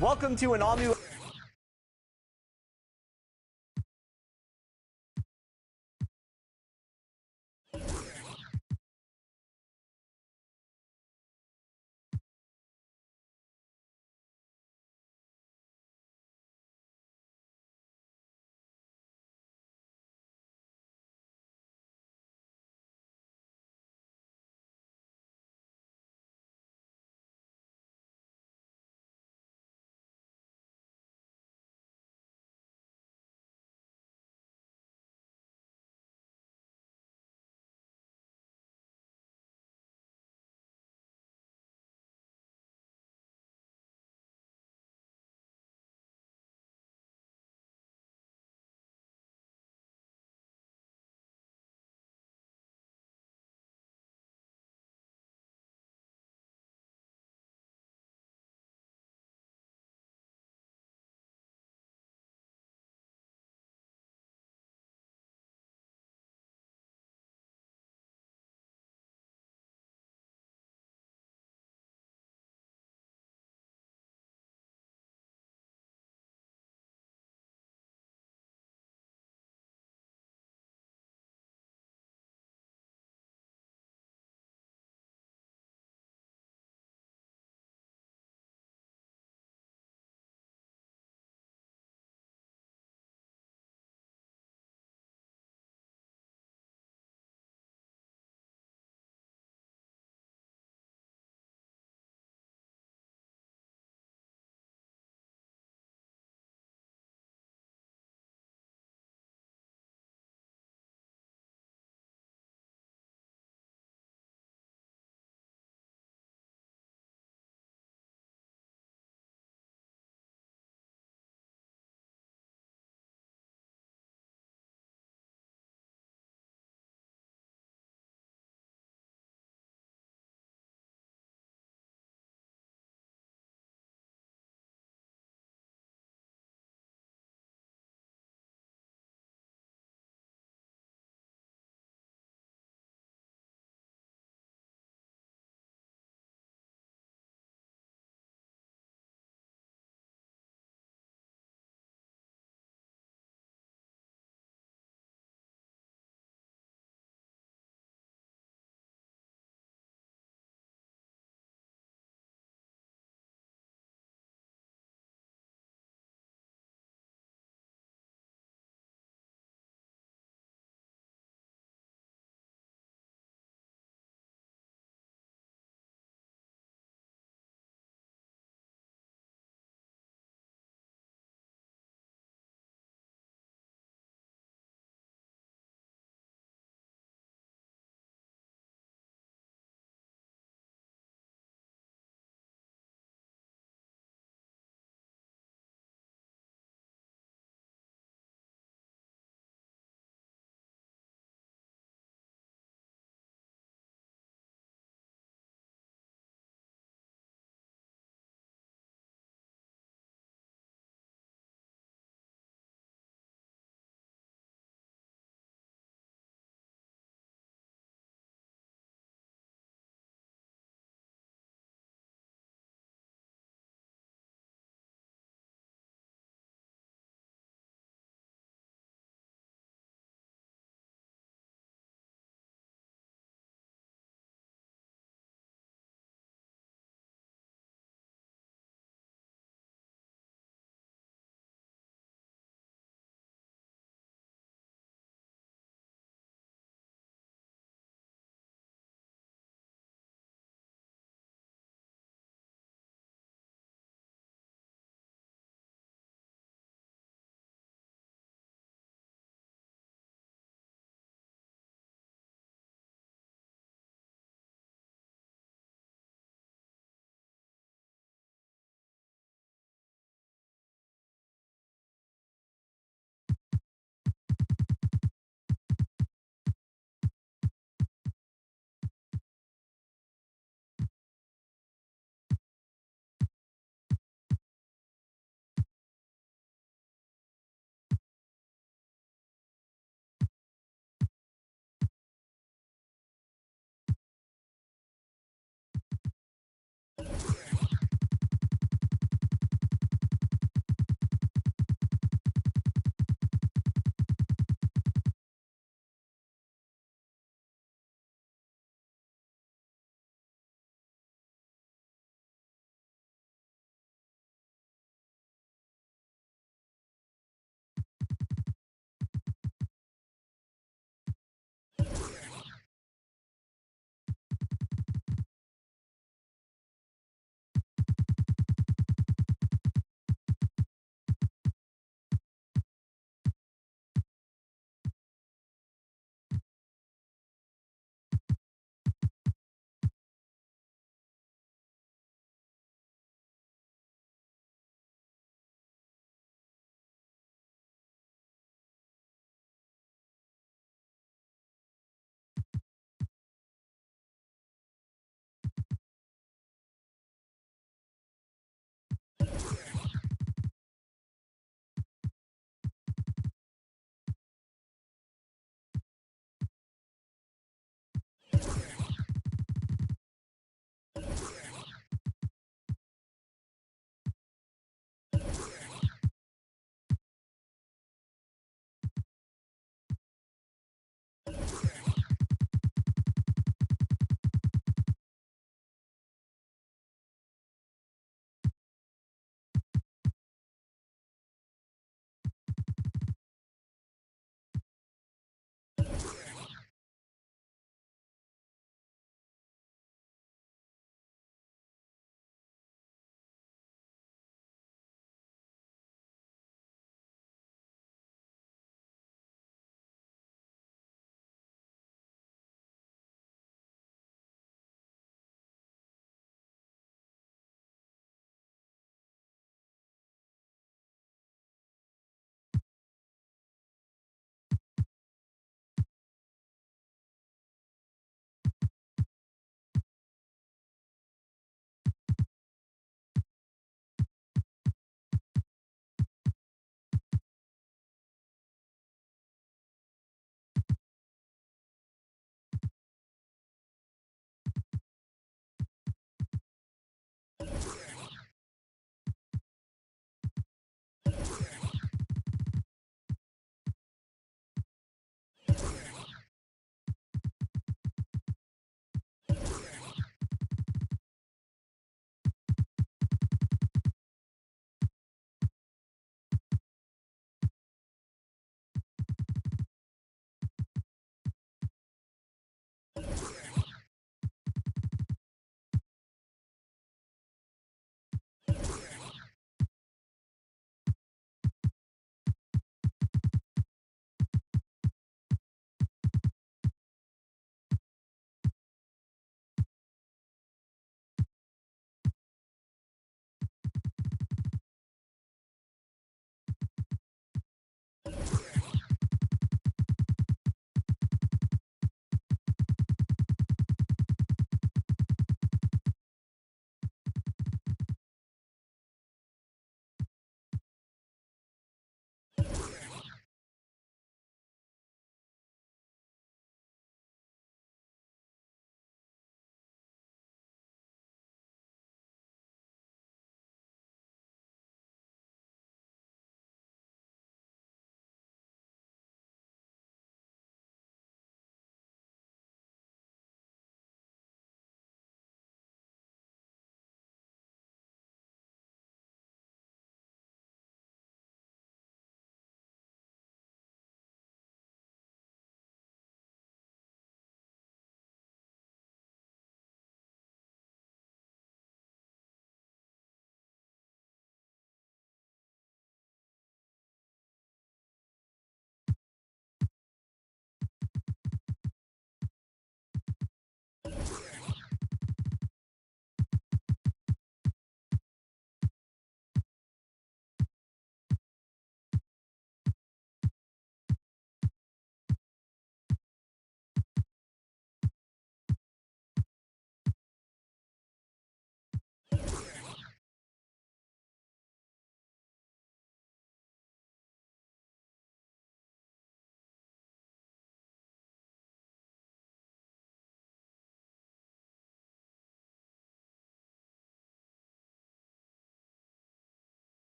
Welcome to an all-new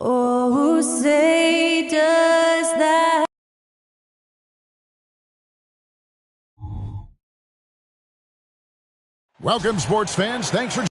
Oh, say does that. Welcome, sports fans. Thanks for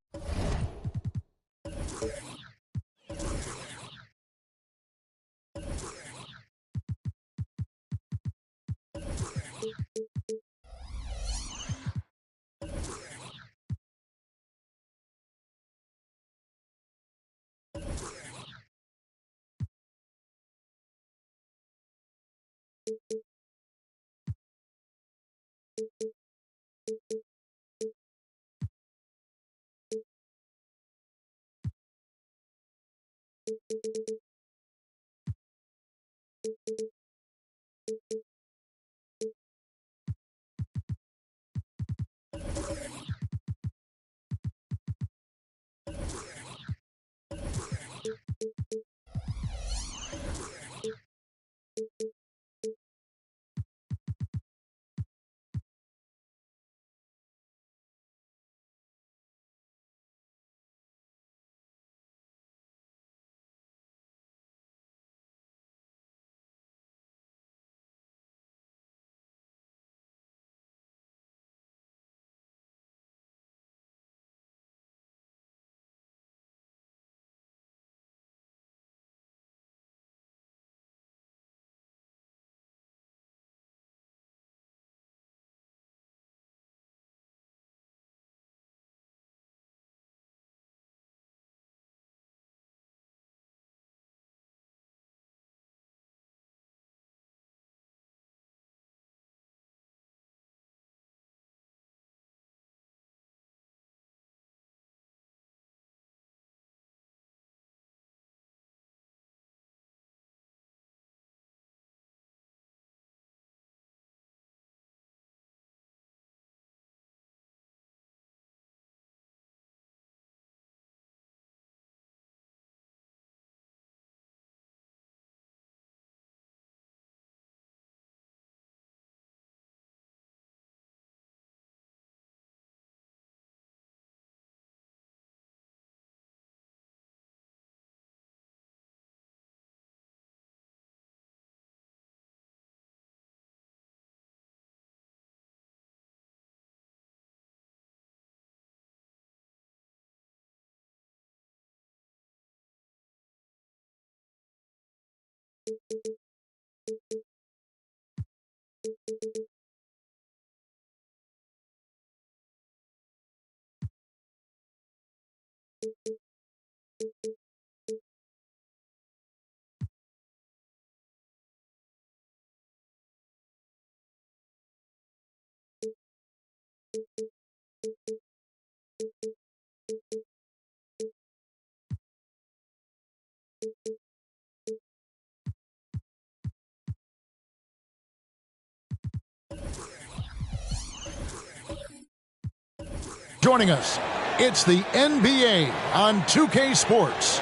Joining us, it's the NBA on 2K Sports.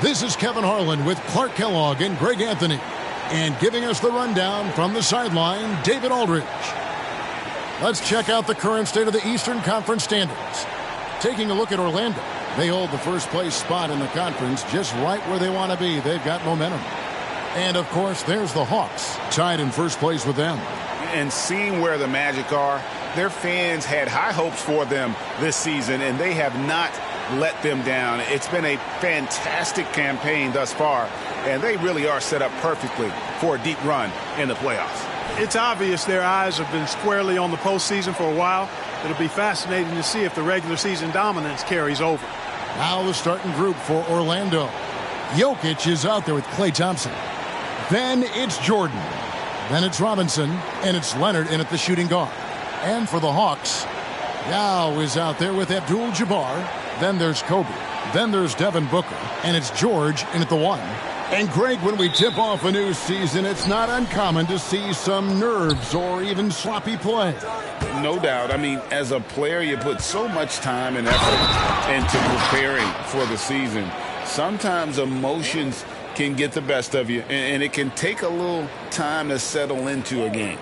This is Kevin Harlan with Clark Kellogg and Greg Anthony. And giving us the rundown from the sideline, David Aldridge. Let's check out the current state of the Eastern Conference standings. Taking a look at Orlando, they hold the first place spot in the conference just right where they want to be. They've got momentum. And, of course, there's the Hawks, tied in first place with them. And seeing where the Magic are, their fans had high hopes for them this season, and they have not let them down. It's been a fantastic campaign thus far, and they really are set up perfectly for a deep run in the playoffs. It's obvious their eyes have been squarely on the postseason for a while. It'll be fascinating to see if the regular season dominance carries over. Now the starting group for Orlando. Jokic is out there with Klay Thompson. Then it's Jordan. Then it's Robinson, and it's Leonard in at the shooting guard. And for the Hawks, Yao is out there with Abdul-Jabbar. Then there's Kobe. Then there's Devin Booker. And it's George in at the 1. And Greg, when we tip off a new season, it's not uncommon to see some nerves or even sloppy play. No doubt. I mean, as a player, you put so much time and effort into preparing for the season. Sometimes emotions can get the best of you, and it can take a little time to settle into a game.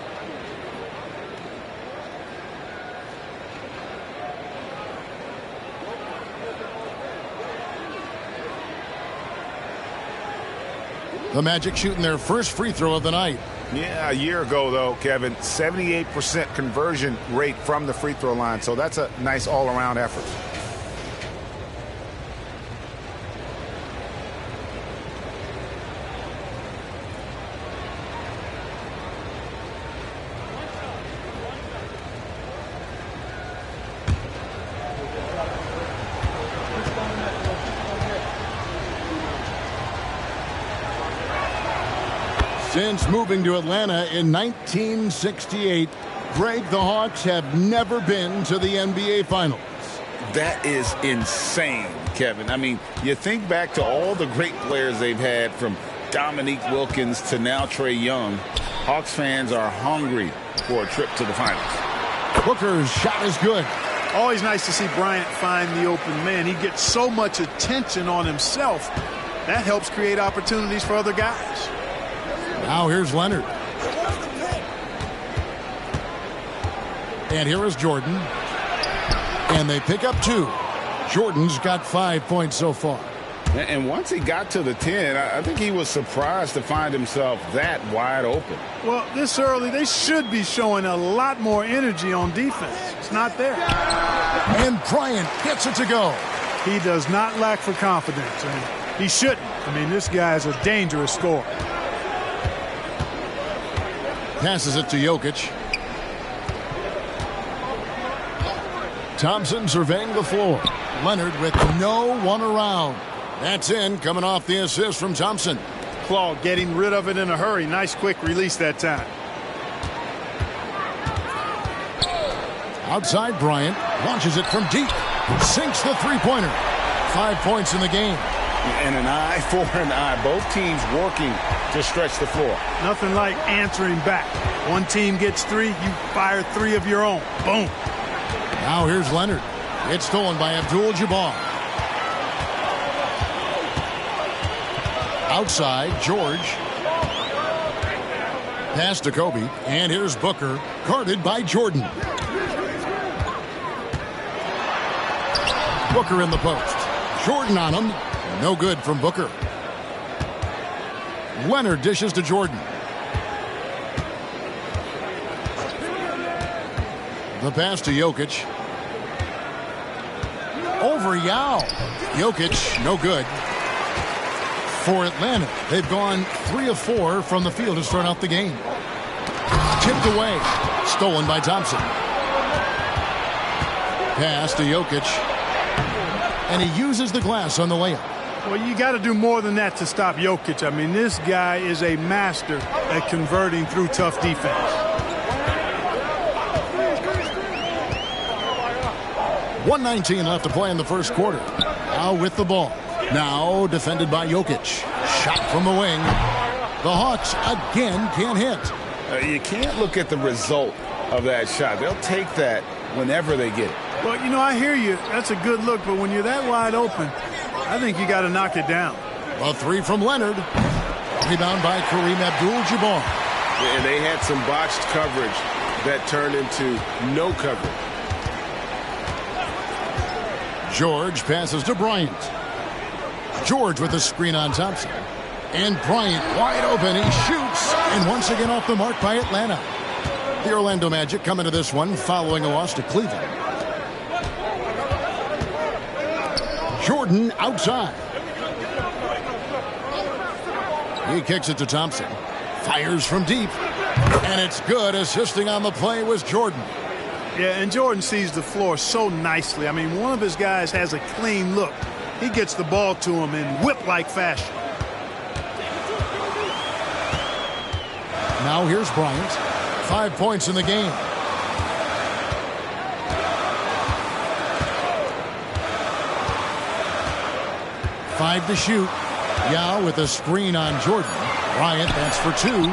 The Magic shooting their first free throw of the night. Yeah, a year ago, though, Kevin, 78% conversion rate from the free throw line, so that's a nice all-around effort. Since moving to Atlanta in 1968, Greg, the Hawks have never been to the NBA Finals. That is insane, Kevin. I mean, you think back to all the great players they've had, from Dominique Wilkins to now Trae Young. Hawks fans are hungry for a trip to the finals. Booker's shot is good. Always nice to see Bryant find the open man. He gets so much attention on himself. That helps create opportunities for other guys. Now here's Leonard. And here is Jordan. And they pick up 2. Jordan's got 5 points so far. And once he got to the 10, I think he was surprised to find himself that wide open. Well, this early, they should be showing a lot more energy on defense. It's not there. And Bryant gets it to go. He does not lack for confidence, and he shouldn't. I mean, this guy is a dangerous scorer. Passes it to Jokic. Thompson surveying the floor. Leonard with no one around. That's in, coming off the assist from Thompson. Claw getting rid of it in a hurry. Nice quick release that time. Outside, Bryant launches it from deep. Sinks the three-pointer. 5 points in the game. And an eye for an eye. Both teams working to stretch the floor. Nothing like answering back. One team gets 3, you fire 3 of your own. Boom. Now here's Leonard. It's stolen by Abdul-Jabbar. Outside, George. Pass to Kobe. And here's Booker, guarded by Jordan. Booker in the post. Jordan on him. No good from Booker. Leonard dishes to Jordan. The pass to Jokic. Over Yao. Jokic, no good. For Atlanta, they've gone 3 of 4 from the field to start out the game. Tipped away. Stolen by Thompson. Pass to Jokic. And he uses the glass on the layup. Well, you got to do more than that to stop Jokic. I mean, this guy is a master at converting through tough defense. 1:19 left to play in the first quarter. Now with the ball. Now defended by Jokic. Shot from the wing. The Hawks again can't hit. You can't look at the result of that shot. They'll take that whenever they get it. Well, you know, I hear you. That's a good look, but when you're that wide open, I think you got to knock it down. A 3 from Leonard. Rebound by Kareem Abdul-Jabbar. And they had some botched coverage that turned into no coverage. George passes to Bryant. George with a screen on Thompson. And Bryant wide open. He shoots. And once again off the mark by Atlanta. The Orlando Magic come into this one following a loss to Cleveland. Jordan outside. He kicks it to Thompson. Fires from deep. And it's good. Assisting on the play was Jordan. Yeah, and Jordan sees the floor so nicely. I mean, one of his guys has a clean look. He gets the ball to him in whip-like fashion. Now here's Bryant. 5 points in the game. Five to shoot. Yao with a screen on Jordan. Bryant, that's for 2.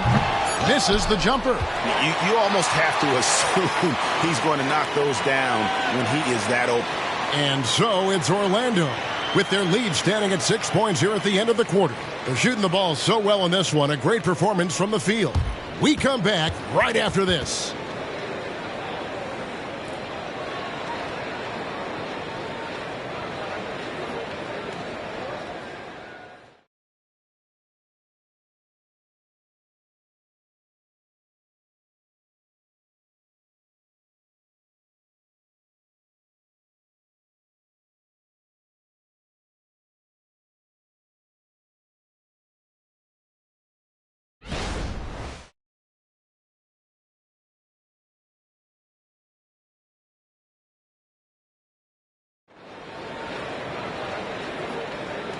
Misses the jumper. You almost have to assume he's going to knock those down when he is that open. And so it's Orlando with their lead standing at 6 points here at the end of the quarter. They're shooting the ball so well in this one. A great performance from the field. We come back right after this.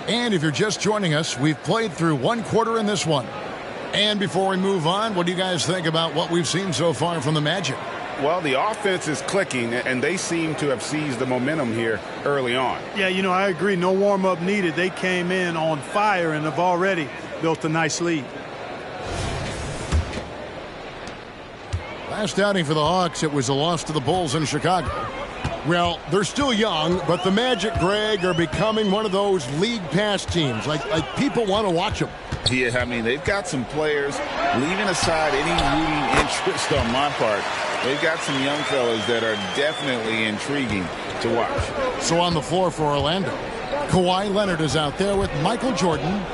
And if you're just joining us, we've played through 1 quarter in this one. And before we move on, what do you guys think about what we've seen so far from the Magic? Well, the offense is clicking, and they seem to have seized the momentum here early on. Yeah, you know, I agree. No warm-up needed. They came in on fire and have already built a nice lead. Last outing for the Hawks, it was a loss to the Bulls in Chicago. Well, they're still young, but the Magic, Greg, are becoming one of those league pass teams. Like people want to watch them. Yeah, I mean, they've got some players, leaving aside any rooting interest on my part, they've got some young fellas that are definitely intriguing to watch. So on the floor for Orlando, Kawhi Leonard is out there with Michael Jordan.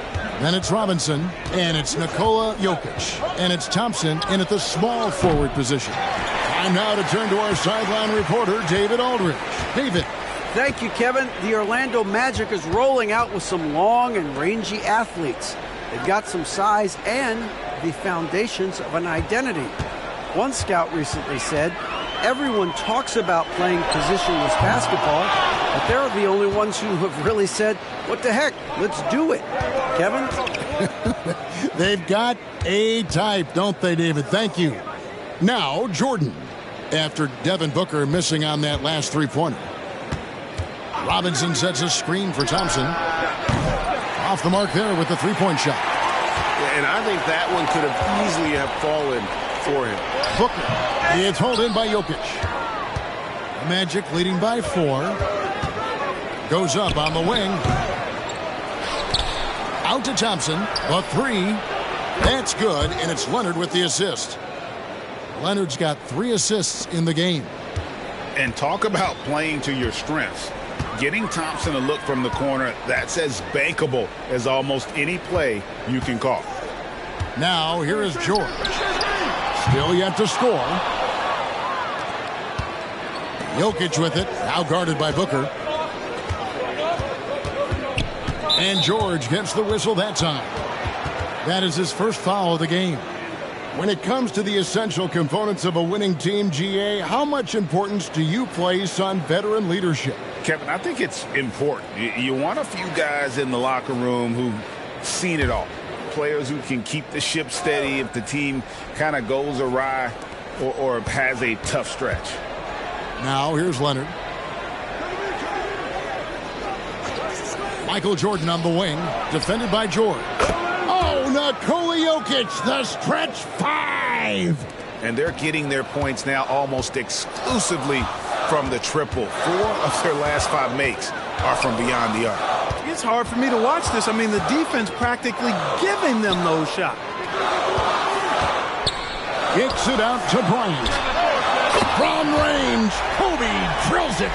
Then it's Robinson, and it's Nikola Jokic, and it's Thompson in at the small forward position. Time now to turn to our sideline reporter, David Aldridge. David. Thank you, Kevin. The Orlando Magic is rolling out with some long and rangy athletes. They've got some size and the foundations of an identity. One scout recently said, everyone talks about playing positionless basketball, but they're the only ones who have really said, what the heck, let's do it. Kevin? They've got a type, don't they, David? Thank you. Now, Jordan, after Devin Booker missing on that last three-pointer. Robinson sets a screen for Thompson. Off the mark there with the three-point shot. And I think that one could have easily have fallen for him. Booker. It's hauled in by Jokic. The Magic leading by 4. Goes up on the wing. Out to Thompson. A 3. That's good, and it's Leonard with the assist. Leonard's got 3 assists in the game. And talk about playing to your strengths. Getting Thompson a look from the corner, that's as bankable as almost any play you can call. Now, here is George. Still yet to score. Jokic with it, now guarded by Booker. And George gets the whistle that time. That is his first foul of the game. When it comes to the essential components of a winning team, GA, how much importance do you place on veteran leadership? Kevin, I think it's important. You want a few guys in the locker room who've seen it all. Players who can keep the ship steady if the team kind of goes awry or has a tough stretch. Now here's Leonard. Michael Jordan on the wing, defended by George. Oh, Nikola Jokic, the stretch 5. And they're getting their points now almost exclusively from the triple. 4 of their last 5 makes are from beyond the arc. It's hard for me to watch this. I mean, the defense practically giving them those shots. Kicks it out to Bryant. From range, Kobe drills it.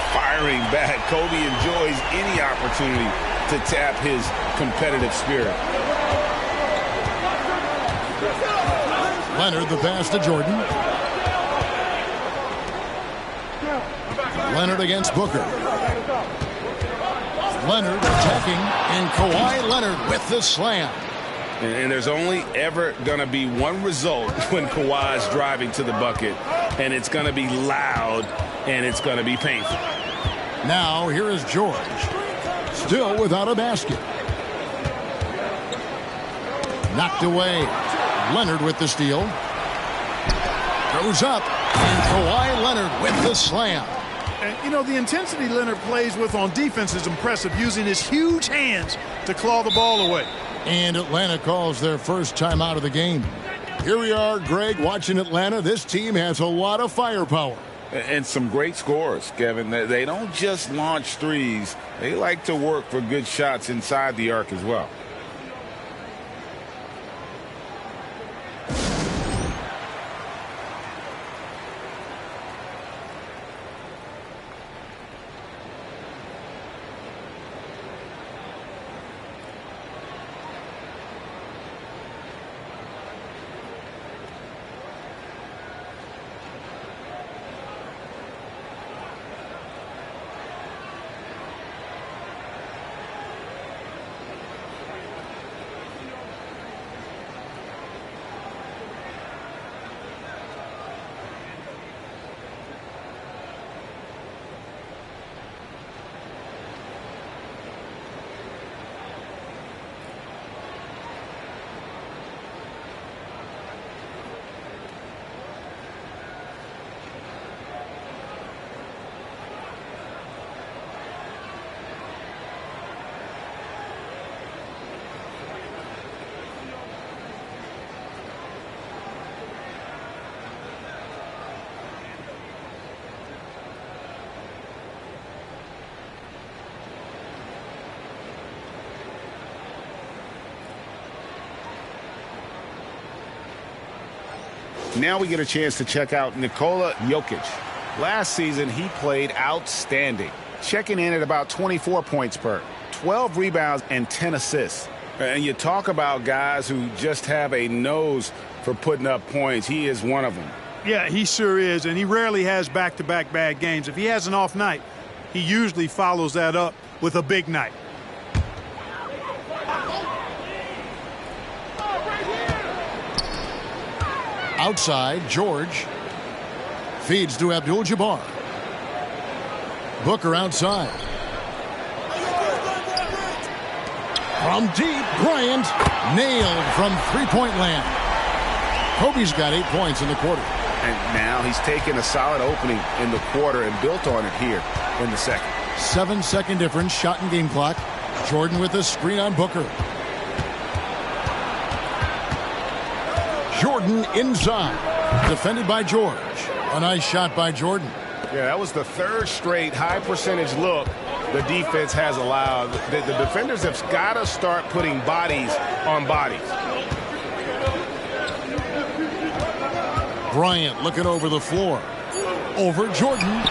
Firing back, Kobe enjoys any opportunity to tap his competitive spirit. Leonard the pass to Jordan. Leonard against Booker. Leonard attacking, and Kawhi Leonard with the slam. And there's only ever going to be one result when Kawhi's driving to the bucket, and it's going to be loud, and it's going to be painful. Now here is George, still without a basket. Knocked away. Leonard with the steal. Goes up, and Kawhi Leonard with the slam. And, you know, the intensity Leonard plays with on defense is impressive, using his huge hands to claw the ball away. And Atlanta calls their first time out of the game. Here we are, Greg, watching Atlanta. This team has a lot of firepower. And some great scores, Kevin. They don't just launch threes. They like to work for good shots inside the arc as well. Now we get a chance to check out Nikola Jokic. Last season, he played outstanding, checking in at about 24 points per, 12 rebounds, and 10 assists. And you talk about guys who just have a nose for putting up points. He is one of them. Yeah, he sure is, and he rarely has back-to-back bad games. If he has an off night, he usually follows that up with a big night. Outside, George feeds to Abdul-Jabbar. Booker outside. From deep, Bryant nailed from three-point land. Kobe's got 8 points in the quarter. And now he's taken a solid opening in the quarter and built on it here in the second. 7-second difference, shot and game clock. Jordan with a screen on Booker. Jordan inside, defended by George. A nice shot by Jordan. Yeah, that was the third straight high percentage look the defense has allowed. The defenders have got to start putting bodies on bodies. Bryant looking over the floor. Over Jordan.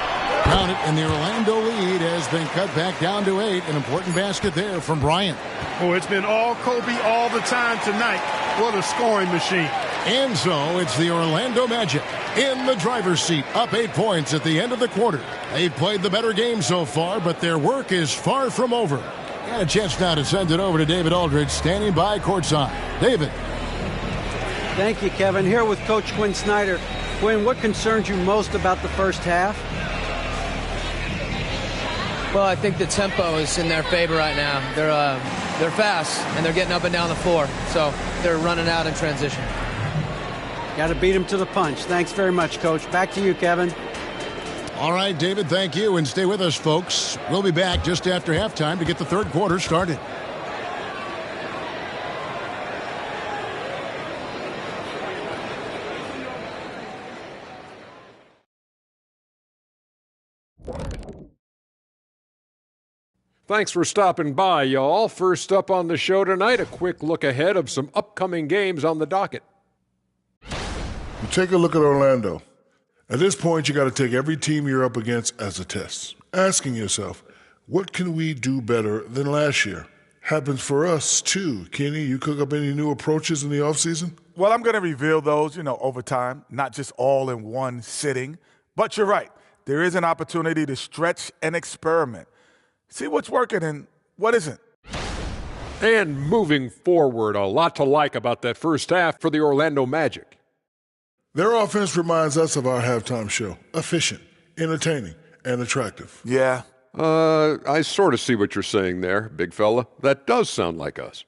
Count it, and the Orlando lead has been cut back down to 8. An important basket there from Bryant. Oh, it's been all Kobe all the time tonight. What a scoring machine. And so it's the Orlando Magic in the driver's seat, up 8 points at the end of the quarter. They've played the better game so far, but their work is far from over. And a chance now to send it over to David Aldridge, standing by courtside. David. Thank you, Kevin. Here with Coach Quinn Snyder. Quinn, what concerns you most about the first half? Well, I think the tempo is in their favor right now. They're fast, and they're getting up and down the floor, so they're running out in transition. Got to beat them to the punch. Thanks very much, Coach. Back to you, Kevin. All right, David, thank you, and stay with us, folks. We'll be back just after halftime to get the third quarter started. Thanks for stopping by, y'all. First up on the show tonight, a quick look ahead of some upcoming games on the docket. You take a look at Orlando. At this point, you got to take every team you're up against as a test, asking yourself, what can we do better than last year? Happens for us, too. Kenny, you cook up any new approaches in the offseason? Well, I'm going to reveal those, over time, not just all in one sitting. But you're right. There is an opportunity to stretch and experiment. See what's working and what isn't. And moving forward, a lot to like about that first half for the Orlando Magic. Their offense reminds us of our halftime show. Efficient, entertaining, and attractive. Yeah. I sort of see what you're saying there, big fella. That does sound like us.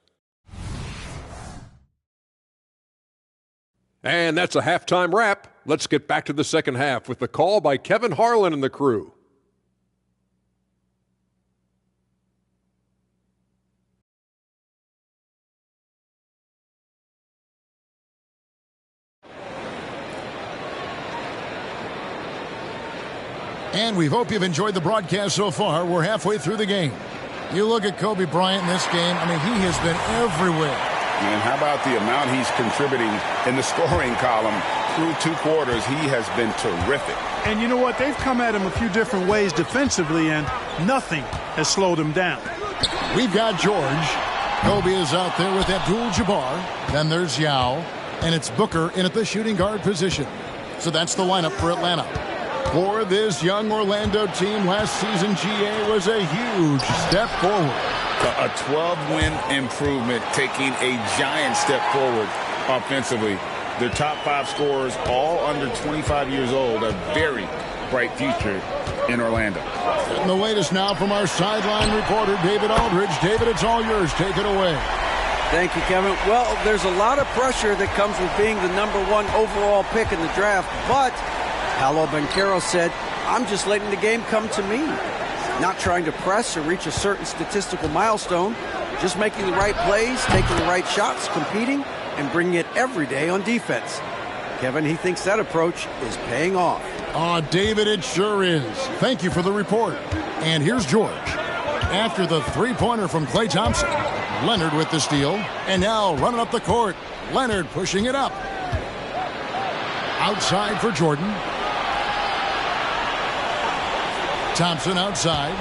And that's a halftime wrap. Let's get back to the second half with the call by Kevin Harlan and the crew. And we hope you've enjoyed the broadcast so far. We're halfway through the game. You look at Kobe Bryant in this game. I mean, he has been everywhere. And how about the amount he's contributing in the scoring column through two quarters? He has been terrific. And you know what? They've come at him a few different ways defensively, and nothing has slowed him down. We've got George. Kobe is out there with Abdul-Jabbar. Then there's Yao. And it's Booker in at the shooting guard position. So that's the lineup for Atlanta. For this young Orlando team, last season GA was a huge step forward. A 12-win improvement, taking a giant step forward offensively. Their top 5 scorers, all under 25 years old, a very bright future in Orlando. And the latest now from our sideline reporter, David Aldridge. David, it's all yours. Take it away. Thank you, Kevin. Well, there's a lot of pressure that comes with being the #1 overall pick in the draft, but Paolo Banchero said, I'm just letting the game come to me. Not trying to press or reach a certain statistical milestone, just making the right plays, taking the right shots, competing, and bringing it every day on defense. Kevin, he thinks that approach is paying off. Oh, David, it sure is. Thank you for the report. And here's George. After the three-pointer from Klay Thompson, Leonard with the steal, and now running up the court. Leonard pushing it up. Outside for Jordan. Thompson outside.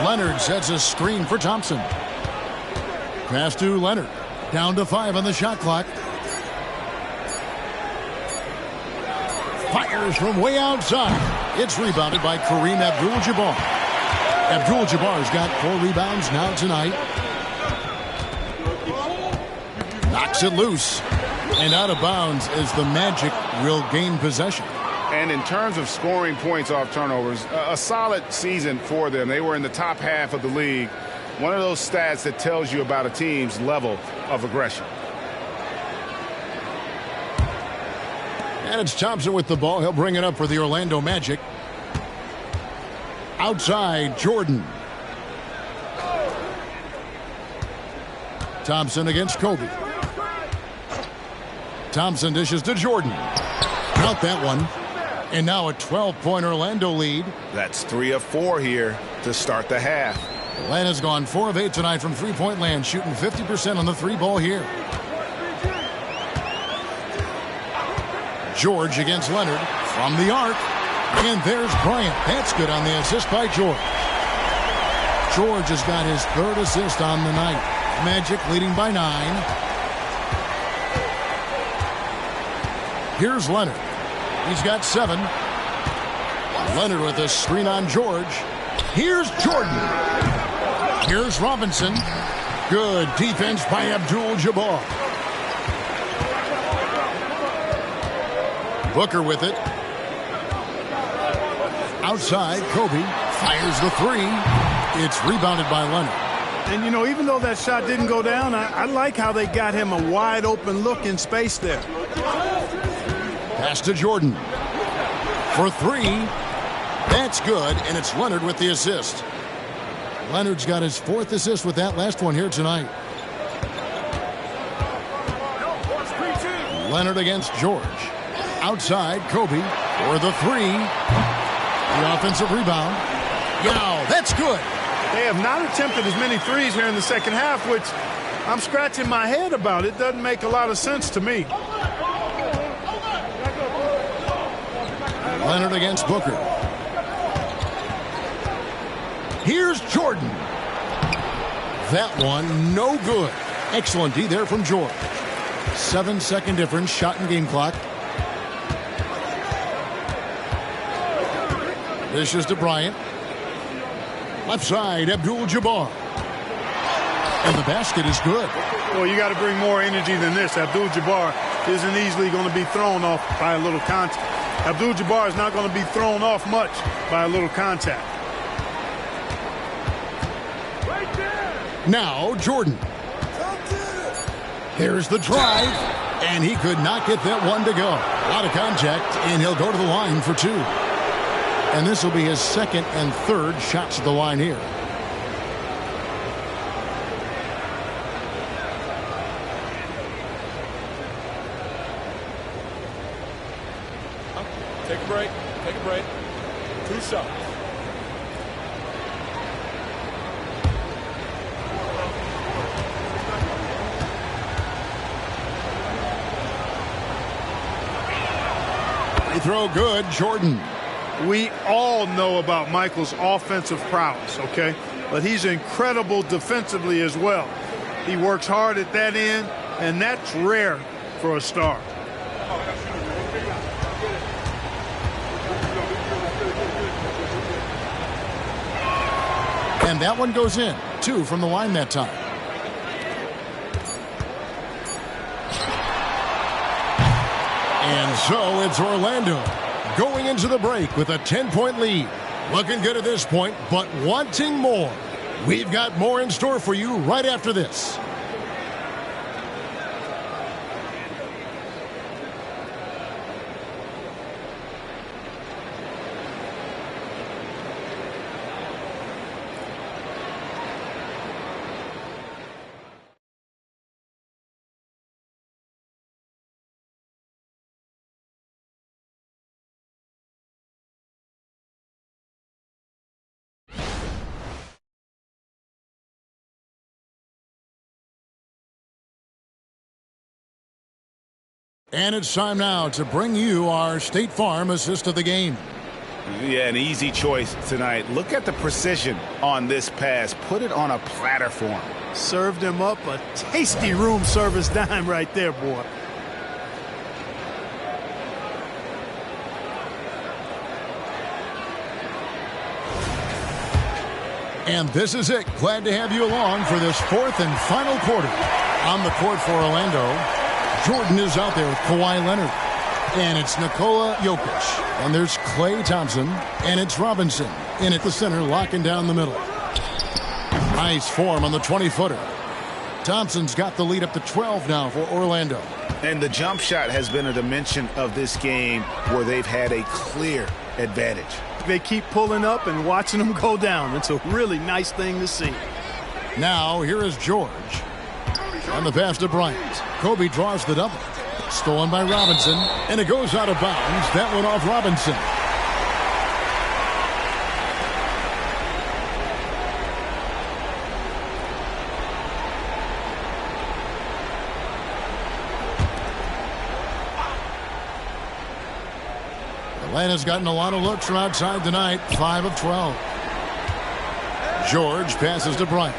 Leonard sets a screen for Thompson. Pass to Leonard. Down to 5 on the shot clock. Fires from way outside. It's rebounded by Kareem Abdul-Jabbar. Abdul-Jabbar's got 4 rebounds now tonight. Knocks it loose. And out of bounds as the Magic will gain possession. And in terms of scoring points off turnovers, a solid season for them. They were in the top half of the league. One of those stats that tells you about a team's level of aggression. And it's Thompson with the ball. He'll bring it up for the Orlando Magic. Outside, Jordan. Thompson against Kobe. Thompson dishes to Jordan. Count that one. And now a 12-point Orlando lead. That's 3 of 4 here to start the half. Atlanta's gone 4 of 8 tonight from three-point land, shooting 50% on the 3-ball here. George against Leonard from the arc. And there's Bryant. That's good on the assist by George. George has got his 3rd assist on the night. Magic leading by 9. Here's Leonard. He's got 7. Leonard with a screen on George. Here's Jordan. Here's Robinson. Good defense by Abdul-Jabbar. Booker with it. Outside, Kobe fires the three. It's rebounded by Leonard. And, you know, even though that shot didn't go down, I like how they got him a wide open look in space there. Pass to Jordan. For three. That's good, and it's Leonard with the assist. Leonard's got his 4th assist with that last one here tonight. Leonard against George. Outside, Kobe for the three. The offensive rebound. Yow, that's good. They have not attempted as many threes here in the second half, which I'm scratching my head about. It doesn't make a lot of sense to me. Leonard against Booker. Here's Jordan. That one, no good. Excellent D there from George. 7-second difference, shot and game clock. Dishes to Bryant. Left side, Abdul-Jabbar. And the basket is good. Well, you got to bring more energy than this. Abdul-Jabbar isn't easily going to be thrown off by a little contact. Abdul-Jabbar is not going to be thrown off much by a little contact. Now, Jordan. Here's the drive, and he could not get that one to go. A lot of contact, and he'll go to the line for two. And this will be his 2nd and 3rd shots at the line here. Take a break. Take a break. 2 shots. Free throw good, Jordan. We all know about Michael's offensive prowess, okay? But he's incredible defensively as well. He works hard at that end, and that's rare for a star. And that one goes in. 2 from the line that time. And so it's Orlando going into the break with a 10-point lead. Looking good at this point, but wanting more. We've got more in store for you right after this. And it's time now to bring you our State Farm assist of the game. Yeah, an easy choice tonight. Look at the precision on this pass. Put it on a platter for him. Served him up a tasty room service dime right there, boy. And this is it. Glad to have you along for this 4th and final quarter. On the court for Orlando, Jordan is out there with Kawhi Leonard. And it's Nikola Jokic. And there's Klay Thompson. And it's Robinson in at the center, locking down the middle. Nice form on the 20-footer. Thompson's got the lead up to 12 now for Orlando. And the jump shot has been a dimension of this game where they've had a clear advantage. They keep pulling up and watching them go down. It's a really nice thing to see. Now, here is George. And the pass to Bryant. Kobe draws the double. Stolen by Robinson. And it goes out of bounds. That one off Robinson. Atlanta's gotten a lot of looks from outside tonight. 5 of 12. George passes to Bryant.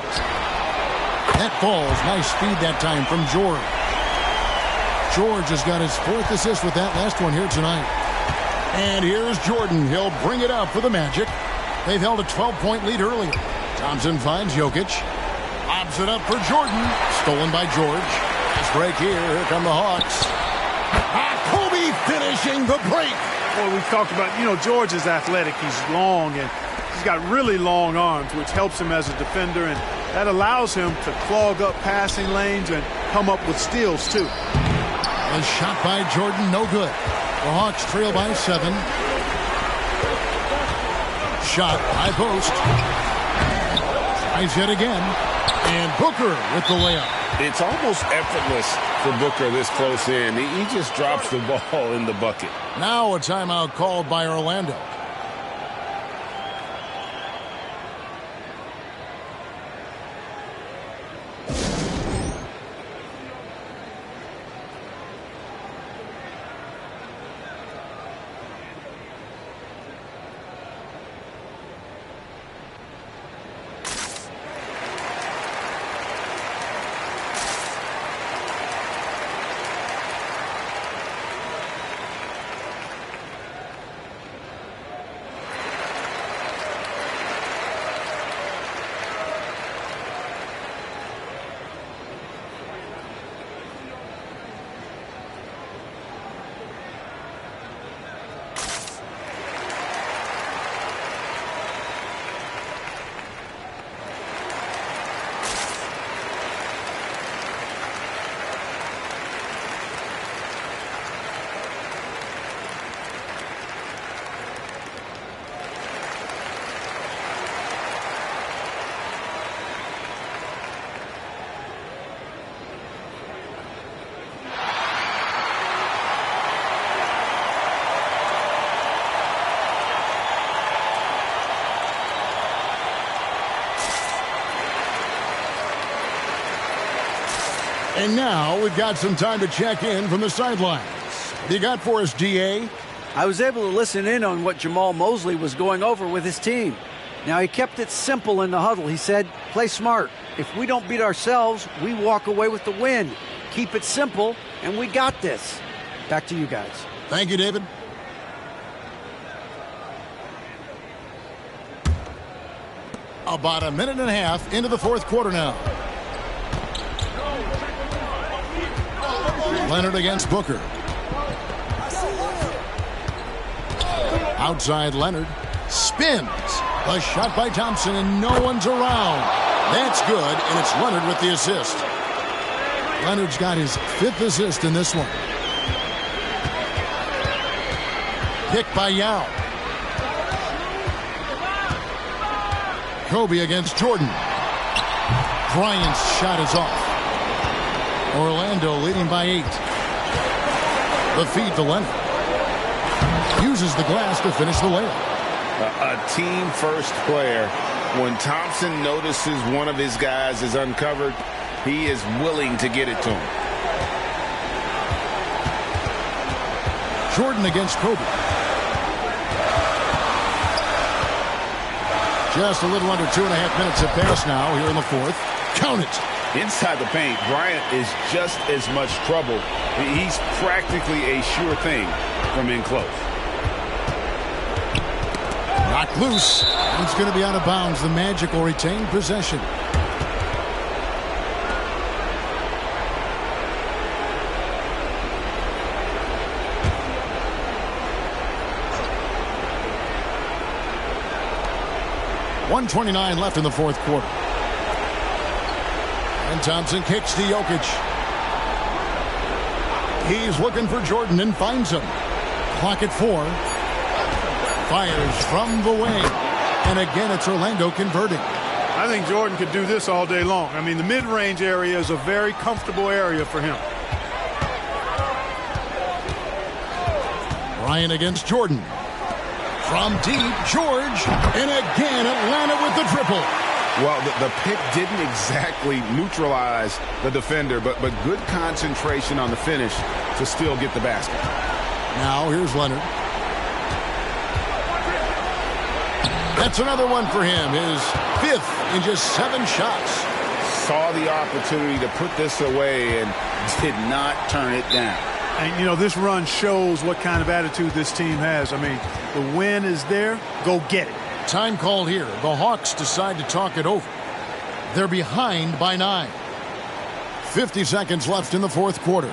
That falls. Nice speed that time from George. George has got his 4th assist with that last one here tonight. And here's Jordan. He'll bring it up for the Magic. They've held a 12-point lead earlier. Thompson finds Jokic. Lobs it up for Jordan. Stolen by George. Nice break here. Here come the Hawks. Kobe finishing the break. Well, we talked about, George is athletic. He's long, and he's got really long arms, which helps him as a defender, and that allows him to clog up passing lanes and come up with steals, too. A shot by Jordan, no good. The Hawks trail by 7. Shot, high post. Tries yet again. And Booker with the layup. It's almost effortless for Booker this close in. He just drops the ball in the bucket. Now a timeout called by Orlando. And now we've got some time to check in from the sidelines. What you got for us, DA? I was able to listen in on what Jamal Mosley was going over with his team. Now, he kept it simple in the huddle. He said, play smart. If we don't beat ourselves, we walk away with the win. Keep it simple, and we got this. Back to you guys. Thank you, David. About a minute and a half into the fourth quarter now. Leonard against Booker. Outside Leonard. Spins. A shot by Thompson, and no one's around. That's good, and it's Leonard with the assist. Leonard's got his 5th assist in this one. Pick by Yao. Kobe against Jordan. Bryant's shot is off. Orlando leading by 8. The feed to Leonard. Uses the glass to finish the layup. A team-first player. When Thompson notices one of his guys is uncovered, he is willing to get it to him. Jordan against Kobe. Just a little under 2.5 minutes have passed now here in the fourth. Count it. Inside the paint, Bryant is just as much trouble. He's practically a sure thing from in close. Knocked loose. It's going to be out of bounds. The Magic will retain possession. .129 left in the fourth quarter. And Thompson kicks to Jokic. He's looking for Jordan and finds him. Clock at 4. Fires from the wing. And again, it's Orlando converting. I think Jordan could do this all day long. I mean, the mid-range area is a very comfortable area for him. Bryant against Jordan. From deep, George. And again, Atlanta with the triple. Well, the pick didn't exactly neutralize the defender, but good concentration on the finish to still get the basket. Now here's Leonard. That's another one for him. His 5th in just 7 shots. Saw the opportunity to put this away and did not turn it down. And, this run shows what kind of attitude this team has. I mean, the win is there. Go get it. Time called here. The Hawks decide to talk it over. They're behind by 9. 50 seconds left in the fourth quarter.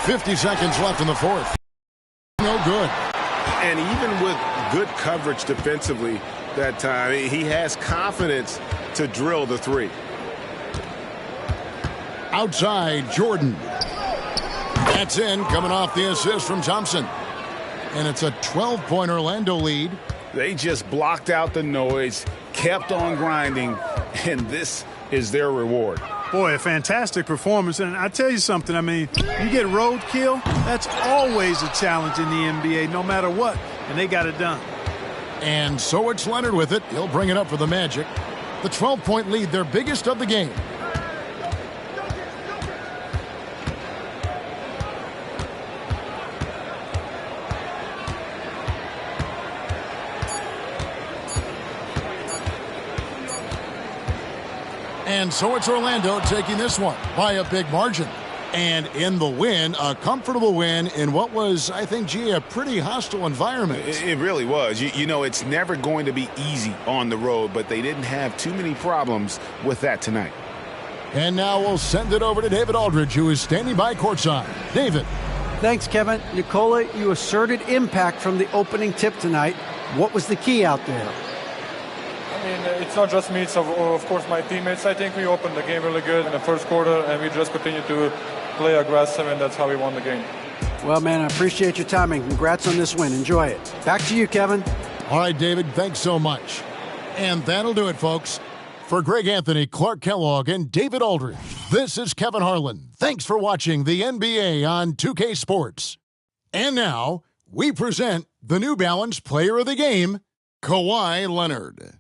.50 seconds left in the fourth. No good. And even with good coverage defensively that time, he has confidence to drill the three. Outside, Jordan. That's in, coming off the assist from Thompson. And it's a 12-point Orlando lead. They just blocked out the noise, kept on grinding, and this is their reward. Boy, a fantastic performance. And I tell you something, I mean, you get roadkill, that's always a challenge in the NBA, no matter what. And they got it done. And so it's Leonard with it. He'll bring it up for the Magic. The 12-point lead, their biggest of the game. And so it's Orlando taking this one by a big margin. And in the win, a comfortable win in what was, I think, G, a pretty hostile environment. It really was. You know, it's never going to be easy on the road, but they didn't have too many problems with that tonight. And now we'll send it over to David Aldridge, who is standing by courtside. David. Thanks, Kevin. Nicola, you asserted impact from the opening tip tonight. What was the key out there? I mean, it's not just me, it's of course my teammates. I think we opened the game really good in the first quarter, and we just continued to play aggressive, and that's how we won the game. Well, man, I appreciate your time, and congrats on this win. Enjoy it. Back to you, Kevin. All right, David, thanks so much. And that'll do it, folks. For Greg Anthony, Clark Kellogg, and David Aldridge, this is Kevin Harlan. Thanks for watching the NBA on 2K Sports. And now, we present the New Balance Player of the Game, Kawhi Leonard.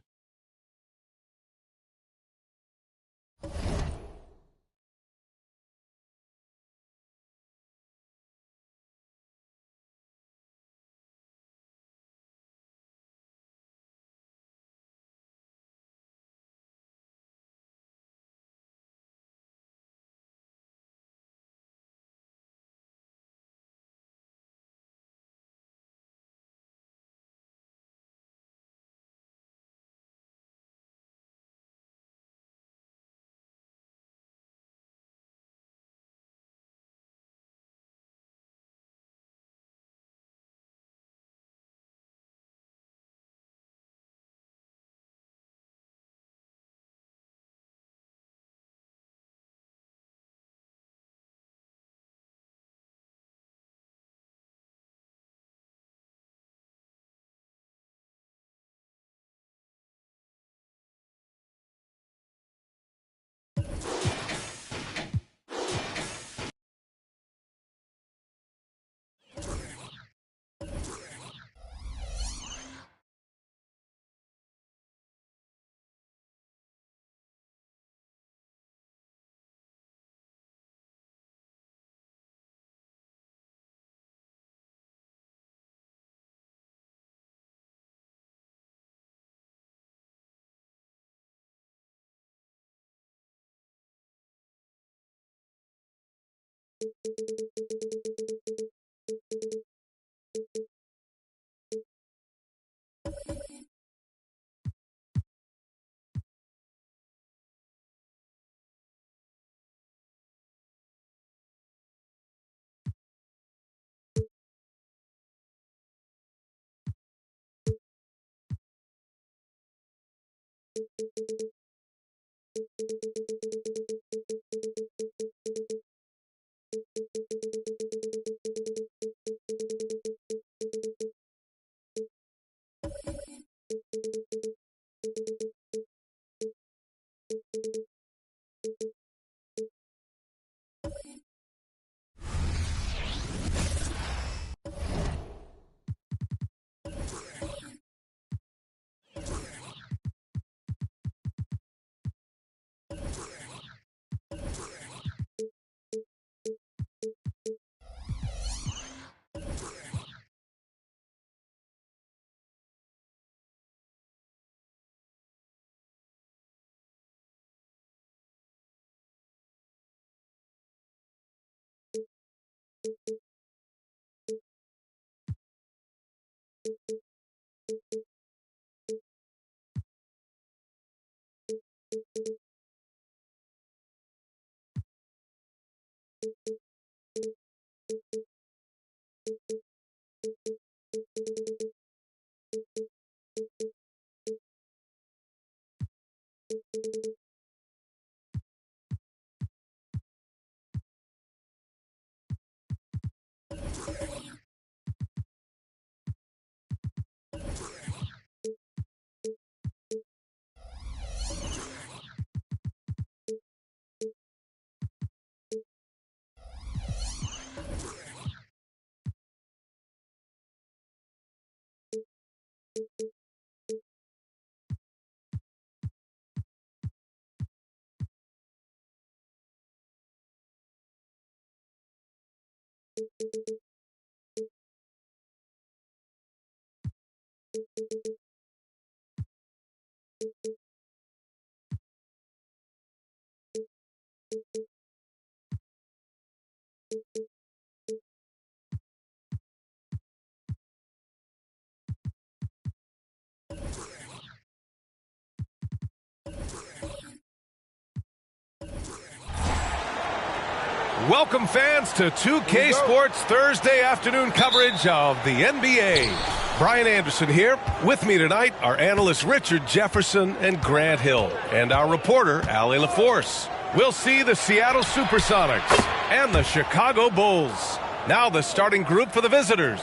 Welcome, fans, to 2K Sports Thursday afternoon coverage of the NBA. Brian Anderson here. With me tonight are analysts Richard Jefferson and Grant Hill, and our reporter, Allie LaForce. We'll see the Seattle Supersonics and the Chicago Bulls. Now the starting group for the visitors.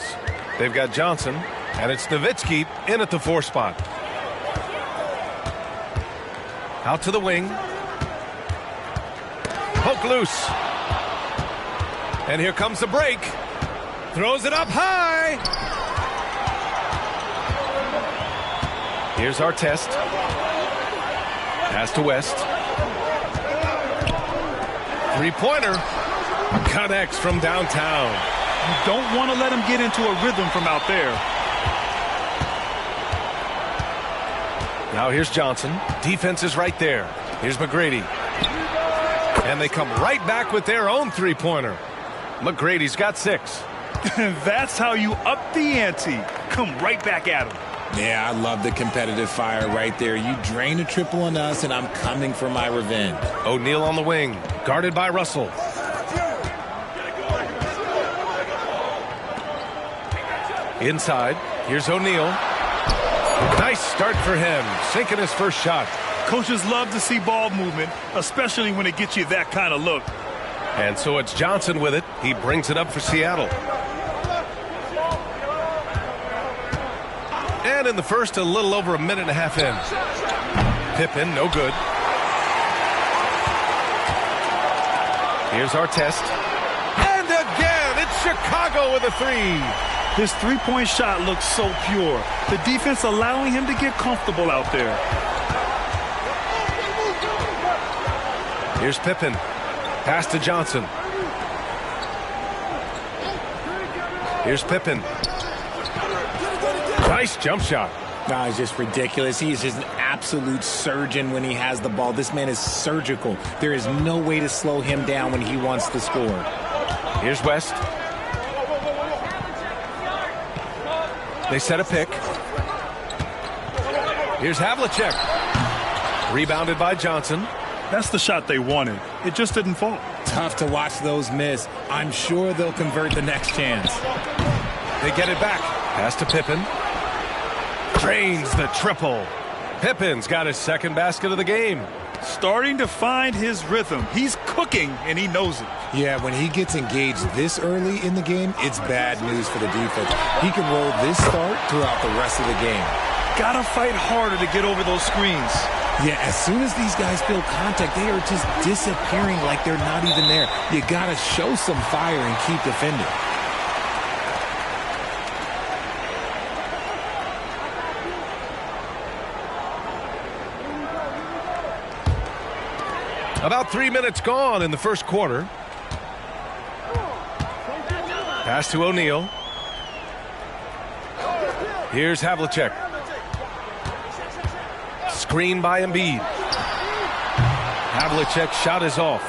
They've got Johnson, and it's Nowitzki in at the 4 spot. Out to the wing. Poke loose. And here comes the break. Throws it up high. Here's our test. Pass to West. Three-pointer. Connects from downtown. You don't want to let him get into a rhythm from out there. Now here's Johnson. Defense is right there. Here's McGrady. And they come right back with their own three-pointer. McGrady's got 6. That's how you up the ante. Come right back at him. Yeah, I love the competitive fire right there. You drain a triple on us, and I'm coming for my revenge. O'Neal on the wing, guarded by Russell. Inside, here's O'Neal. Nice start for him, sinking his first shot. Coaches love to see ball movement, especially when it gets you that kind of look. And so it's Johnson with it. He brings it up for Seattle. And in the first, a little over a minute and a half in. Pippen, no good. Here's our test. And again, it's Chicago with a 3. His three-point shot looks so pure. The defense allowing him to get comfortable out there. Here's Pippen. Pass to Johnson. Here's Pippen. Nice jump shot. No, it's just ridiculous. He is just an absolute surgeon when he has the ball. This man is surgical. There is no way to slow him down when he wants to score. Here's West. They set a pick. Here's Havlicek. Rebounded by Johnson. That's the shot they wanted. It just didn't fall. Tough to watch those miss. I'm sure they'll convert the next chance. They get it back. Pass to Pippen. Drains the triple. Pippen's got his second basket of the game. Starting to find his rhythm. He's cooking, and he knows it. Yeah, when he gets engaged this early in the game, it's bad news for the defense. He can roll this start throughout the rest of the game. Gotta fight harder to get over those screens. Yeah, as soon as these guys feel contact, they are just disappearing like they're not even there. You gotta show some fire and keep defending. About 3 minutes gone in the first quarter. Pass to O'Neal. Here's Havlicek. Screen by Embiid. Havlicek's shot is off.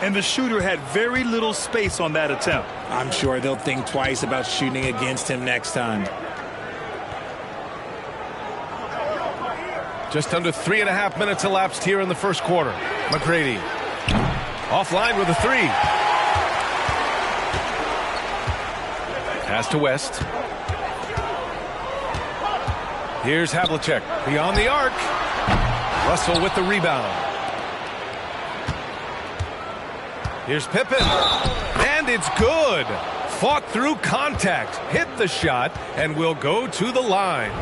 And the shooter had very little space on that attempt. I'm sure they'll think twice about shooting against him next time. Just under 3.5 minutes elapsed here in the first quarter. McGrady offline with a three. Pass to West. Here's Havlicek beyond the arc. Russell with the rebound. Here's Pippen. And it's good. Fought through contact. Hit the shot and will go to the line.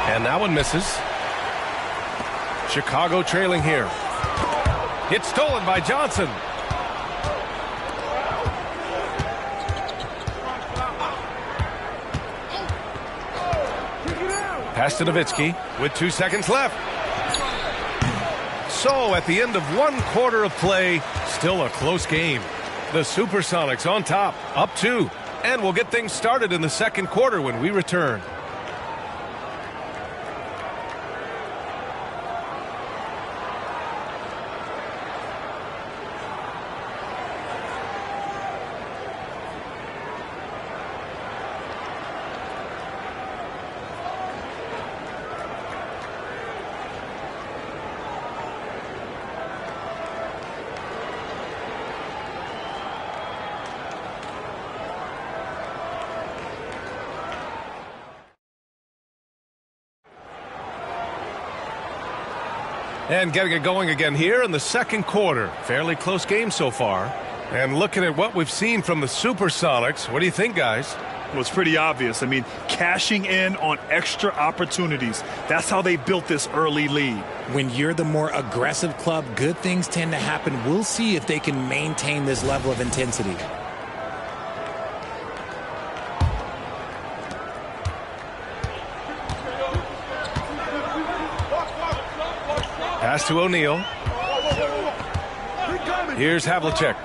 And that one misses. Chicago trailing here. It's stolen by Johnson. Pass to Nowitzki with 2 seconds left. So at the end of 1 quarter of play, still a close game. The Supersonics on top, up 2. And we'll get things started in the second quarter when we return. And getting it going again here in the second quarter. Fairly close game so far. And looking at what we've seen from the Supersonics, what do you think, guys? Well, it's pretty obvious. I mean, cashing in on extra opportunities. That's how they built this early lead. When you're the more aggressive club, good things tend to happen. We'll see if they can maintain this level of intensity. Pass to O'Neal. Here's Havlicek.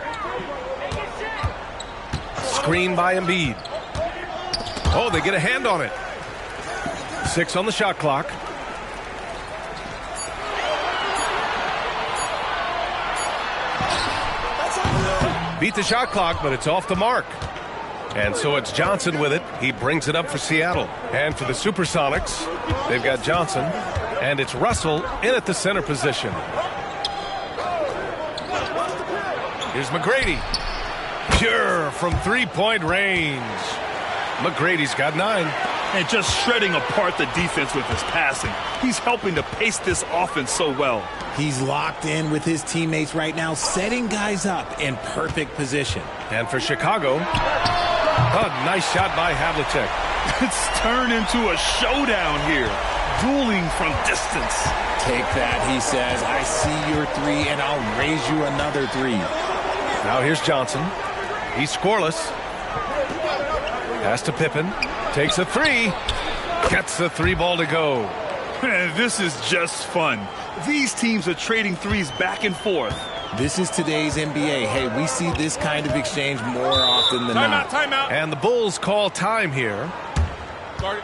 Screen by Embiid. Oh, they get a hand on it. 6 on the shot clock. Beat the shot clock, but it's off the mark. And so it's Johnson with it. He brings it up for Seattle. And for the Supersonics, they've got Johnson. And it's Russell in at the center position. Here's McGrady. Pure from three-point range. McGrady's got 9. And just shredding apart the defense with his passing. He's helping to pace this offense so well. He's locked in with his teammates right now, setting guys up in perfect position. And for Chicago, a nice shot by Havlicek. It's turned into a showdown here. dueling from distance. Take that, he says. I see your three, and I'll raise you another three. Now here's Johnson. He's scoreless. Pass to Pippen. Takes a three. Gets the three ball to go. This is just fun. These teams are trading threes back and forth. This is today's NBA. Hey, we see this kind of exchange more often than not. Timeout. And the Bulls call time here. Start.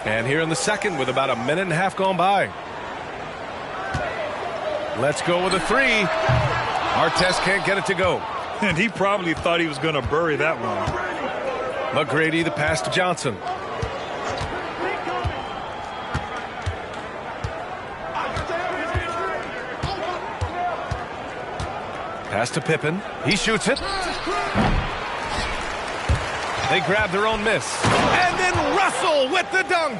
And here in the second with about a minute and a half gone by. Let's go with a three. Artest can't get it to go. And he probably thought he was going to bury that one. McGrady, the pass to Johnson. Pass to Pippen. He shoots it. They grab their own miss. And then Russell with the dunk.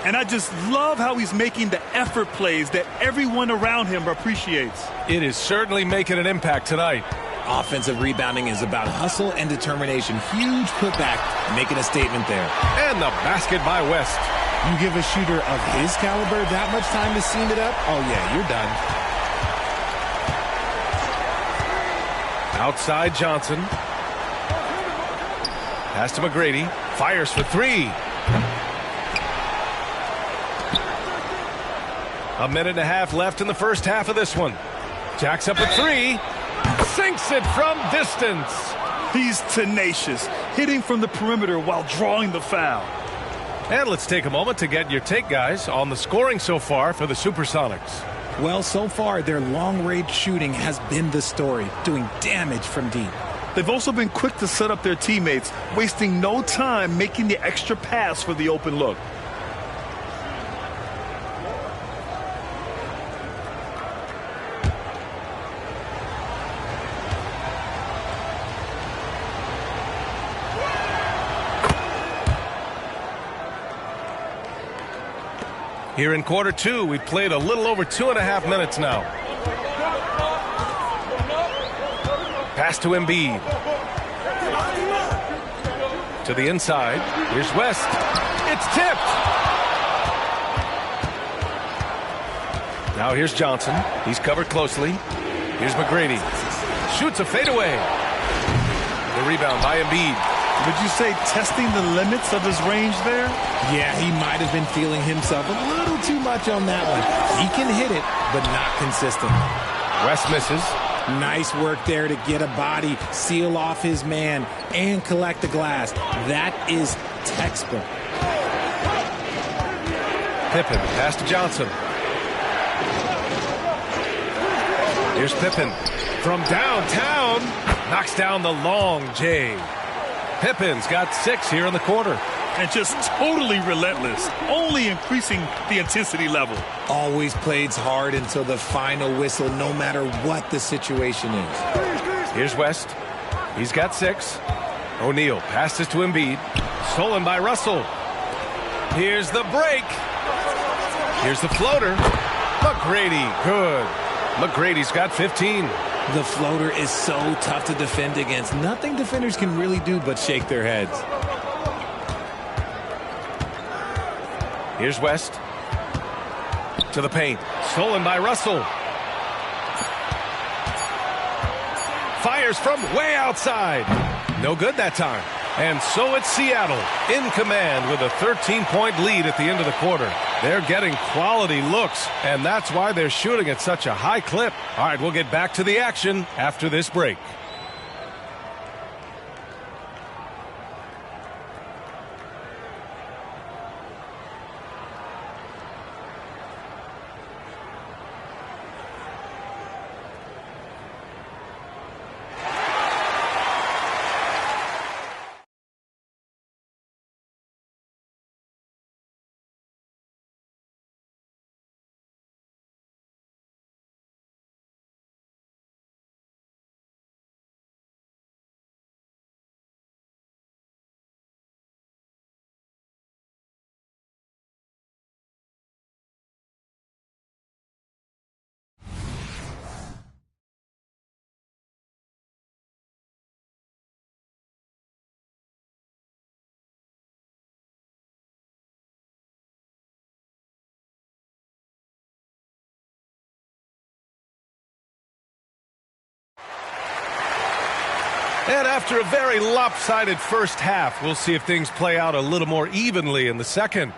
And I just love how he's making the effort plays that everyone around him appreciates. It is certainly making an impact tonight. Offensive rebounding is about hustle and determination. Huge putback, making a statement there. And the basket by West. You give a shooter of his caliber that much time to seam it up? Oh, yeah, you're done. Outside Johnson. Pass to McGrady. Fires for three. A minute and a half left in the first half of this one. Jacks up a three. Sinks it from distance. He's tenacious, hitting from the perimeter while drawing the foul. And let's take a moment to get your take, guys, on the scoring so far for the Supersonics. Well, so far, their long-range shooting has been the story, doing damage from deep. They've also been quick to set up their teammates, wasting no time making the extra pass for the open look. Here in quarter two, we've played a little over 2.5 minutes now. Pass to Embiid. To the inside. Here's West. It's tipped. Now here's Johnson. He's covered closely. Here's McGrady. Shoots a fadeaway. The rebound by Embiid. Would you say testing the limits of his range there? Yeah, he might have been feeling himself a little too much on that one. He can hit it, but not consistent. West misses. Nice work there to get a body, seal off his man, and collect the glass. That is textbook. Pippen, pass to Johnson. Here's Pippen from downtown. Knocks down the long J. Pippen's got 6 here in the quarter. And just totally relentless, only increasing the intensity level. Always plays hard until the final whistle, no matter what the situation is. Here's West. He's got 6. O'Neal passes to Embiid. Stolen by Russell. Here's the break. Here's the floater. McGrady, good. McGrady's got 15. The floater is so tough to defend against. Nothing defenders can really do but shake their heads. Here's West. To the paint. Stolen by Russell. Fires from way outside. No good that time. And so it's Seattle in command with a 13-point lead at the end of the quarter. They're getting quality looks, and that's why they're shooting at such a high clip. All right, we'll get back to the action after this break. And after a very lopsided first half, we'll see if things play out a little more evenly in the second.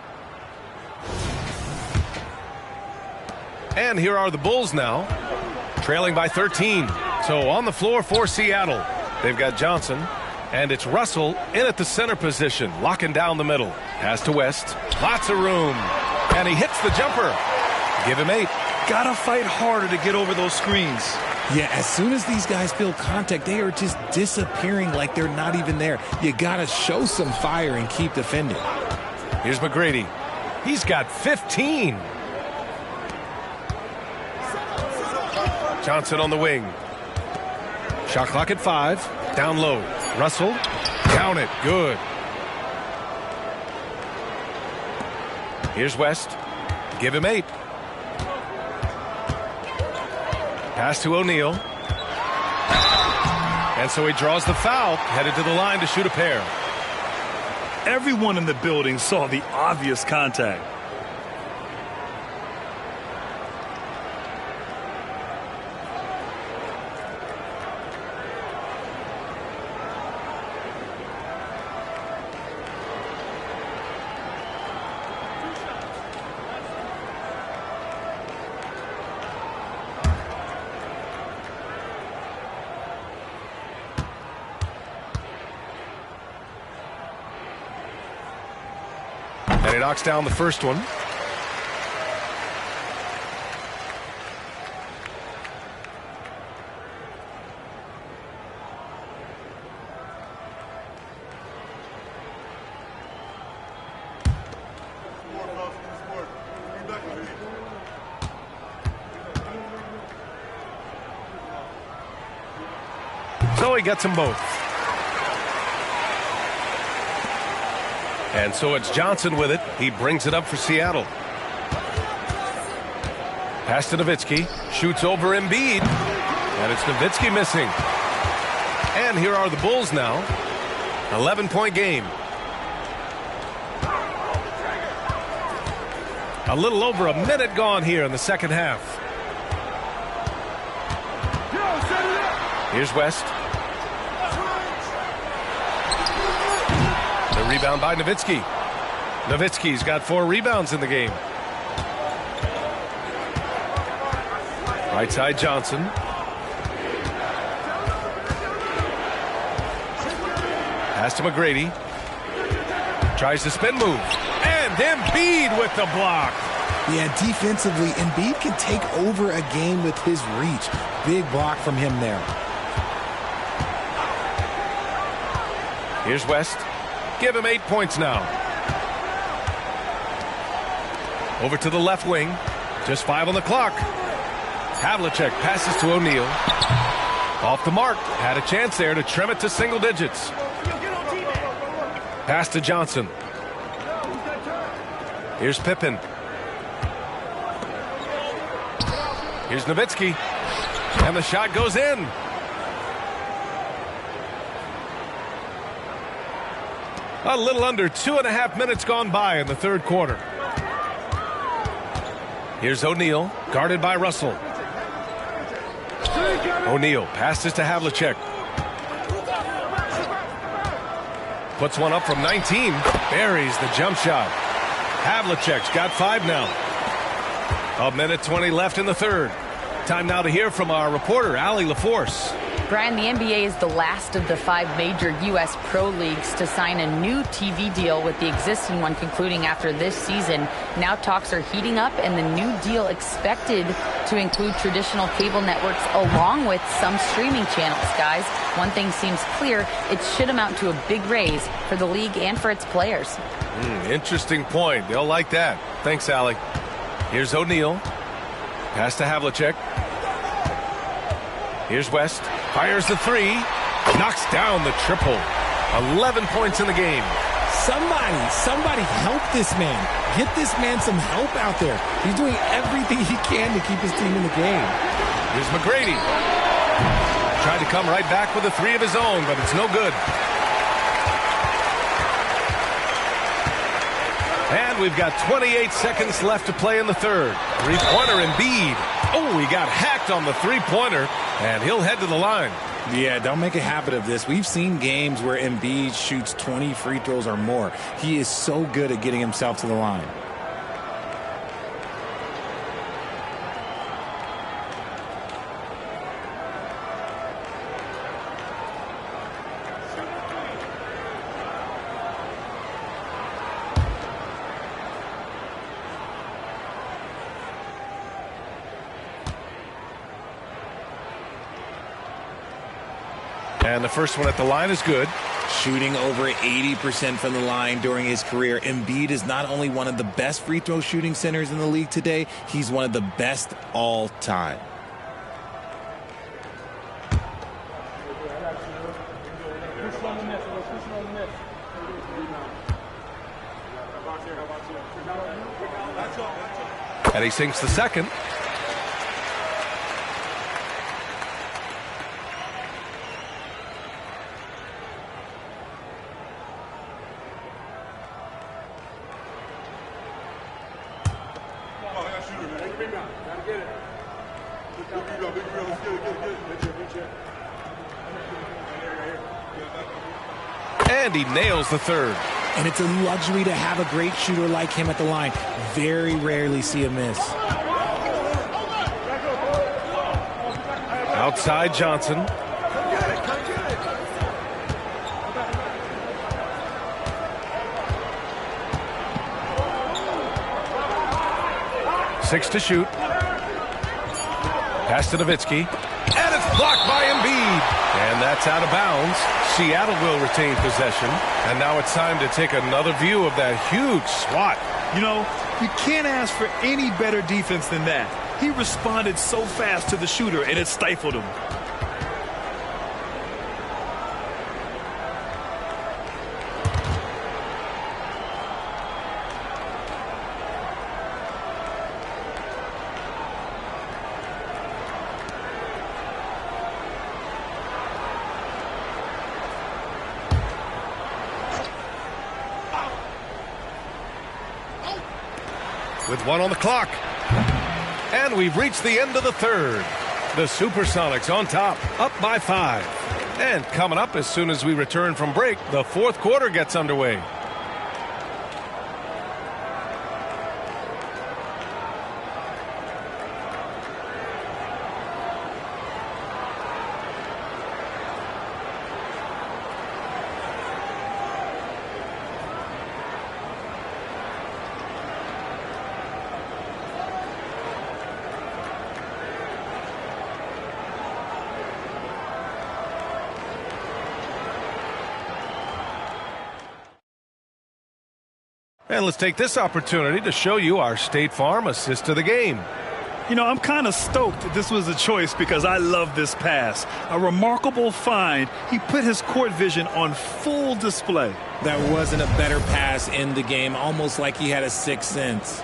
And here are the Bulls now, trailing by 13. So on the floor for Seattle, they've got Johnson, and it's Russell in at the center position, locking down the middle. Pass to West, lots of room, and he hits the jumper. Give him 8. Gotta fight harder to get over those screens. Yeah, as soon as these guys feel contact, they are just disappearing like they're not even there. You gotta show some fire and keep defending. Here's McGrady. He's got 15. Johnson on the wing. Shot clock at 5. Down low. Russell. Down it. Good. Here's West. Give him 8. Pass to O'Neal. And so he draws the foul, headed to the line to shoot a pair. Everyone in the building saw the obvious contact. And he knocks down the first one. So he gets them both. And so it's Johnson with it. He brings it up for Seattle. Pass to Nowitzki. Shoots over Embiid. And it's Nowitzki missing. And here are the Bulls now. 11-point game. A little over a minute gone here in the second half. Here's West. The rebound by Nowitzki. Nowitzki's got 4 rebounds in the game. Right side Johnson. Pass to McGrady. Tries the spin move. And Embiid with the block. Yeah, defensively, Embiid can take over a game with his reach. Big block from him there. Here's West. Give him 8 points now. Over to the left wing. Just 5 on the clock. Havlicek passes to O'Neal. Off the mark. Had a chance there to trim it to single digits. Pass to Johnson. Here's Pippen. Here's Nowitzki. And the shot goes in. A little under 2.5 minutes gone by in the third quarter. Here's O'Neal, guarded by Russell. O'Neal passes to Havlicek. Puts one up from 19. Buries the jump shot. Havlicek's got 5 now. 1:20 left in the third. Time now to hear from our reporter, Allie LaForce. Brian, the NBA is the last of the 5 major U.S. pro leagues to sign a new TV deal, with the existing one concluding after this season. Now talks are heating up, and the new deal expected to include traditional cable networks along with some streaming channels. Guys, one thing seems clear: it should amount to a big raise for the league and for its players. Interesting point. They'll like that. Thanks, Allie. Here's O'Neal. Pass to Havlicek. Here's West. Fires the 3. Knocks down the triple. 11 points in the game. Somebody help this man. Get this man some help out there. He's doing everything he can to keep his team in the game. Here's McGrady. Tried to come right back with a 3 of his own, but it's no good. And we've got 28 seconds left to play in the third. Three-pointer Embiid. Oh, he got hacked on the three-pointer, and he'll head to the line. Yeah, don't make a habit of this. We've seen games where Embiid shoots 20 free throws or more. He is so good at getting himself to the line. And the first one at the line is good. Shooting over 80% from the line during his career. Embiid is not only one of the best free throw shooting centers in the league today, he's one of the best all time. And he sinks the second. And he nails the third. And it's a luxury to have a great shooter like him at the line. Very rarely see a miss. Outside Johnson. Six to shoot. Pass to Nowitzki. And it's blocked by Embiid. And that's out of bounds. Seattle will retain possession. And now it's time to take another view of that huge swat. You know, you can't ask for any better defense than that. He responded so fast to the shooter, and it stifled him. With 1 on the clock. And we've reached the end of the third. The Supersonics on top, up by 5. And coming up as soon as we return from break, the fourth quarter gets underway. And let's take this opportunity to show you our State Farm assist of the game. You know, I'm kind of stoked this was a choice because I love this pass. A remarkable find. He put his court vision on full display. There wasn't a better pass in the game, almost like he had a sixth sense.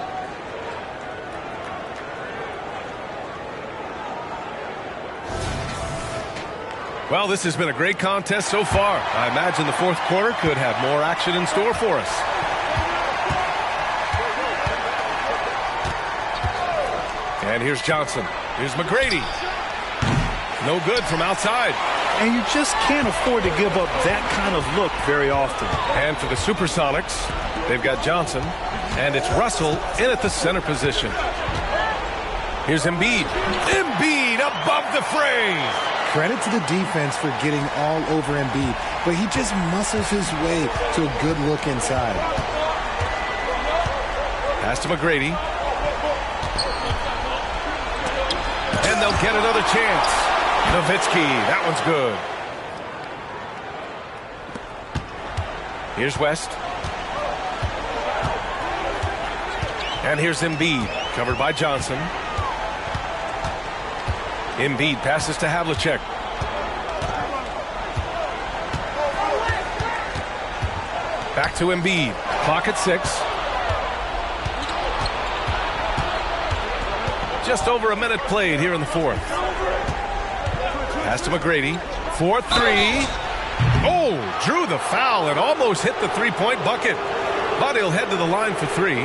Well, this has been a great contest so far. I imagine the fourth quarter could have more action in store for us. And here's Johnson. Here's McGrady. No good from outside. And you just can't afford to give up that kind of look very often. And for the Supersonics, they've got Johnson. And it's Russell in at the center position. Here's Embiid. Embiid above the fray. Credit to the defense for getting all over Embiid, but he just muscles his way to a good look inside. Pass to McGrady. And they'll get another chance. Nowitzki, that one's good. Here's West. And here's Embiid, covered by Johnson. Embiid passes to Havlicek. Back to Embiid. Clock at 6. Just over a minute played here in the fourth. Pass to McGrady. 4-3. Oh, drew the foul and almost hit the three-point bucket. But he'll head to the line for 3.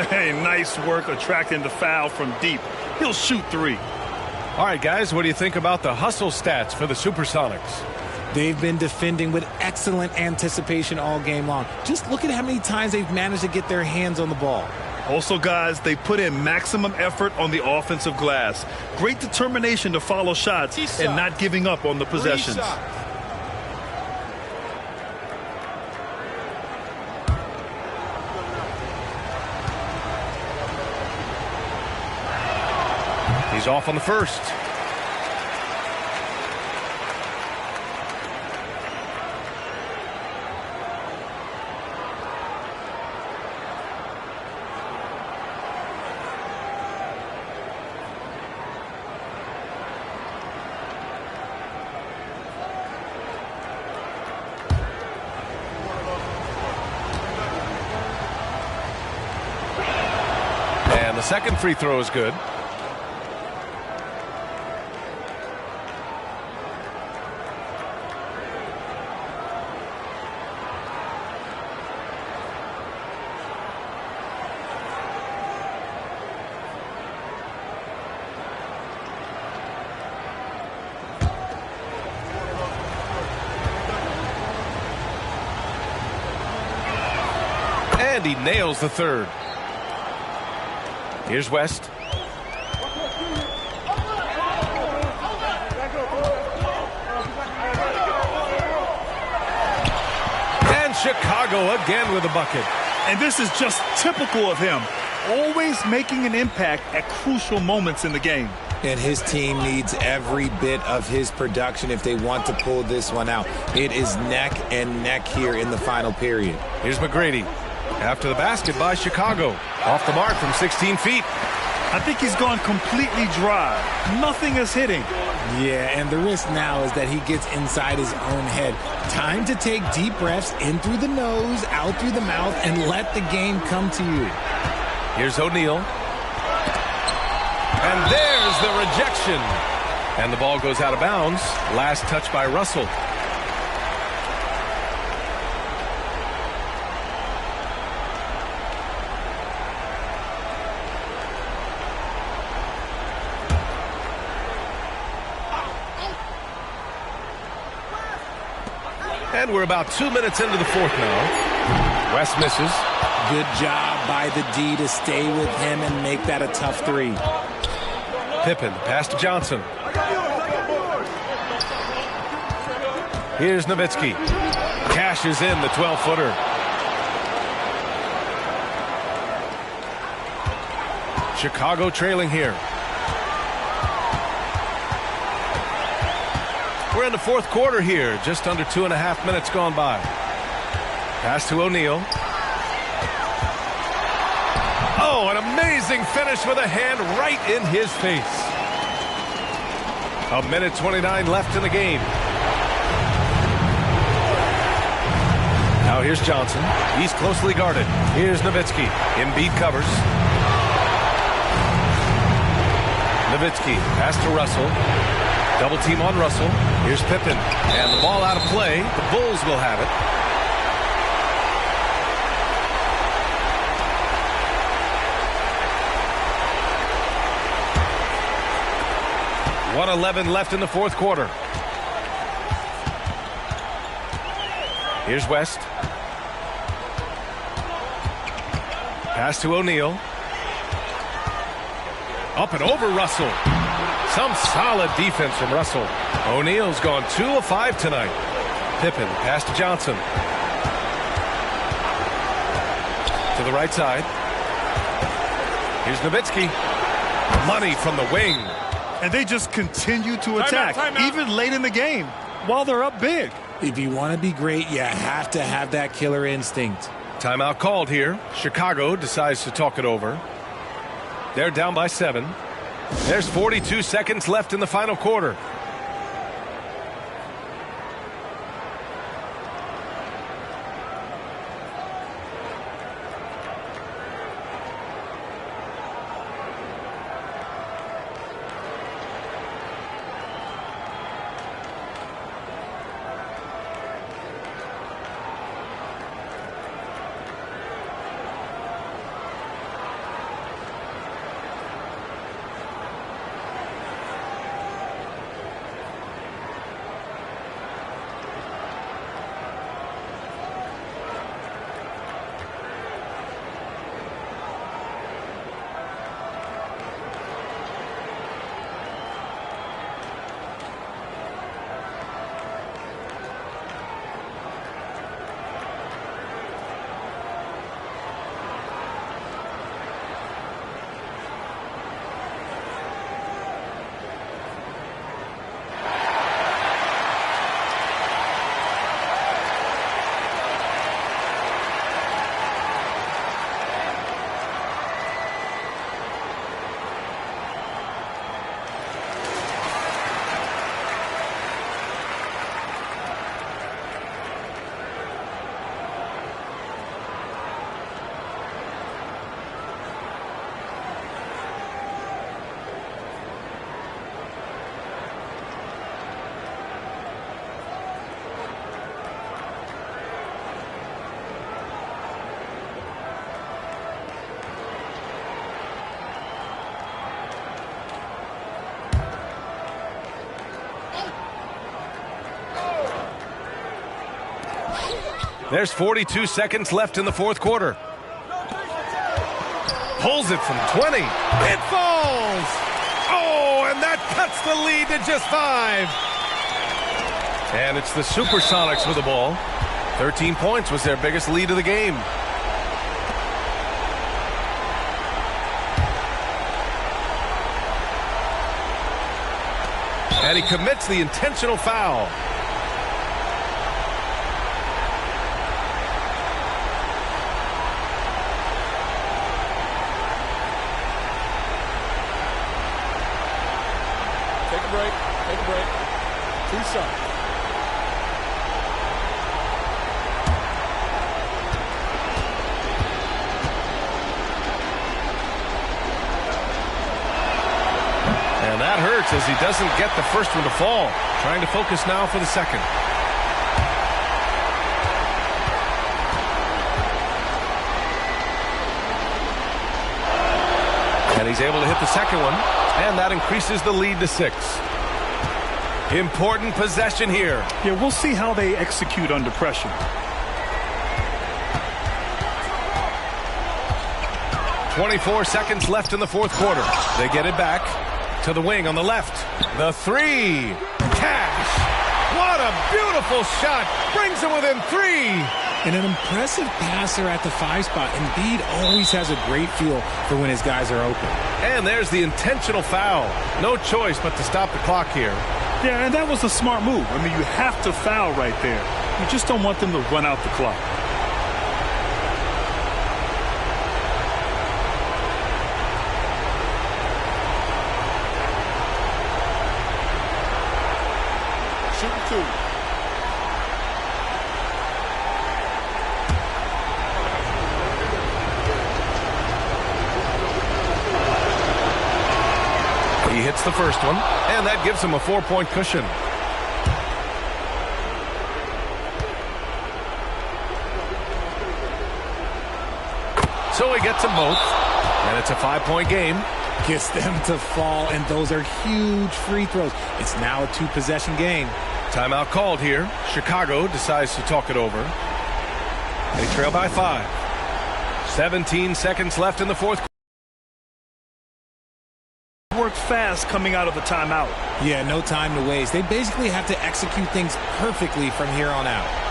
Hey, nice work attracting the foul from deep. He'll shoot 3. All right, guys, what do you think about the hustle stats for the Supersonics? They've been defending with excellent anticipation all game long. Just look at how many times they've managed to get their hands on the ball. Also, guys, they put in maximum effort on the offensive glass. Great determination to follow shots and not giving up on the possessions. He's off on the first. And the second free throw is good. And he nails the third. Here's West. And Chicago again with a bucket. And this is just typical of him. Always making an impact at crucial moments in the game. And his team needs every bit of his production if they want to pull this one out. It is neck and neck here in the final period. Here's McGrady. After the basket by Chicago. Off the mark from 16 feet. I think he's gone completely dry. Nothing is hitting. Yeah, and the risk now is that he gets inside his own head. Time to take deep breaths in through the nose, out through the mouth, and let the game come to you. Here's O'Neal. And there's the rejection. And the ball goes out of bounds. Last touch by Russell. And we're about 2 minutes into the fourth now. West misses. Good job by the D to stay with him and make that a tough 3. Pippen, pass to Johnson. Here's Nowitzki. Cashes in the 12-footer. Chicago trailing here. We're in the fourth quarter here. Just under 2.5 minutes gone by. Pass to O'Neal. Oh, an amazing finish with a hand right in his face. 1:29 left in the game. Now here's Johnson. He's closely guarded. Here's Nowitzki. Embiid covers. Nowitzki pass to Russell. Double team on Russell. Here's Pippen. And the ball out of play. The Bulls will have it. .111 left in the fourth quarter. Here's West. Pass to O'Neal. Up and over Russell. Some solid defense from Russell. O'Neal's gone 2 of 5 tonight. Pippen, pass to Johnson. To the right side. Here's Nowitzki. Money from the wing. And they just continue to attack, even late in the game, while they're up big. If you want to be great, you have to have that killer instinct. Timeout called here. Chicago decides to talk it over. They're down by 7. There's 42 seconds left in the final quarter. There's 42 seconds left in the fourth quarter. Pulls it from 20. It falls! Oh, and that cuts the lead to just 5. And it's the Supersonics with the ball. 13 points was their biggest lead of the game. And he commits the intentional foul. Take a break. 2 shots. And that hurts as he doesn't get the first one to fall. Trying to focus now for the second. And he's able to hit the second one. And that increases the lead to 6. Important possession here. Yeah, we'll see how they execute under pressure. 24 seconds left in the fourth quarter. They get it back to the wing on the left. The 3. Cash. What a beautiful shot. Brings him within 3. And an impressive passer at the 5 spot. Embiid always has a great feel for when his guys are open. And there's the intentional foul. No choice but to stop the clock here. Yeah, and that was a smart move. I mean, you have to foul right there. You just don't want them to run out the clock. 2. He hits the first one, and that gives him a 4-point cushion. So he gets them both, and it's a 5-point game. Gets them to fall, and those are huge free throws. It's now a 2-possession game. Timeout called here. Chicago decides to talk it over. They trail by 5. 17 seconds left in the fourth. Work fast coming out of the timeout. Yeah, no time to waste. They basically have to execute things perfectly from here on out.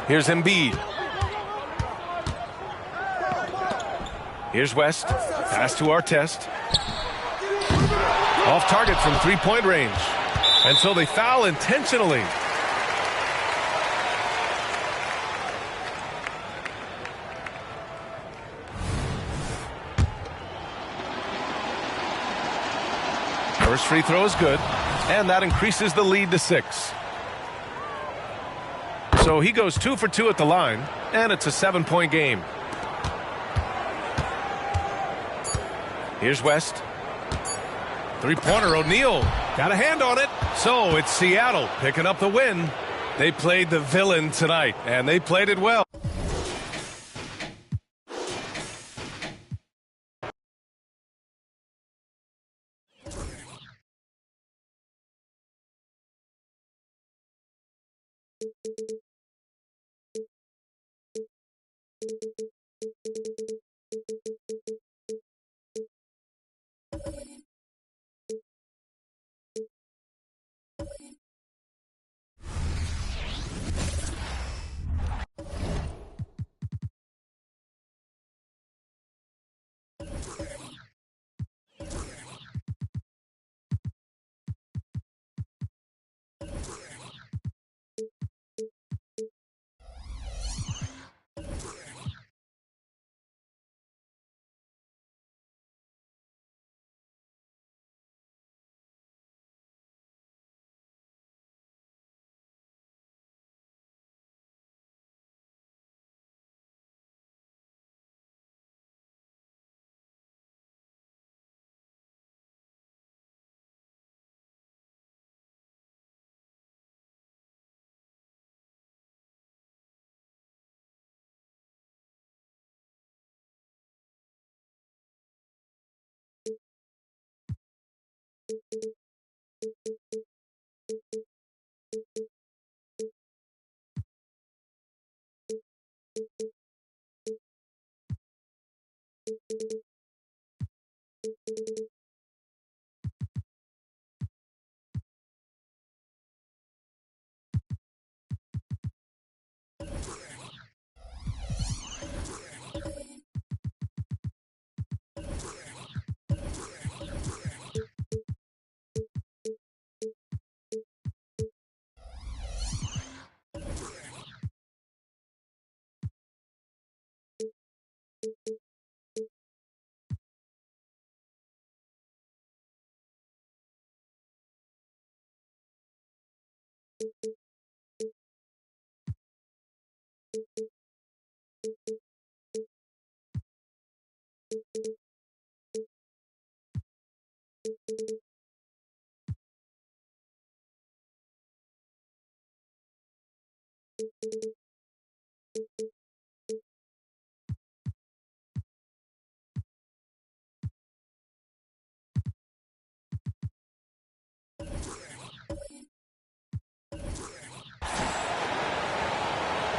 Here's Embiid. Here's West. Pass to Artest. Off target from three-point range. And so they foul intentionally. First free throw is good, and that increases the lead to 6. So he goes 2 for 2 at the line, and it's a 7-point game. Here's West. Three-pointer, O'Neal. Got a hand on it. So it's Seattle picking up the win. They played the villain tonight, and they played it well.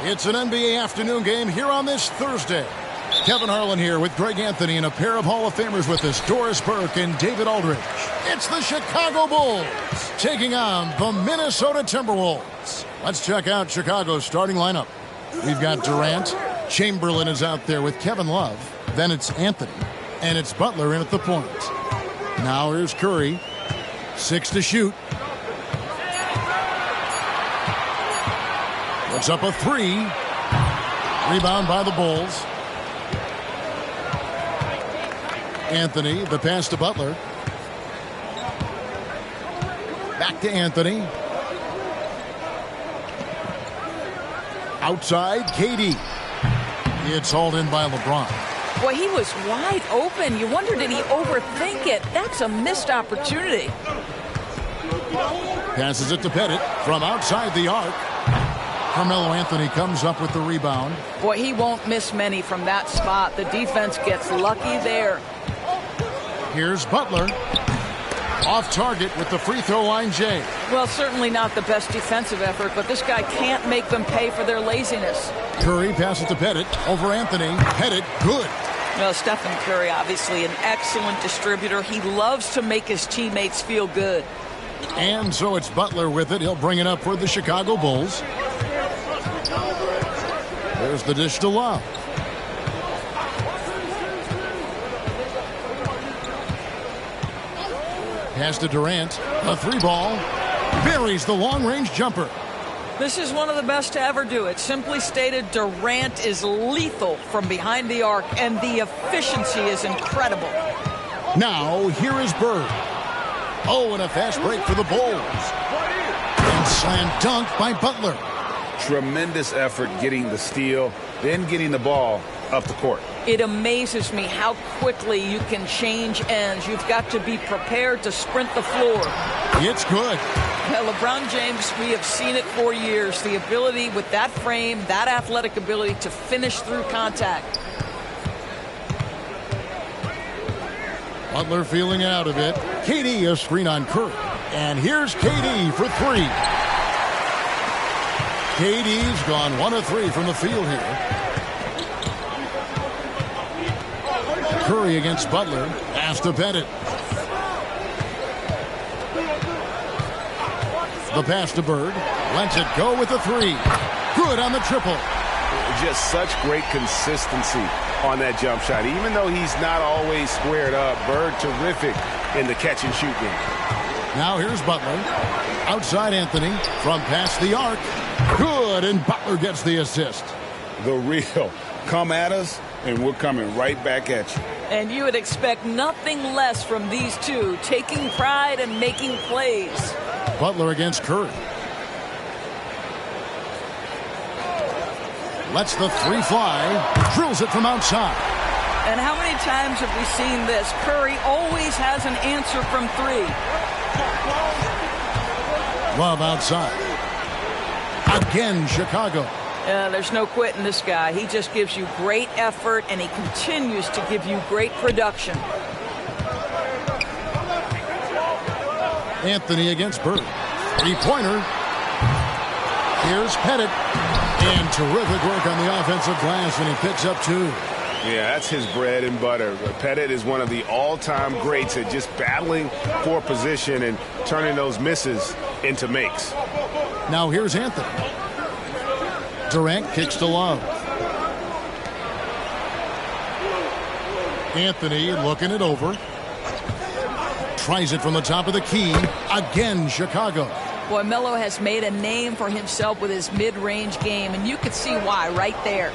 It's an NBA afternoon game here on this Thursday. Kevin Harlan here with Greg Anthony and a pair of Hall of Famers with us, Doris Burke and David Aldridge. It's the Chicago Bulls taking on the Minnesota Timberwolves. Let's check out Chicago's starting lineup. We've got Durant. Chamberlain is out there with Kevin Love. Then it's Anthony. And it's Butler in at the point. Now here's Curry. 6 to shoot. Puts up a 3. Rebound by the Bulls. Anthony, the pass to Butler. Back to Anthony. Outside, KD. It's hauled in by LeBron. Boy, he was wide open. You wonder, did he overthink it? That's a missed opportunity. Passes it to Pettit from outside the arc. Carmelo Anthony comes up with the rebound. Boy, he won't miss many from that spot. The defense gets lucky there. Here's Butler. Off target with the free throw line, Jay. Well, certainly not the best defensive effort, but this guy can't make them pay for their laziness. Curry passes to Pettit over Anthony. Pettit, good. Well, Stephen Curry, obviously an excellent distributor. He loves to make his teammates feel good. And so it's Butler with it. He'll bring it up for the Chicago Bulls. There's the dish to Love. Pass to Durant. A 3-ball. Buries the long-range jumper. This is one of the best to ever do it. Simply stated, Durant is lethal from behind the arc, and the efficiency is incredible. Now, here is Bird. Oh, and a fast break for the Bulls. And slam dunk by Butler. Tremendous effort getting the steal, then getting the ball up the court. It amazes me how quickly you can change ends. You've got to be prepared to sprint the floor. It's good. Well, LeBron James, we have seen it for years. The ability with that frame, that athletic ability to finish through contact. Butler feeling out of it. KD a screen on Curry. And here's KD for 3. KD's gone 1 of 3 from the field here. Curry against Butler. Pass to Pettit. The pass to Bird. Lets it go with the 3. Good on the triple. Just such great consistency on that jump shot. Even though he's not always squared up, Bird terrific in the catch and shoot game. Now here's Butler. Outside Anthony from past the arc. Good, and Butler gets the assist. The real. Come at us, and we're coming right back at you. And you would expect nothing less from these two, taking pride and making plays. Butler against Curry. Lets the 3 fly. Drills it from outside. And how many times have we seen this? Curry always has an answer from 3. Love outside. Again, Chicago. There's no quitting this guy. He just gives you great effort, and he continues to give you great production. Anthony against Bird. 3-pointer. Here's Pettit. And terrific work on the offensive glass, and he picks up 2. Yeah, that's his bread and butter. Pettit is one of the all-time greats at just battling for position and turning those misses into makes. Now here's Anthony. Durant kicks to Love. Anthony looking it over. Tries it from the top of the key. Again, Chicago. Boy, Melo has made a name for himself with his mid-range game, and you could see why right there.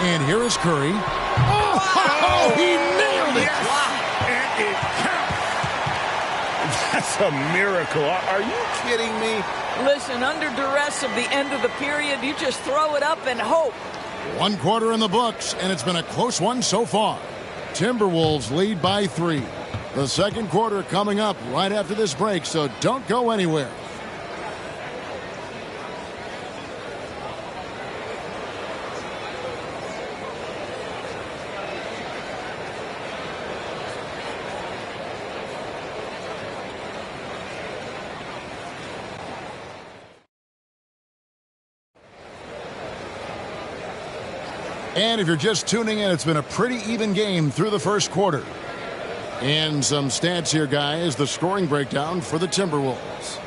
And here is Curry. Oh, he nailed it! Yes. Wow. And it counts. That's a miracle. Are you kidding me? Listen, under duress of the end of the period, you just throw it up and hope. 1 quarter in the books, and it's been a close one so far. Timberwolves lead by 3. The second quarter coming up right after this break, so don't go anywhere. And if you're just tuning in, it's been a pretty even game through the first quarter. And some stats here, guys. The scoring breakdown for the Timberwolves.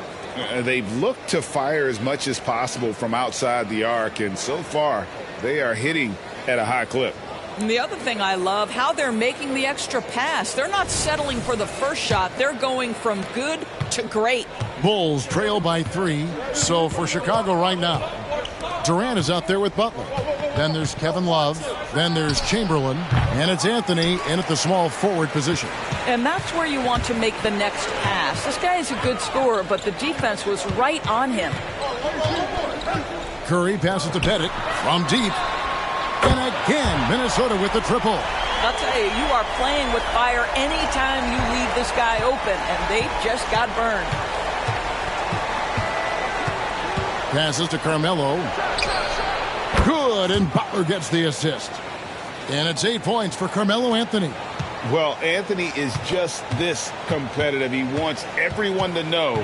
They've looked to fire as much as possible from outside the arc, and so far they are hitting at a high clip. And the other thing I love, how they're making the extra pass. They're not settling for the first shot. They're going from good to great. Bulls trail by 3. So for Chicago right now, Durant is out there with Butler. Then there's Kevin Love. Then there's Chamberlain. And it's Anthony in at the small forward position. And that's where you want to make the next pass. This guy is a good scorer, but the defense was right on him. Curry passes to Pettit from deep. And again, Minnesota with the triple. I'll tell you, you are playing with fire anytime you leave this guy open, and they just got burned. Passes to Carmelo. Good, and Butler gets the assist. And it's 8 points for Carmelo Anthony. Well, Anthony is just this competitive. He wants everyone to know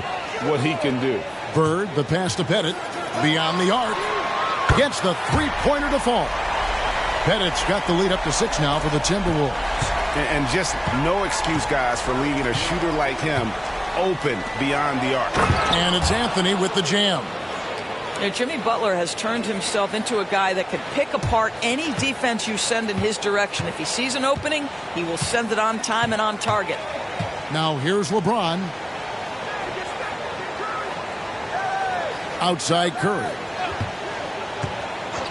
what he can do. Bird, the pass to Pettit, beyond the arc. Gets the three-pointer to fall. Pettit's got the lead up to 6 now for the Timberwolves. And just no excuse, guys, for leaving a shooter like him open beyond the arc. And it's Anthony with the jam. You know, Jimmy Butler has turned himself into a guy that can pick apart any defense you send in his direction. If he sees an opening, he will send it on time and on target. Now here's LeBron. Outside Curry.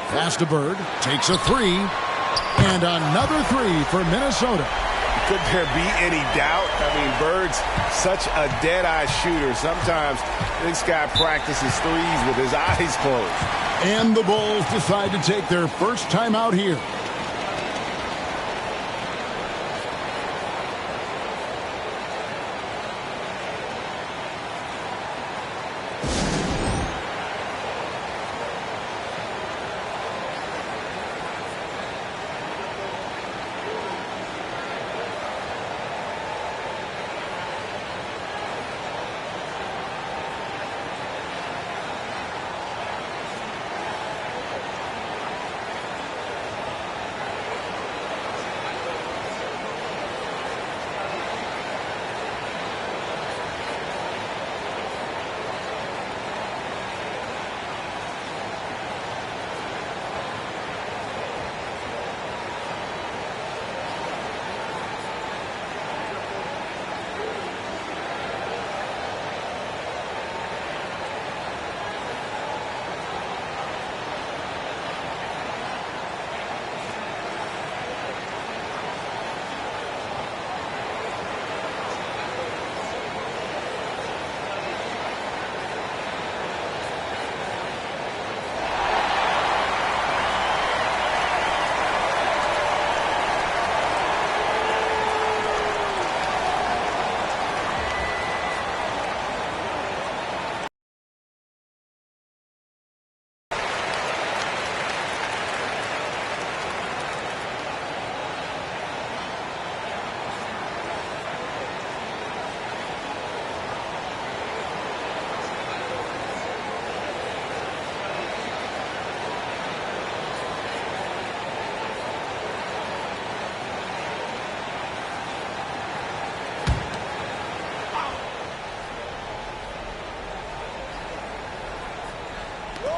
Pass to Bird. Takes a 3. And another 3 for Minnesota. Could there be any doubt? I mean, Bird's such a dead-eye shooter. Sometimes this guy practices threes with his eyes closed. And the Bulls decide to take their first time out here.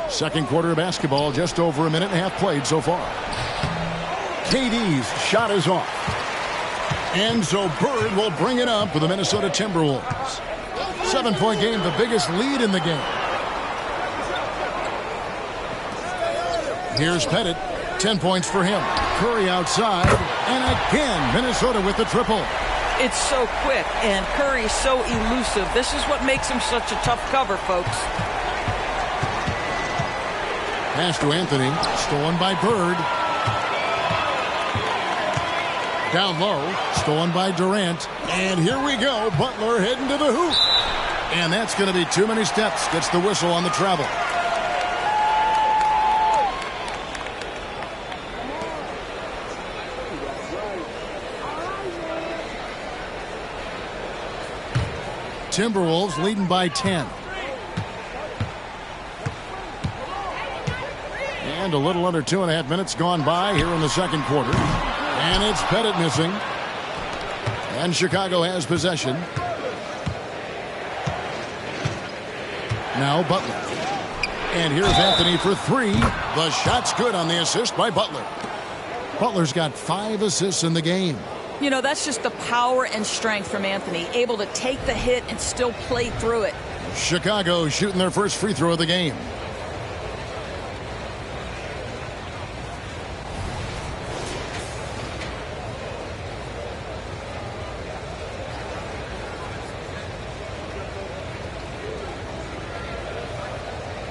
Second quarter of basketball, just over a minute and a half played so far. KD's shot is off. And so Bird will bring it up for the Minnesota Timberwolves. 7-point game, the biggest lead in the game. Here's Pettit. 10 points for him. Curry outside. And again, Minnesota with the triple. It's so quick, and Curry's so elusive. This is what makes him such a tough cover, folks. Pass to Anthony. Stolen by Bird. Down low. Stolen by Durant. And here we go. Butler heading to the hoop. And that's going to be too many steps. Gets the whistle on the travel. Timberwolves leading by 10. And a little under 2.5 minutes gone by here in the second quarter. And it's Pettit missing. And Chicago has possession. Now Butler. And here's Anthony for three. The shot's good on the assist by Butler. Butler's got 5 assists in the game. You know, that's just the power and strength from Anthony, able to take the hit and still play through it. Chicago shooting their first free throw of the game.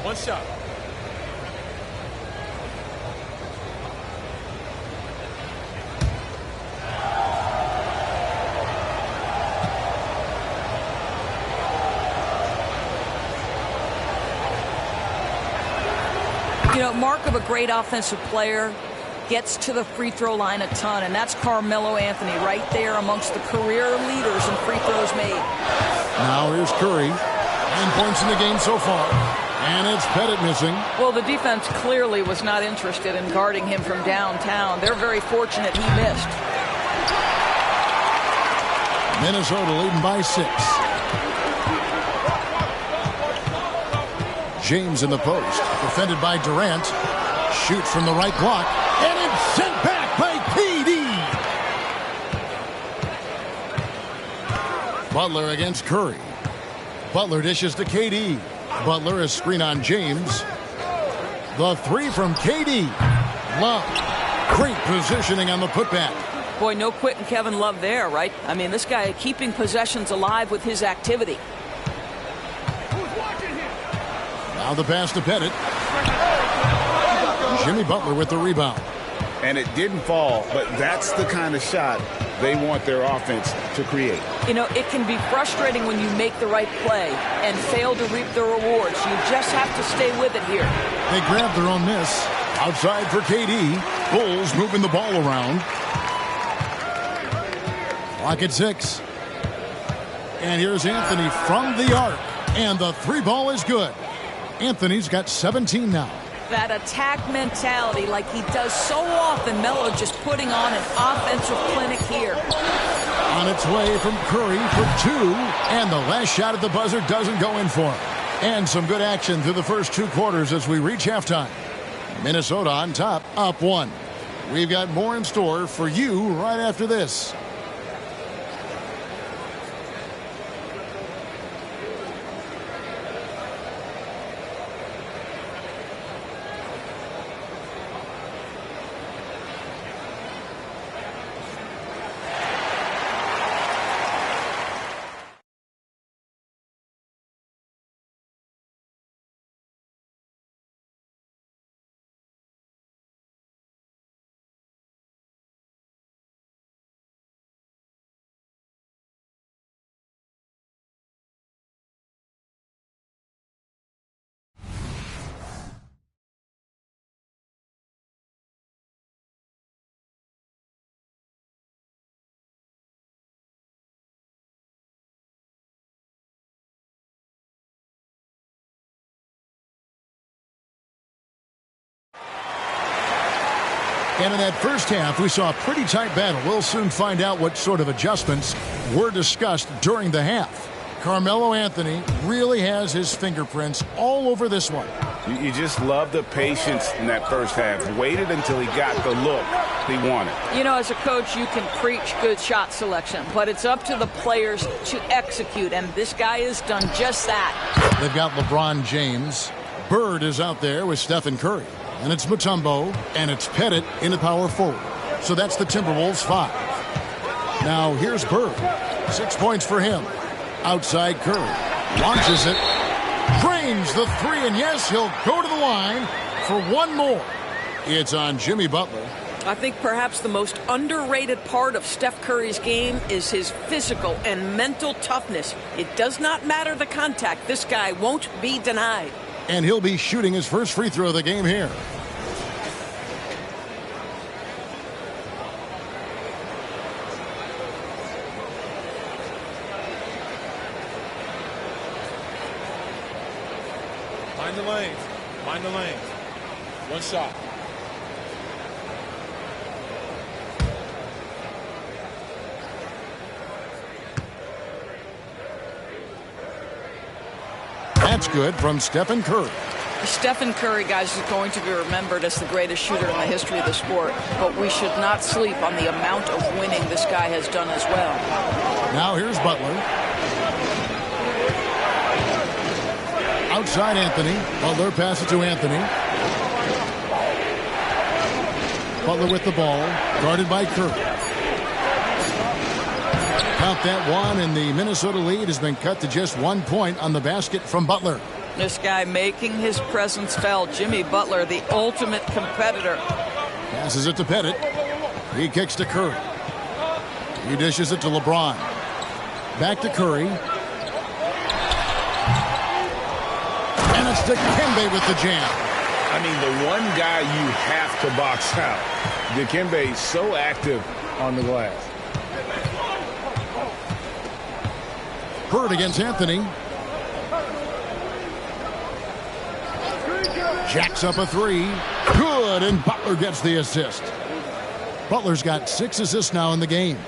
One shot. You know, mark of a great offensive player, gets to the free throw line a ton, and that's Carmelo Anthony right there amongst the career leaders in free throws made. Now here's Curry. 9 points in the game so far. And it's Pettit missing. Well, the defense clearly was not interested in guarding him from downtown. They're very fortunate he missed. Minnesota leading by 6. James in the post. Defended by Durant. Shoots from the right block. And it's sent back by KD. Butler against Curry. Butler dishes to KD. Butler is screen on James. The three from KD. Love. Great positioning on the putback. Boy, no quitting Kevin Love there, right? I mean, this guy keeping possessions alive with his activity. Now the pass to Pettit. Jimmy Butler with the rebound. And it didn't fall, but that's the kind of shot they want their offense to create. You know, it can be frustrating when you make the right play and fail to reap the rewards. You just have to stay with it here. They grab their own miss. Outside for KD. Bulls moving the ball around. Clock at 6. And here's Anthony from the arc. And the three ball is good. Anthony's got 17 now. That attack mentality like he does so often. Melo just putting on an offensive clinic here. On its way from Curry for 2. And the last shot at the buzzer doesn't go in for him. And some good action through the first 2 quarters as we reach halftime. Minnesota on top, up 1. We've got more in store for you right after this. And in that first half, we saw a pretty tight battle. We'll soon find out what sort of adjustments were discussed during the half. Carmelo Anthony really has his fingerprints all over this one. You just love the patience in that first half. Waited until he got the look he wanted. You know, as a coach, you can preach good shot selection, but it's up to the players to execute, and this guy has done just that. They've got LeBron James. Bird is out there with Stephen Curry. And it's Mutombo, and it's Pettit in the power forward. So that's the Timberwolves 5. Now here's Bird. 6 points for him. Outside Curry. Launches it. Drains the 3, and yes, he'll go to the line for one more. It's on Jimmy Butler. I think perhaps the most underrated part of Steph Curry's game is his physical and mental toughness. It does not matter the contact. This guy won't be denied. And he'll be shooting his first free throw of the game here. Mind the lanes. Mind the lanes. One shot. That's good from Stephen Curry. Stephen Curry, guys, is going to be remembered as the greatest shooter in the history of the sport, but we should not sleep on the amount of winning this guy has done as well. Now here's Butler. Outside Anthony. Butler passes to Anthony. Butler with the ball, guarded by Curry. Count that one, and the Minnesota lead has been cut to just 1 point on the basket from Butler. This guy making his presence felt. Jimmy Butler, the ultimate competitor. Passes it to Pettit. He kicks to Curry. He dishes it to LeBron. Back to Curry. And it's Dikembe with the jam. I mean, the one guy you have to box out. Dikembe is so active on the glass. Hurd against Anthony. Jacks up a three. Good, and Butler gets the assist. Butler's got 6 assists now in the game.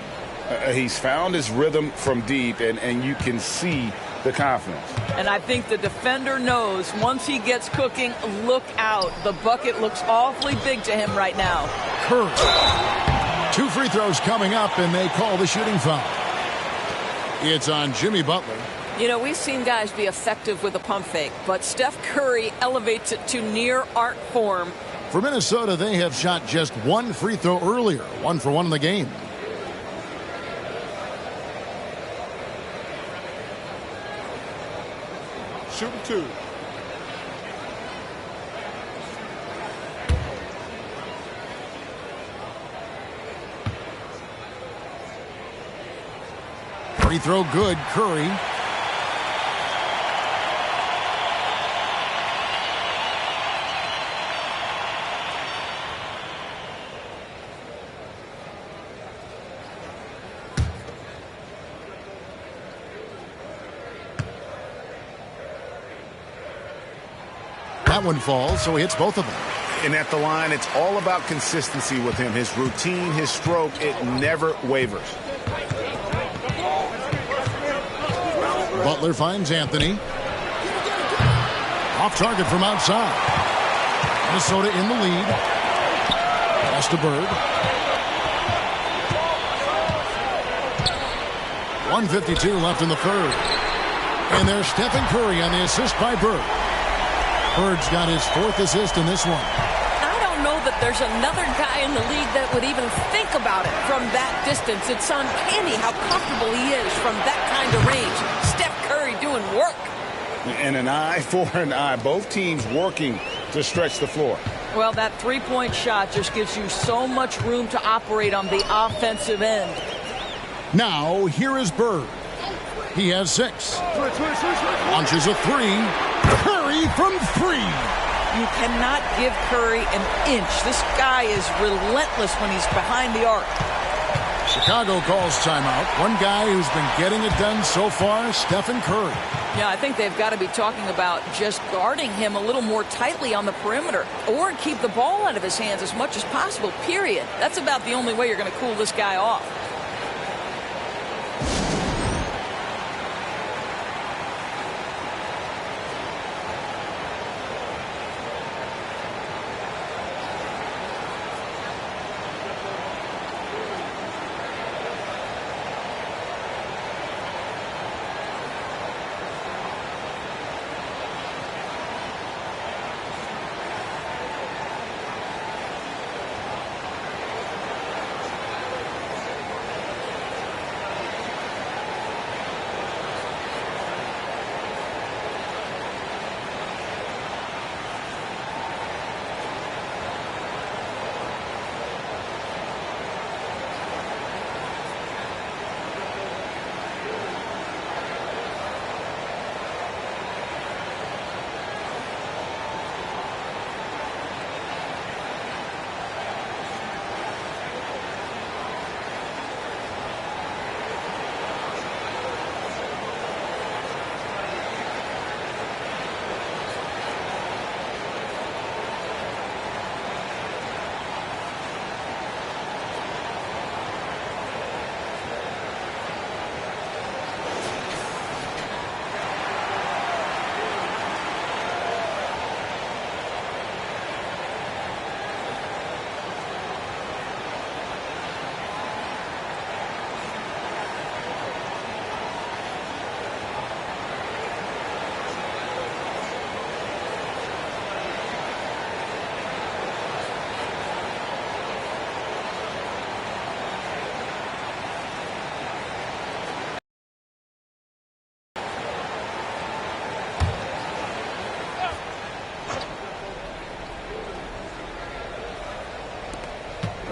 He's found his rhythm from deep, and you can see the confidence. And I think the defender knows once he gets cooking, look out. The bucket looks awfully big to him right now. Curry. 2 free throws coming up, and they call the shooting foul. It's on Jimmy Butler. You know, we've seen guys be effective with a pump fake, but Steph Curry elevates it to near art form. For Minnesota, they have shot just 1 free throw earlier. 1 for 1 in the game. Shooting 2. Free throw good, Curry. That one falls, so he hits both of them. And at the line, it's all about consistency with him. His routine, his stroke, it never wavers. Butler finds Anthony. Off target from outside. Minnesota in the lead. Pass to Bird. 1:52 left in the third. And there's Stephen Curry on the assist by Bird. Bird's got his 4th assist in this one. I don't know that there's another guy in the league that would even think about it from that distance. It's uncanny how comfortable he is from that kind of range. Steph Curry doing work. And an eye for an eye. Both teams working to stretch the floor. Well, that three-point shot just gives you so much room to operate on the offensive end. Now, here is Bird. He has 6. Launches a 3. Curry from 3. You cannot give Curry an inch. This guy is relentless when he's behind the arc. Chicago calls timeout. One guy who's been getting it done so far, Stephen Curry. Yeah, I think they've got to be talking about just guarding him a little more tightly on the perimeter or keep the ball out of his hands as much as possible, period. That's about the only way you're going to cool this guy off.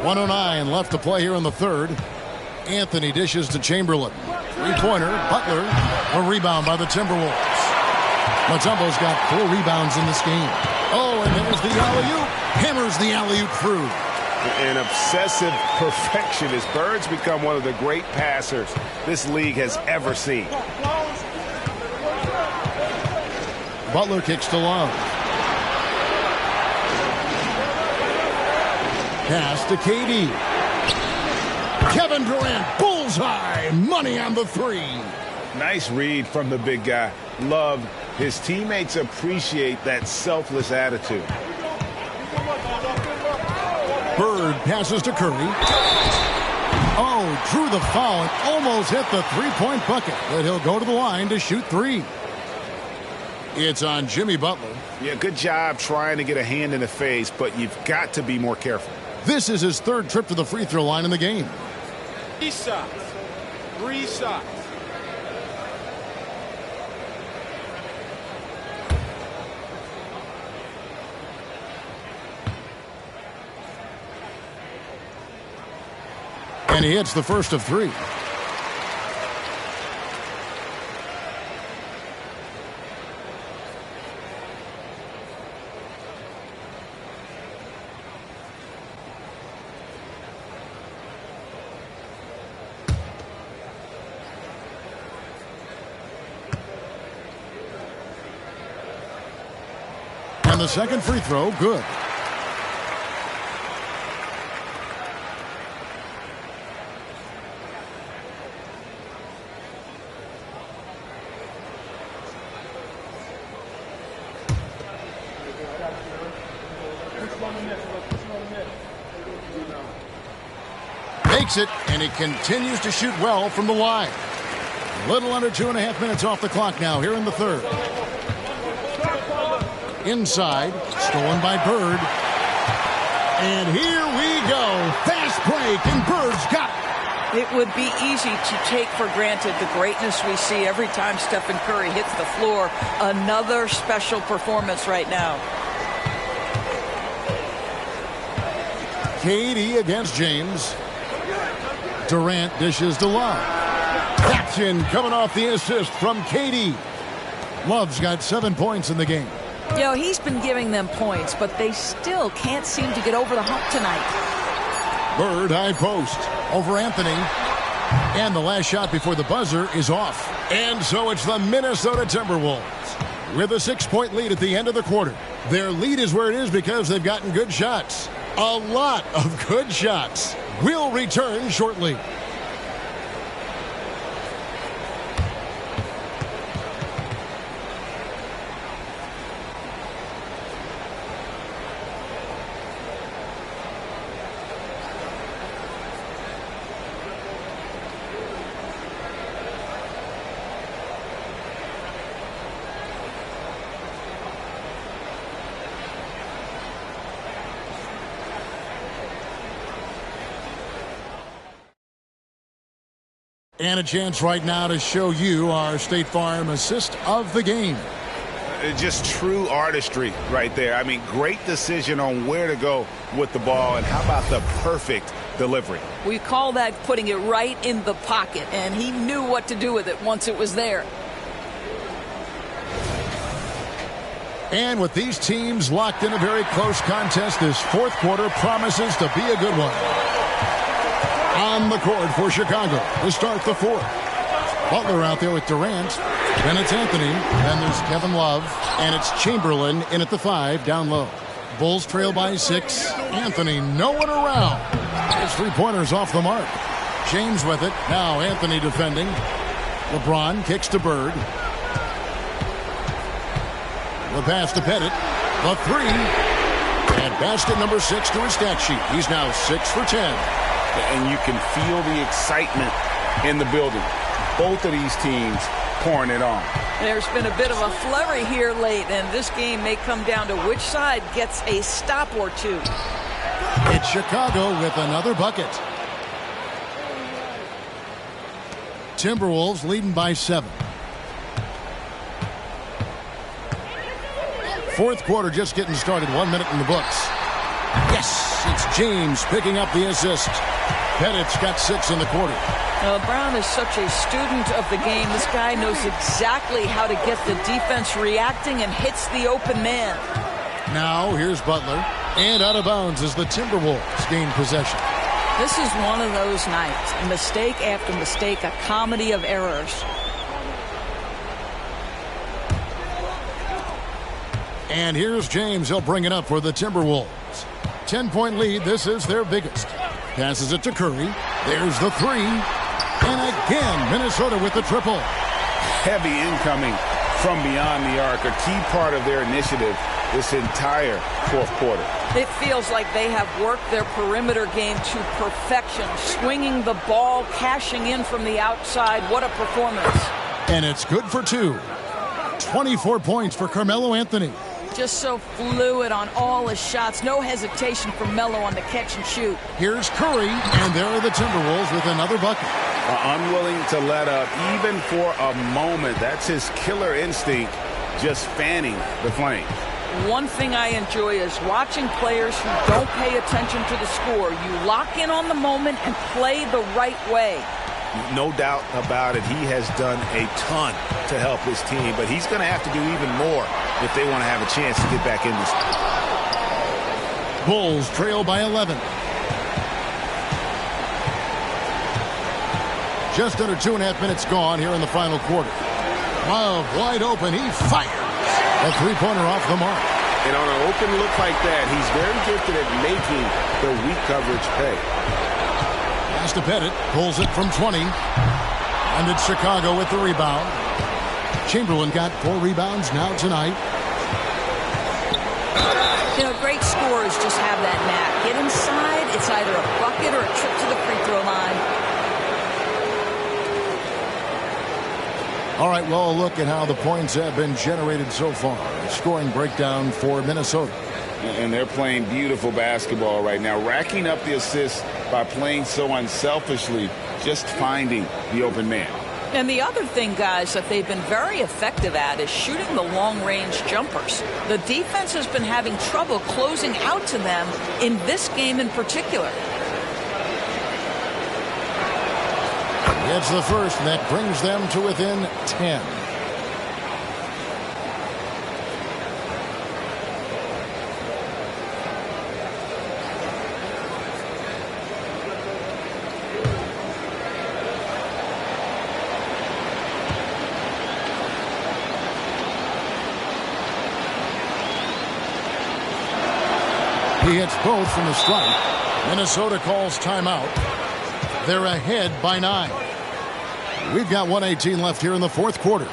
1:09 left to play here in the third. Anthony dishes to Chamberlain. Three-pointer, Butler. A rebound by the Timberwolves. Mutombo's got 4 rebounds in this game. Oh, and there's the alley-oop. Hammers the alley-oop through. An obsessive perfectionist. Bird's become one of the great passers this league has ever seen. Butler kicks to Love. Pass to KD. Kevin Durant, bullseye, money on the 3. Nice read from the big guy. Love. His teammates appreciate that selfless attitude. Bird passes to Curry. Oh, drew the foul and almost hit the three-point bucket, but he'll go to the line to shoot 3. It's on Jimmy Butler. Yeah, good job trying to get a hand in the face, but you've got to be more careful. This is his 3rd trip to the free throw line in the game. 3 shots. 3 shots. And he hits the first of 3. And the second free throw, good. Makes it, and he continues to shoot well from the line. Little under 2.5 minutes off the clock now here in the third. Inside, stolen by Bird. And here we go. Fast break, and Bird's got it. It would be easy to take for granted the greatness we see every time Stephen Curry hits the floor. Another special performance right now. KD against James. Durant dishes to Love. Action coming off the assist from KD. Love's got 7 points in the game. You know, he's been giving them points, but they still can't seem to get over the hump tonight. Bird high post over Anthony. And the last shot before the buzzer is off. And so it's the Minnesota Timberwolves with a 6-point lead at the end of the quarter. Their lead is where it is because they've gotten good shots. A lot of good shots. We'll return shortly. And a chance right now to show you our State Farm assist of the game. Just true artistry right there. I mean, great decision on where to go with the ball, and how about the perfect delivery? We call that putting it right in the pocket, and he knew what to do with it once it was there. And with these teams locked in a very close contest, this fourth quarter promises to be a good one. On the court for Chicago to start the fourth. Butler out there with Durant. Then it's Anthony. Then there's Kevin Love. And it's Chamberlain in at the 5 down low. Bulls trail by 6. Anthony, no one around. His three-pointer's off the mark. James with it. Now Anthony defending. LeBron kicks to Bird. The pass to Pettit. The 3. And basket number 6 to his stat sheet. He's now 6 for 10. And you can feel the excitement in the building. Both of these teams pouring it on. There's been a bit of a flurry here late, and this game may come down to which side gets a stop or two. It's Chicago with another bucket. Timberwolves leading by 7. Fourth quarter just getting started. 1 minute in the books. Yes! It's James picking up the assist. Pettit's got 6 in the quarter. Brown is such a student of the game. This guy knows exactly how to get the defense reacting and hits the open man. Now here's Butler. And out of bounds as the Timberwolves gain possession. This is one of those nights. Mistake after mistake, a comedy of errors. And here's James. He'll bring it up for the Timberwolves. 10-point lead. This is their biggest. Passes it to Curry. There's the 3. And again, Minnesota with the triple. Heavy incoming from beyond the arc. A key part of their initiative this entire fourth quarter. It feels like they have worked their perimeter game to perfection. Swinging the ball, cashing in from the outside. What a performance. And it's good for 2. 24 points for Carmelo Anthony. Just so fluid on all his shots. No hesitation from Melo on the catch and shoot. Here's Curry, and there are the Timberwolves with another bucket. Unwilling to let up, even for a moment. That's his killer instinct, just fanning the flame. One thing I enjoy is watching players who don't pay attention to the score. You lock in on the moment and play the right way. No doubt about it. He has done a ton to help his team, but he's going to have to do even more if they want to have a chance to get back in this. Bulls trail by 11. Just under 2.5 minutes gone here in the final quarter. Love wide open. He fires. A three-pointer off the mark. And on an open look like that, he's very gifted at making the weak coverage pay. Pass to Pettit. Pulls it from 20. And it's Chicago with the rebound. Chamberlain got 4 rebounds now tonight. You know, great scorers just have that knack. Get inside. It's either a bucket or a trip to the free throw line. All right, well, a look at how the points have been generated so far. A scoring breakdown for Minnesota. And they're playing beautiful basketball right now, racking up the assists by playing so unselfishly, just finding the open man. And the other thing, guys, that they've been very effective at is shooting the long-range jumpers. The defense has been having trouble closing out to them in this game in particular. It's the first, and that brings them to within 10. He hits both from the stripe. Minnesota calls timeout. They're ahead by 9. We've got 1:18 left here in the fourth quarter.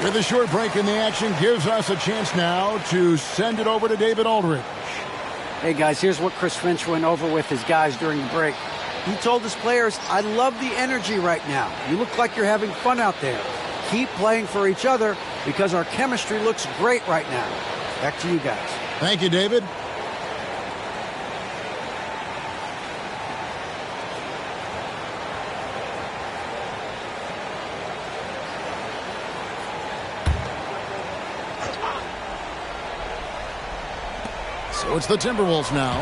With a short break in the action gives us a chance now to send it over to David Aldridge. Hey, guys, here's what Chris Finch went over with his guys during the break. He told his players, I love the energy right now. You look like you're having fun out there. Keep playing for each other because our chemistry looks great right now. Back to you guys. Thank you, David. So it's the Timberwolves now.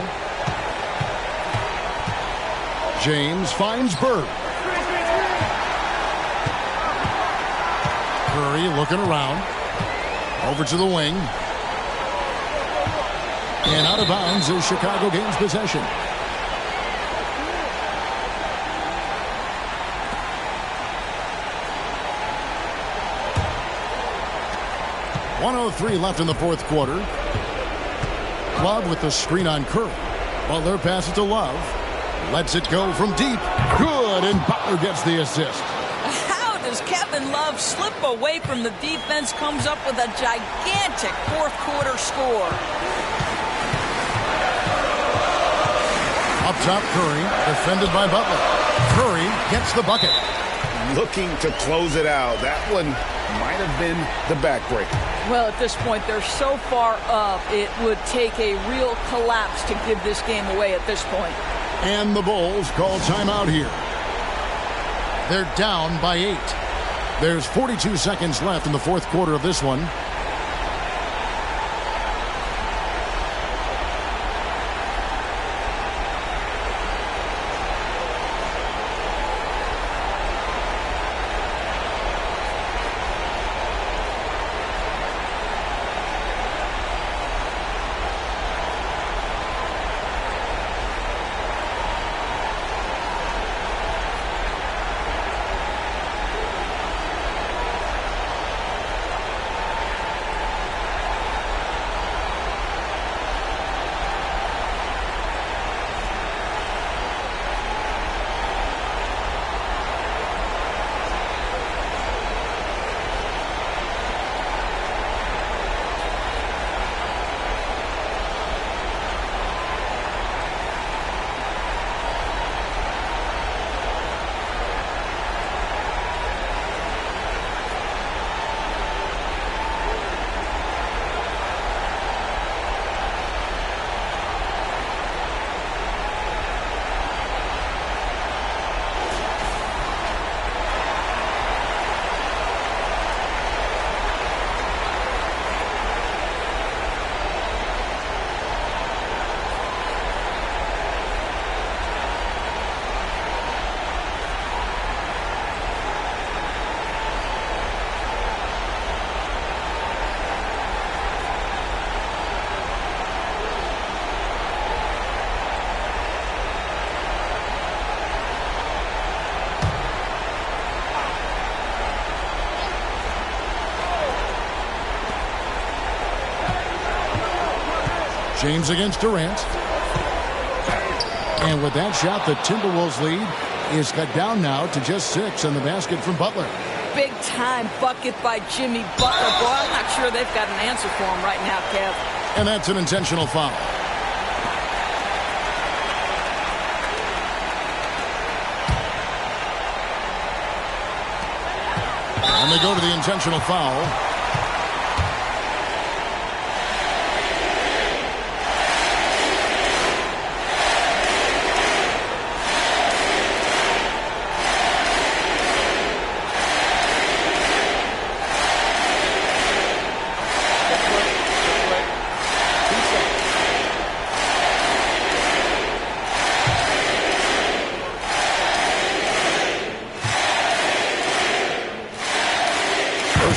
James finds Bird. Curry looking around. Over to the wing. And out of bounds is Chicago gains possession. .103 left in the fourth quarter. Love with the screen on Curry. Butler passes to Love. Lets it go from deep. Good, and Butler gets the assist. How does Kevin Love slip away from the defense? Comes up with a gigantic fourth quarter score. Up top, Curry, defended by Butler. Curry gets the bucket. Looking to close it out. That one might have been the backbreaker. Well, at this point, they're so far up, it would take a real collapse to give this game away at this point. And the Bulls call timeout here. They're down by 8. There's 42 seconds left in the fourth quarter of this one. James against Durant. And with that shot, the Timberwolves lead is cut down now to just 6 on the basket from Butler. Big time bucket by Jimmy Butler. Boy, I'm not sure they've got an answer for him right now, Kev. And that's an intentional foul. And they go to the intentional foul.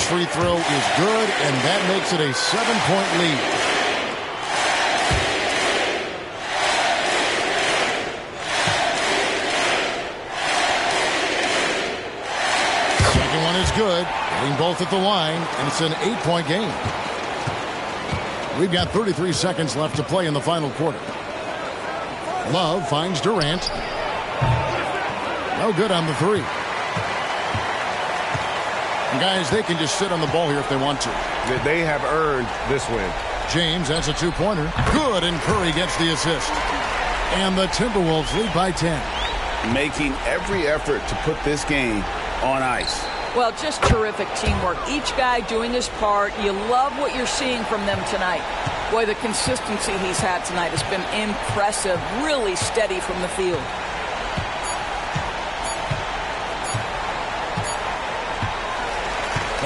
Free throw is good, and that makes it a 7-point lead. Second one is good, hitting both at the line, and it's an 8-point game. We've got 33 seconds left to play in the final quarter. Love finds Durant. No good on the three. Guys, they can just sit on the ball here if they want to. They have earned this win. James has a two-pointer. Good, and Curry gets the assist. And the Timberwolves lead by 10. Making every effort to put this game on ice. Well, just terrific teamwork. Each guy doing his part. You love what you're seeing from them tonight. Boy, the consistency he's had tonight has been impressive. Really steady from the field.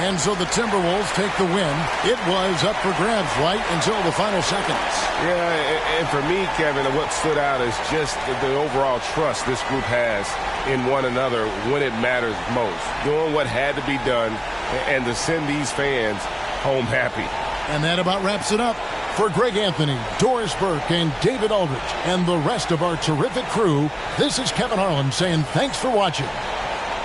And so the Timberwolves take the win. It was up for grabs right until the final seconds. Yeah, and for me, Kevin, what stood out is just the overall trust this group has in one another when it matters most. Doing what had to be done and to send these fans home happy. And that about wraps it up. For Greg Anthony, Doris Burke, and David Aldrich, and the rest of our terrific crew, this is Kevin Harlan saying thanks for watching.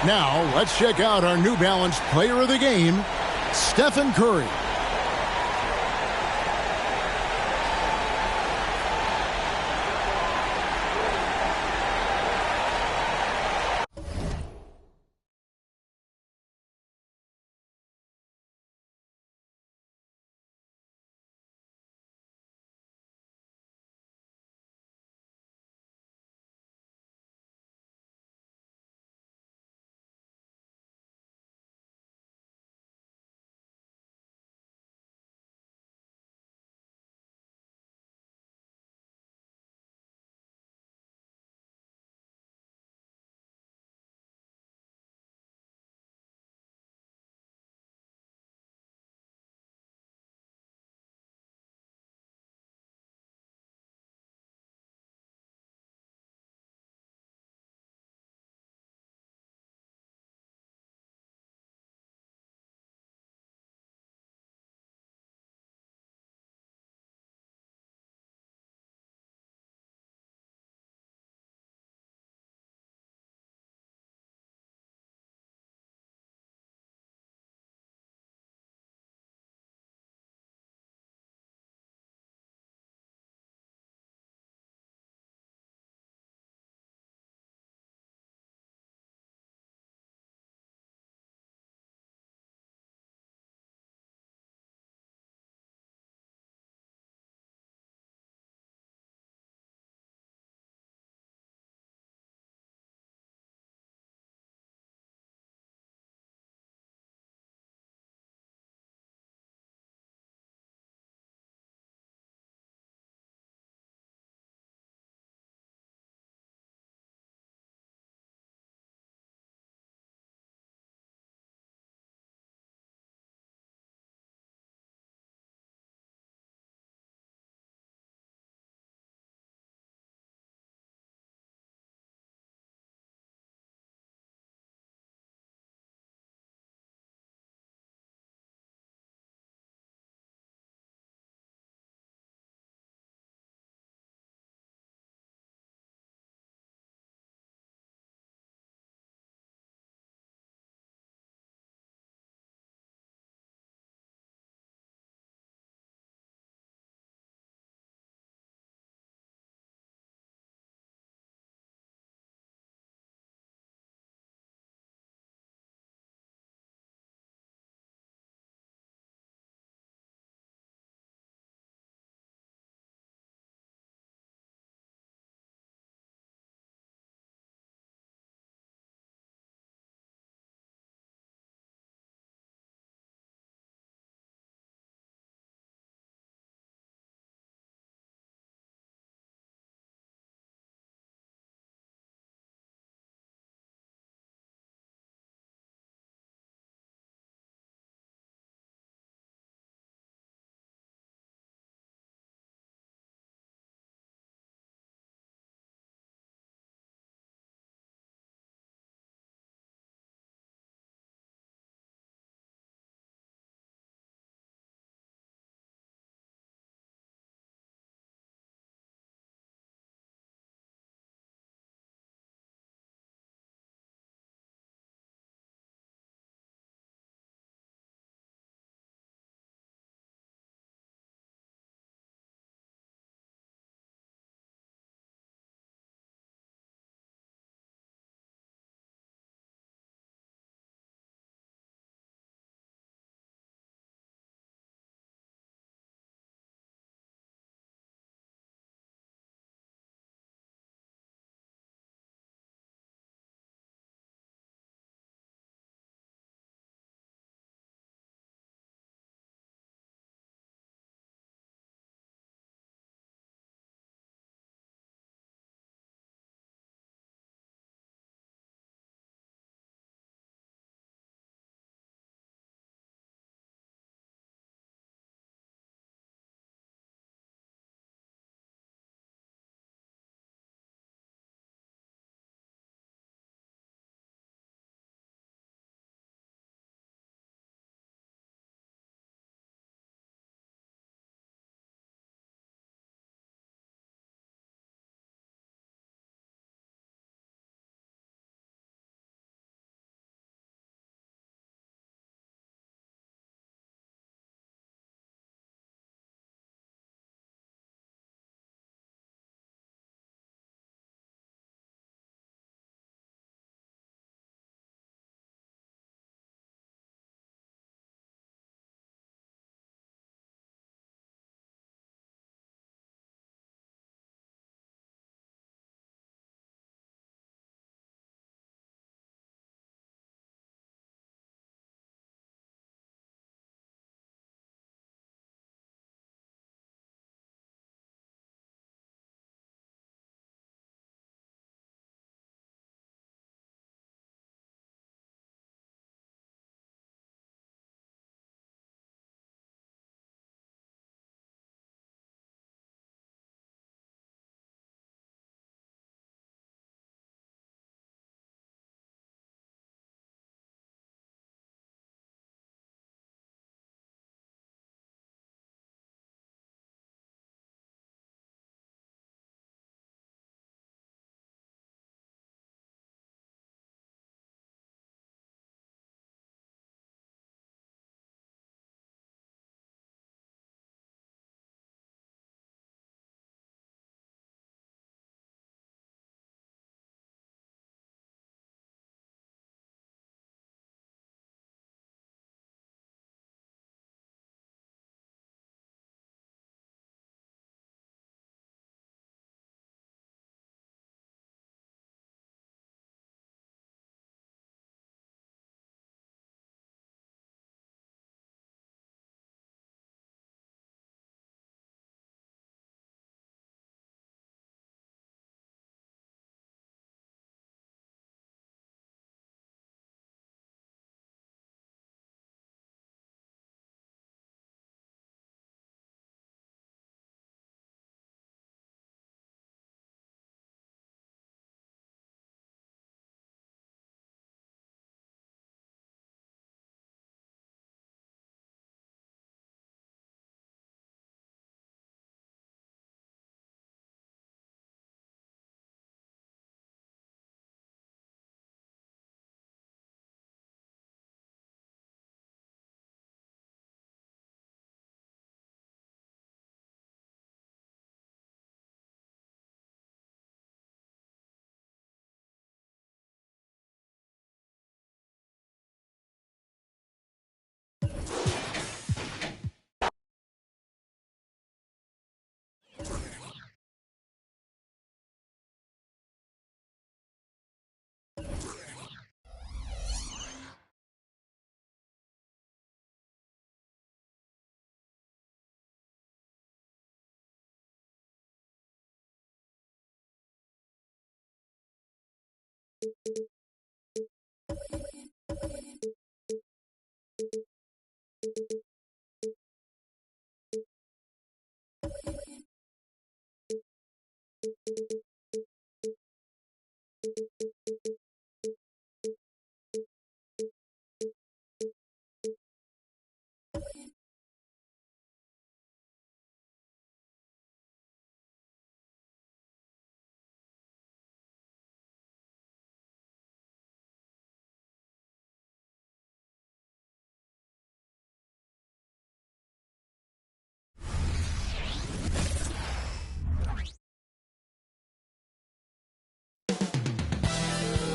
Now, let's check out our New Balance player of the game, Stephen Curry.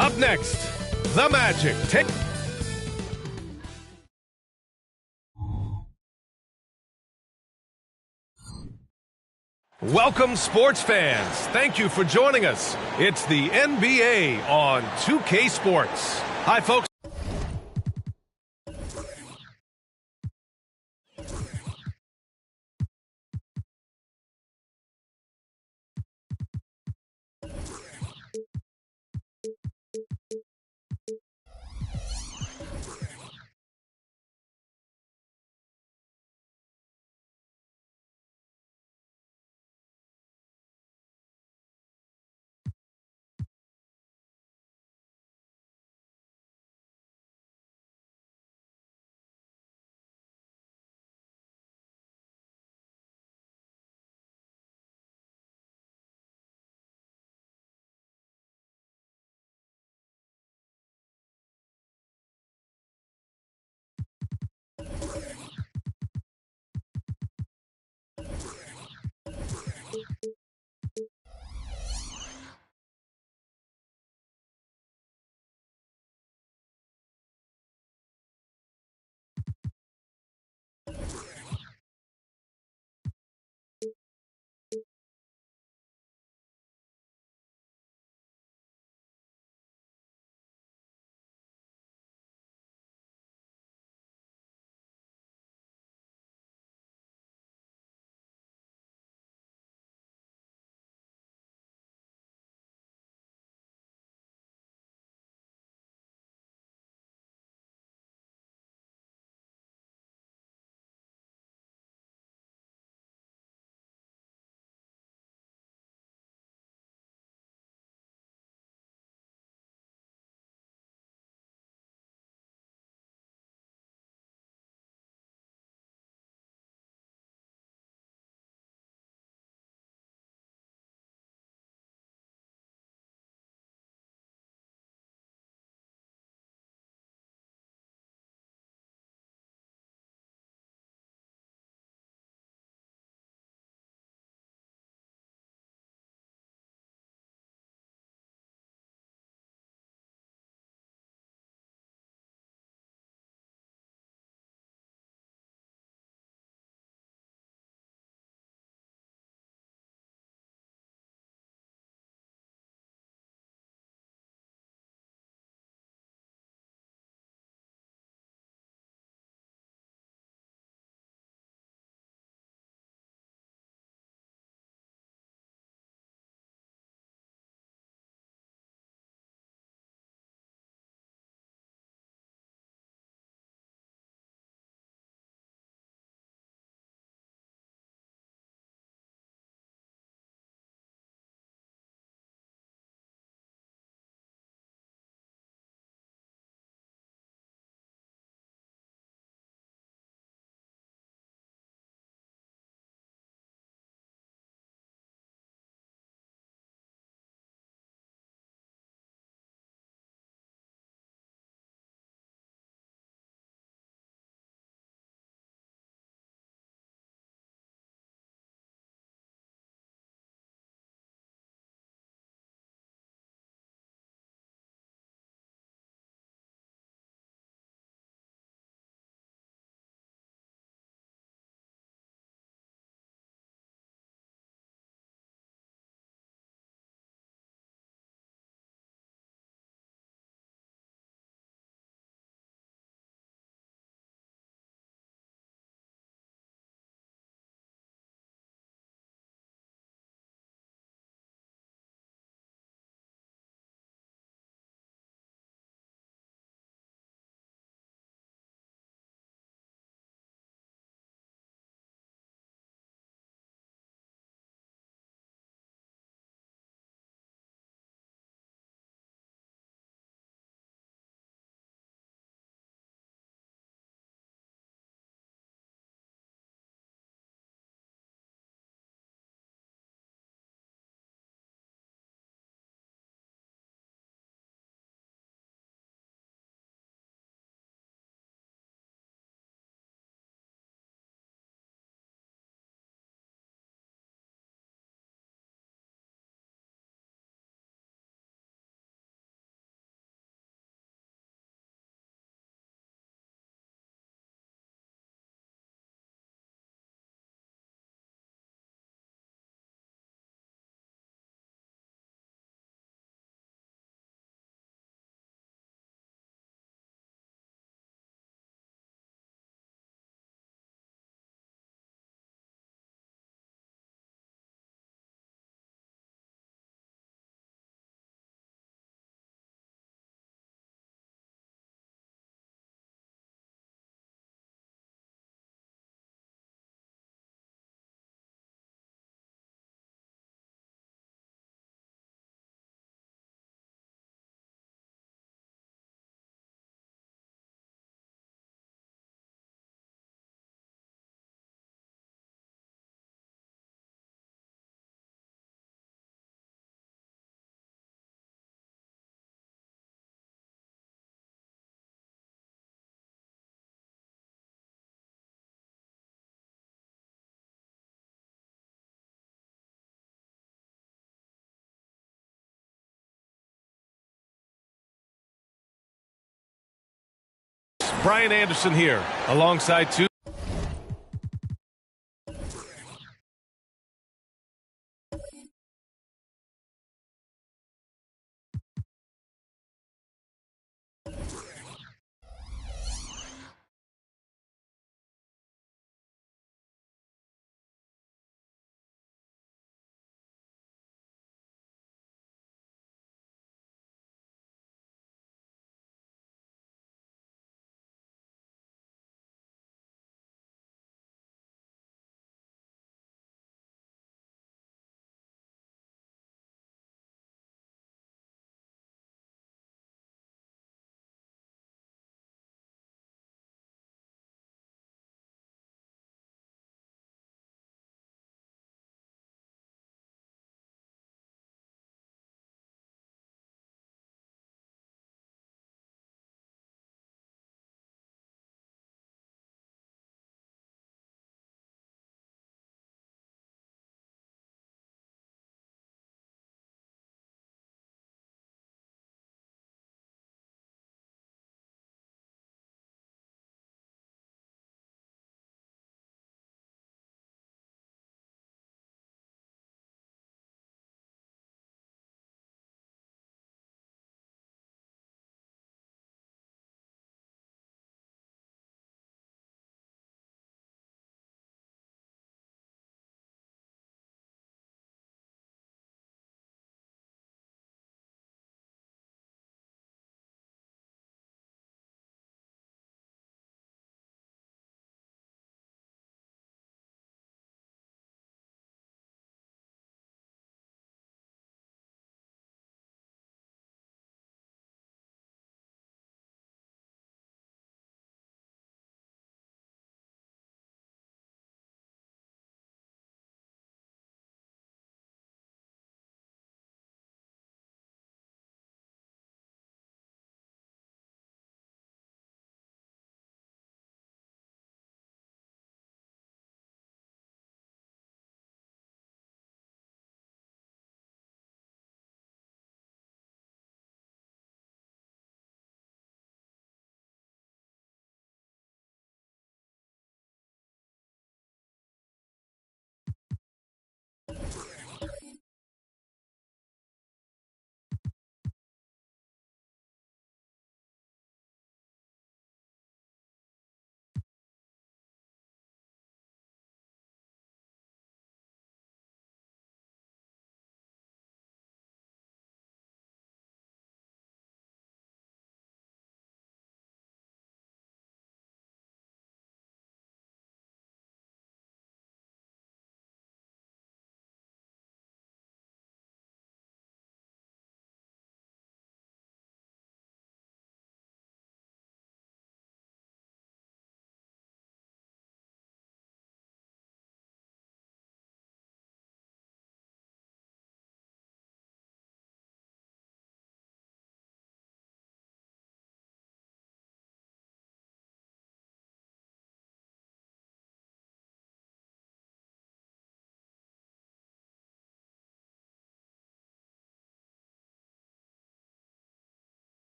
Up next, the Magic take. Welcome, sports fans. Thank you for joining us. It's the NBA on 2K Sports. Hi, folks. Brian Anderson here, alongside two.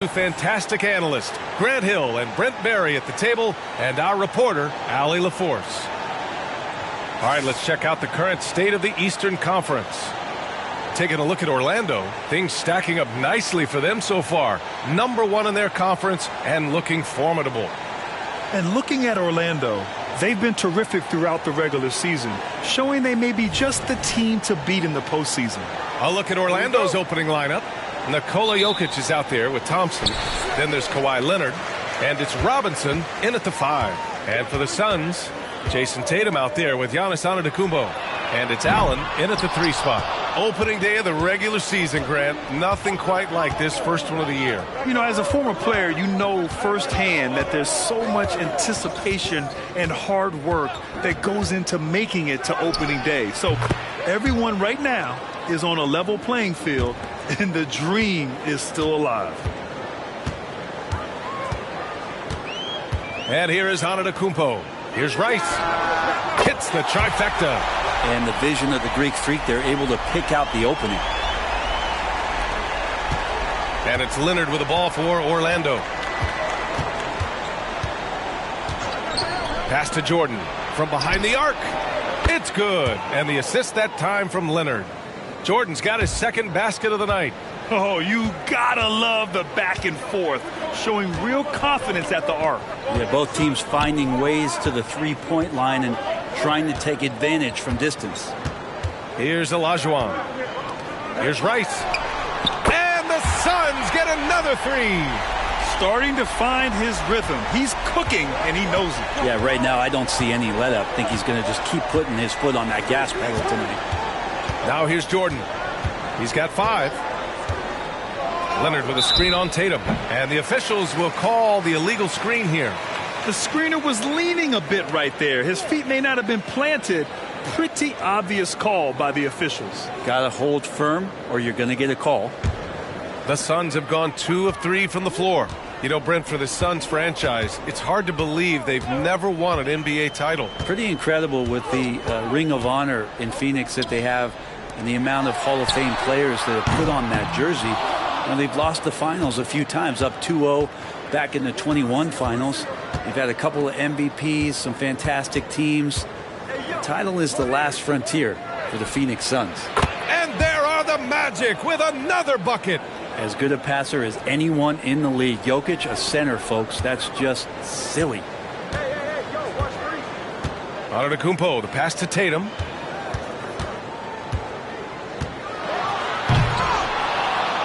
Fantastic analysts Grant Hill and Brent Berry at the table, and our reporter Allie LaForce. All right, let's check out the current state of the Eastern Conference. Taking a look at Orlando, things stacking up nicely for them so far. #1 in their conference and looking formidable. And looking at Orlando, they've been terrific throughout the regular season, showing they may be just the team to beat in the postseason. A look at Orlando's opening lineup. Nikola Jokic is out there with Thompson. Then there's Kawhi Leonard. And it's Robinson in at the 5. And for the Suns, Jason Tatum out there with Giannis Antetokounmpo. And it's Allen in at the 3 spot. Opening day of the regular season, Grant. Nothing quite like this first one of the year. You know, as a former player, you know firsthand that there's so much anticipation and hard work that goes into making it to opening day. So everyone right now is on a level playing field, and the dream is still alive. And here is Antetokounmpo. Here's Rice. Hits the trifecta. And the vision of the Greek Freak, they're able to pick out the opening. And it's Leonard with the ball for Orlando. Pass to Jordan from behind the arc. It's good. And the assist that time from Leonard. Jordan's got his second basket of the night. Oh, you gotta love the back and forth, showing real confidence at the arc. Yeah, both teams finding ways to the three-point line and trying to take advantage from distance. Here's Olajuwon. Here's Rice. And the Suns get another 3. Starting to find his rhythm. He's cooking, and he knows it. Yeah, right now I don't see any let-up. I think he's going to just keep putting his foot on that gas pedal tonight. Now here's Jordan. He's got 5. Leonard with a screen on Tatum. And the officials will call the illegal screen here. The screener was leaning a bit right there. His feet may not have been planted. Pretty obvious call by the officials. Got to hold firm or you're going to get a call. The Suns have gone 2 of 3 from the floor. You know, Brent, for the Suns franchise, it's hard to believe they've never won an NBA title. Pretty incredible with the Ring of Honor in Phoenix that they have and the amount of Hall of Fame players that have put on that jersey. And they've lost the finals a few times, up 2-0 back in the 21 finals. They've had a couple of MVPs, some fantastic teams. The title is the last frontier for the Phoenix Suns. And there are the Magic with another bucket. As good a passer as anyone in the league. Jokic, a center, folks. That's just silly. Antetokounmpo, the pass to Tatum.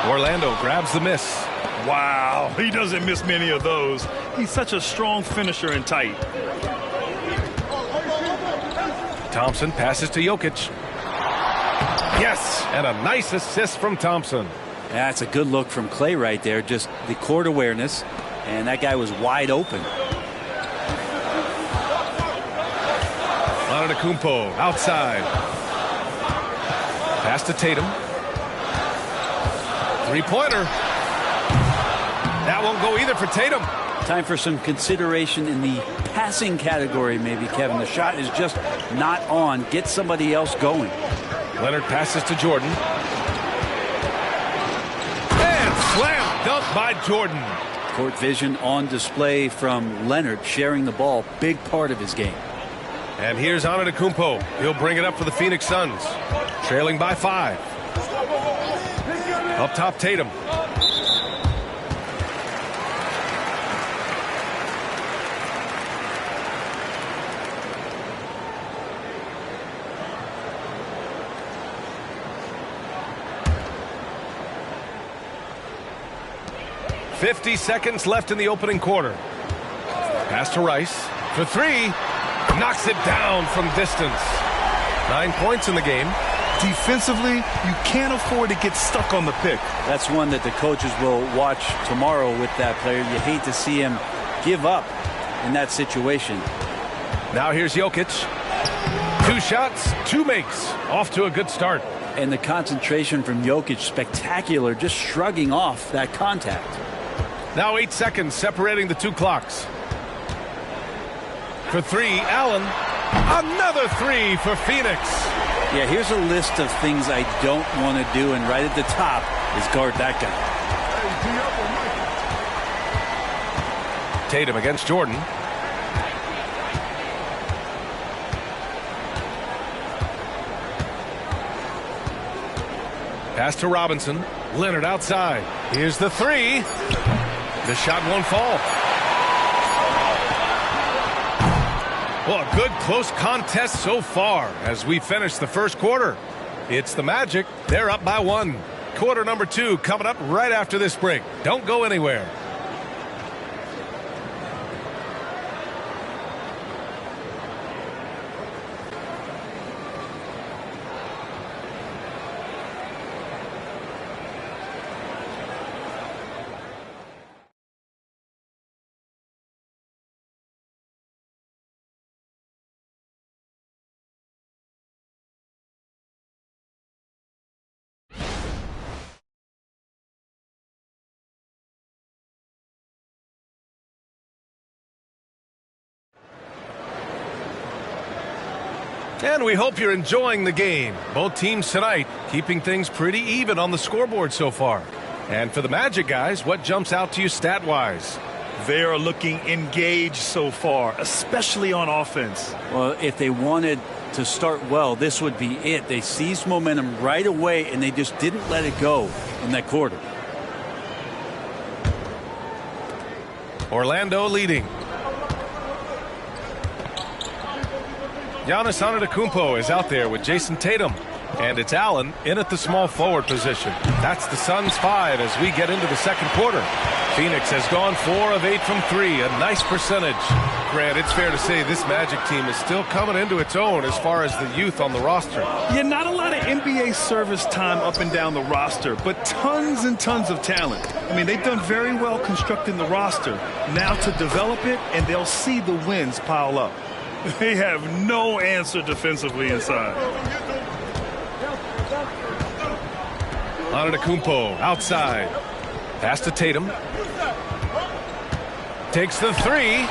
Orlando grabs the miss. Wow, he doesn't miss many of those. He's such a strong finisher and tight. Thompson passes to Jokic. Yes, and a nice assist from Thompson. That's a good look from Clay right there. Just the court awareness, and that guy was wide open. Antetokounmpo outside. Pass to Tatum. Three-pointer. That won't go either for Tatum. Time for some consideration in the passing category, maybe, Kevin. The shot is just not on. Get somebody else going. Leonard passes to Jordan. And slam dunk by Jordan. Court vision on display from Leonard, sharing the ball. Big part of his game. And here's Antetokounmpo. He'll bring it up for the Phoenix Suns. Trailing by 5. Up top, Tatum. .50 seconds left in the opening quarter. Pass to Rice for 3. Knocks it down from distance. 9 points in the game. Defensively, you can't afford to get stuck on the pick. That's one that the coaches will watch tomorrow with that player. You hate to see him give up in that situation. Now here's Jokic. 2 shots, 2 makes. Off to a good start. And the concentration from Jokic, spectacular, just shrugging off that contact. Now 8 seconds separating the 2 clocks. For 3, Allen. Another 3 for Phoenix. Yeah, here's a list of things I don't want to do, and right at the top is guard that guy. Tatum against Jordan. Pass to Robinson. Leonard outside. Here's the three. The shot won't fall. Well, a good close contest so far as we finish the first quarter. It's the Magic. They're up by 1. Quarter number 2 coming up right after this break. Don't go anywhere. And we hope you're enjoying the game. Both teams tonight keeping things pretty even on the scoreboard so far. And for the Magic guys, what jumps out to you stat-wise? They are looking engaged so far, especially on offense. Well, if they wanted to start well, this would be it. They seized momentum right away, and they just didn't let it go in that quarter. Orlando leading. Giannis Antetokounmpo is out there with Jason Tatum. And it's Allen in at the small forward position. That's the Suns' 5 as we get into the second quarter. Phoenix has gone 4 of 8 from 3, a nice percentage. Grant, it's fair to say this Magic team is still coming into its own as far as the youth on the roster. Yeah, not a lot of NBA service time up and down the roster, but tons and tons of talent. I mean, they've done very well constructing the roster. Now to develop it, and they'll see the wins pile up. They have no answer defensively inside. Antetokounmpo outside. Pass to Tatum. Takes the 3.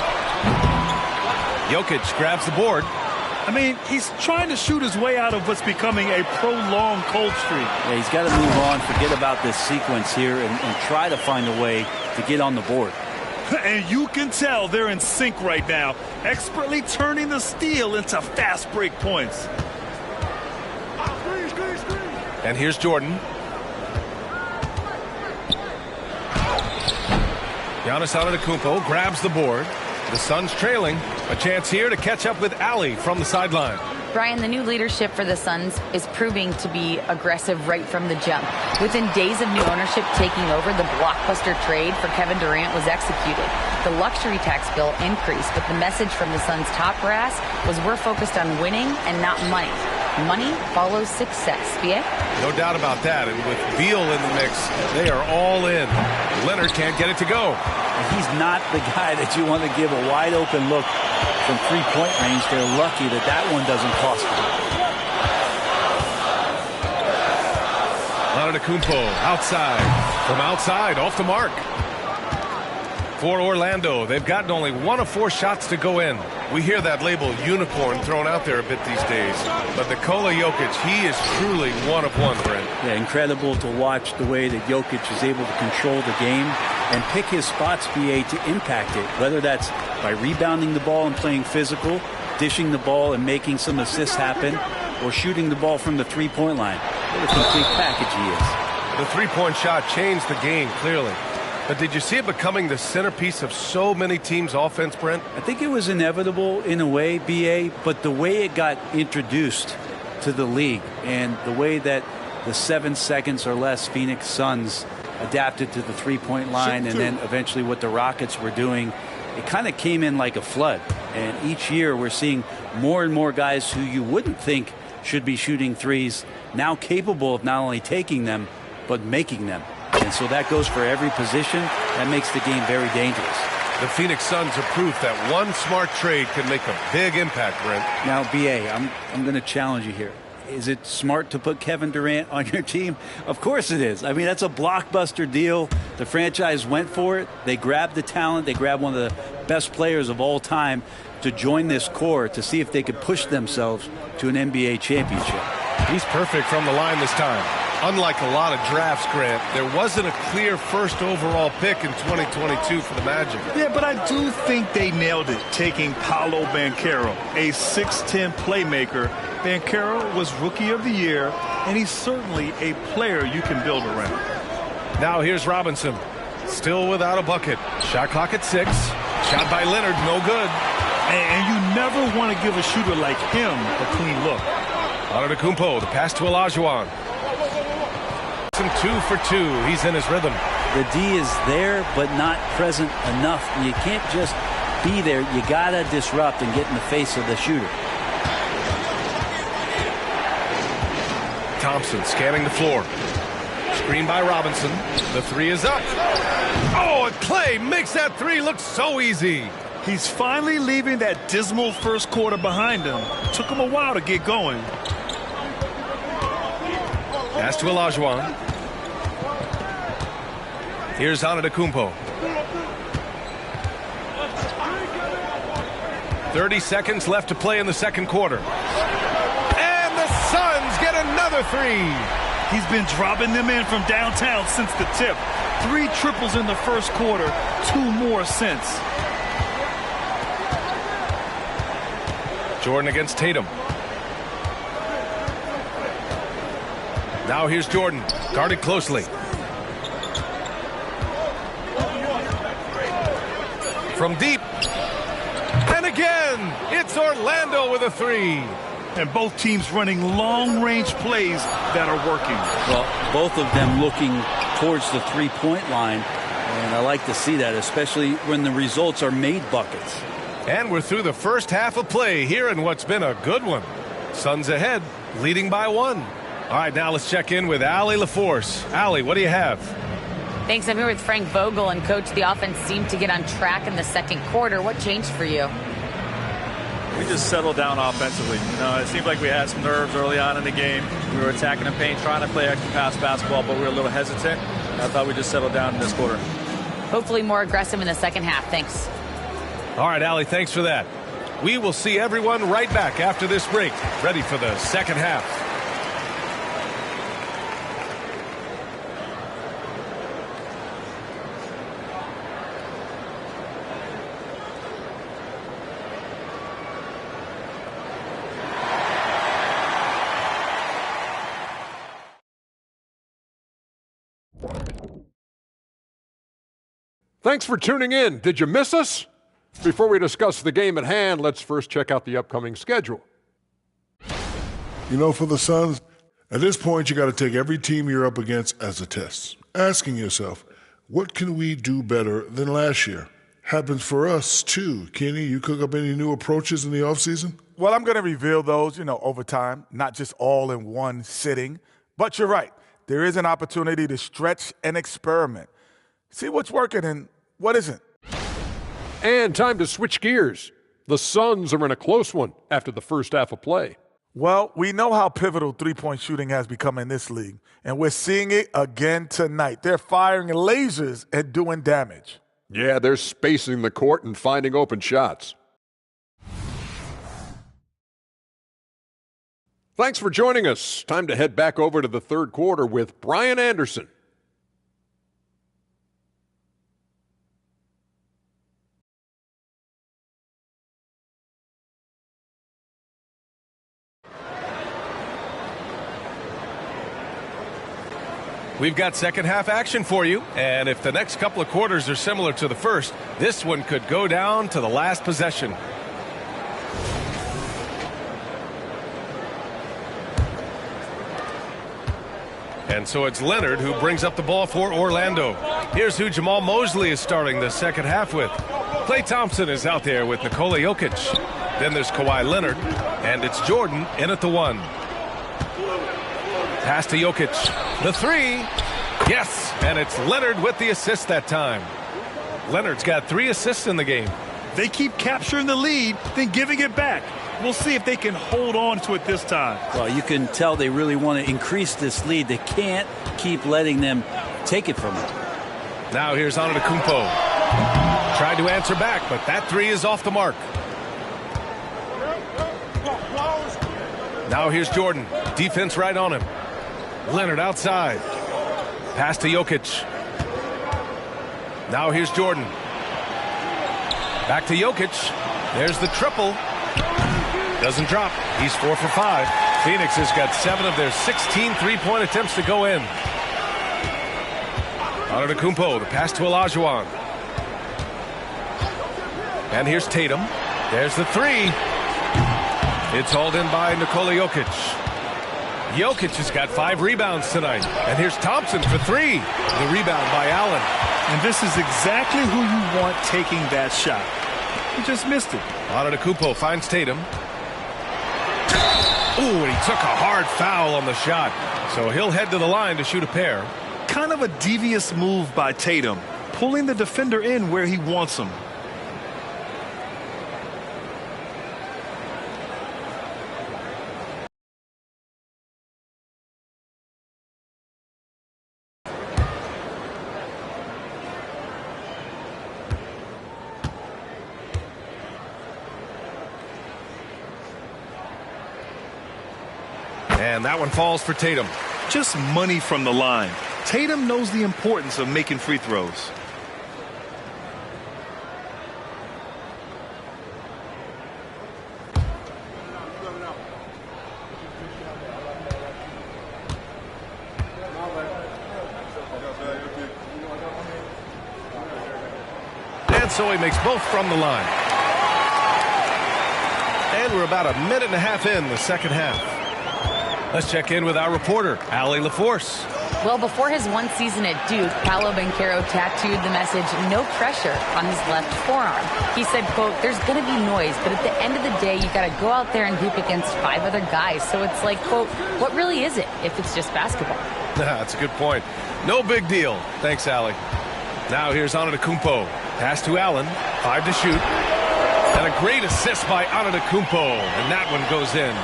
Jokic grabs the board. I mean, he's trying to shoot his way out of what's becoming a prolonged cold streak. Yeah, he's got to move on, forget about this sequence here, and try to find a way to get on the board. And you can tell they're in sync right now, expertly turning the steal into fast break points. And here's Jordan. Giannis Antetokounmpo grabs the board. The Suns trailing. A chance here to catch up with Ali from the sideline. Brian, the new leadership for the Suns is proving to be aggressive right from the jump. Within days of new ownership taking over, the blockbuster trade for Kevin Durant was executed. The luxury tax bill increased, but the message from the Suns' top brass was we're focused on winning and not money. Money follows success. B.A.? No doubt about that. And with Beal in the mix, they are all in. Leonard can't get it to go. He's not the guy that you want to give a wide open look from three-point range. They're lucky that that one doesn't cost them. Antetokounmpo outside. From outside, off the mark. For Orlando, they've gotten only 1 of 4 shots to go in. We hear that label unicorn thrown out there a bit these days. But Nikola Jokic, he is truly 1 of 1, Brent. Yeah, incredible to watch the way that Jokic is able to control the game and pick his spots, BA, to impact it, whether that's by rebounding the ball and playing physical, dishing the ball and making some assists happen, or shooting the ball from the three-point line. What a complete package he is. The three-point shot changed the game, clearly. But did you see it becoming the centerpiece of so many teams' offense, Brent? I think it was inevitable in a way, BA, but the way it got introduced to the league and the way that the 7 seconds or less Phoenix Suns adapted to the three-point line and then eventually what the Rockets were doing, it kind of came in like a flood. And each year we're seeing more and more guys who you wouldn't think should be shooting threes now capable of not only taking them, but making them. And so that goes for every position. That makes the game very dangerous. The Phoenix Suns are proof that one smart trade can make a big impact, Brent. Now, BA, I'm going to challenge you here. Is it smart to put Kevin Durant on your team? Of course it is. I mean, that's a blockbuster deal. The franchise went for it. They grabbed the talent. They grabbed one of the best players of all time to join this core to see if they could push themselves to an NBA championship. He's perfect from the line this time. Unlike a lot of drafts, Grant, there wasn't a clear first overall pick in 2022 for the Magic. Yeah, but I do think they nailed it, taking Paolo Banchero, a 6'10 playmaker. Banchero was Rookie of the Year, and he's certainly a player you can build around. Now here's Robinson, still without a bucket. Shot clock at 6. Shot by Leonard, no good. And you never want to give a shooter like him a clean look. Antetokounmpo, the pass to Olajuwon. 2 for 2. He's in his rhythm. The D is there, but not present enough. You can't just be there. You got to disrupt and get in the face of the shooter. Thompson scanning the floor. Screen by Robinson. The 3 is up. Oh, and Clay makes that 3 look so easy. He's finally leaving that dismal first quarter behind him. Took him a while to get going. Pass to Olajuwon. Here's Antetokounmpo. 30 seconds left to play in the second quarter. And the Suns get another 3. He's been dropping them in from downtown since the tip. 3 triples in the first quarter, 2 more since. Jordan against Tatum. Now here's Jordan, guarded closely. From deep. And again, it's Orlando with a 3. And both teams running long-range plays that are working. Well, both of them looking towards the three-point line. And I like to see that, especially when the results are made buckets. And we're through the first half of play here in what's been a good one. Suns ahead, leading by 1. All right, now let's check in with Allie LaForce. Allie, what do you have? Thanks. I'm here with Frank Vogel. And, Coach, the offense seemed to get on track in the second quarter. What changed for you? We just settled down offensively. You know, it seemed like we had some nerves early on in the game. We were attacking the paint, trying to play extra pass basketball, but we were a little hesitant. I thought we just settled down in this quarter. Hopefully more aggressive in the second half. Thanks. All right, Allie, thanks for that. We will see everyone right back after this break, ready for the second half. Thanks for tuning in. Did you miss us? Before we discuss the game at hand, let's first check out the upcoming schedule. You know, for the Suns, at this point, you got to take every team you're up against as a test, asking yourself, what can we do better than last year? Happens for us, too. Kenny, you cook up any new approaches in the offseason? Well, I'm going to reveal those, over time, not just all in one sitting. But you're right. There is an opportunity to stretch and experiment. See what's working and what isn't. And time to switch gears. The Suns are in a close one after the first half of play. Well, we know how pivotal three-point shooting has become in this league, and we're seeing it again tonight. They're firing lasers and doing damage. Yeah, they're spacing the court and finding open shots. Thanks for joining us. Time to head back over to the third quarter with Brian Anderson. We've got second half action for you, and if the next couple of quarters are similar to the first, this one could go down to the last possession. And so it's Leonard who brings up the ball for Orlando. Here's who Jamal Mosley is starting the second half with. Klay Thompson is out there with Nikola Jokic. Then there's Kawhi Leonard, and it's Jordan in at the 1. Pass to Jokic. The 3. Yes, and it's Leonard with the assist that time. Leonard's got 3 assists in the game. They keep capturing the lead, then giving it back. We'll see if they can hold on to it this time. Well, you can tell they really want to increase this lead. They can't keep letting them take it from them. Now here's Antetokounmpo. Tried to answer back, but that 3 is off the mark. Now here's Jordan. Defense right on him. Leonard outside. Pass to Jokic. Now here's Jordan. Back to Jokic. There's the triple. Doesn't drop. He's 4 for 5. Phoenix has got 7 of their 16 three-point attempts to go in. Antetokounmpo, the pass to Olajuwon. And here's Tatum. There's the 3. It's hauled in by Nikola Jokic. Jokic has got 5 rebounds tonight. And here's Thompson for 3. The rebound by Allen. And this is exactly who you want taking that shot. He just missed it. Antetokounmpo finds Tatum. Ooh, and he took a hard foul on the shot. So he'll head to the line to shoot a pair. Kind of a devious move by Tatum, pulling the defender in where he wants him. And that one falls for Tatum. Just money from the line. Tatum knows the importance of making free throws. And so he makes both from the line. And we're about a minute and a half in the second half. Let's check in with our reporter, Allie LaForce. Well, before his one season at Duke, Paolo Banchero tattooed the message, "No pressure," on his left forearm. He said, quote, "There's going to be noise, but at the end of the day, you got to go out there and hoop against 5 other guys." So it's like, quote, what really is it if it's just basketball? That's a good point. No big deal. Thanks, Allie. Now here's Antetokounmpo. Pass to Allen. 5 to shoot. And a great assist by Antetokounmpo. And that one goes in.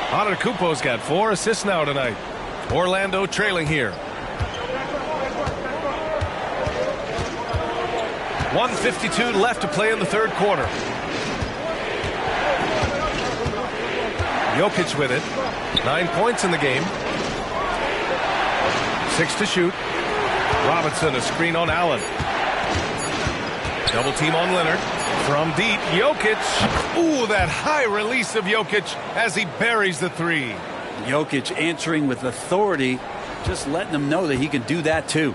Antetokounmpo's got 4 assists now tonight. Orlando trailing here. 1:52 left to play in the third quarter. Jokic with it. 9 points in the game. 6 to shoot. Robinson, a screen on Allen. Double team on Leonard. From deep, Jokic. Ooh, that high release of Jokic as he buries the 3. Jokic answering with authority, just letting them know that he can do that too.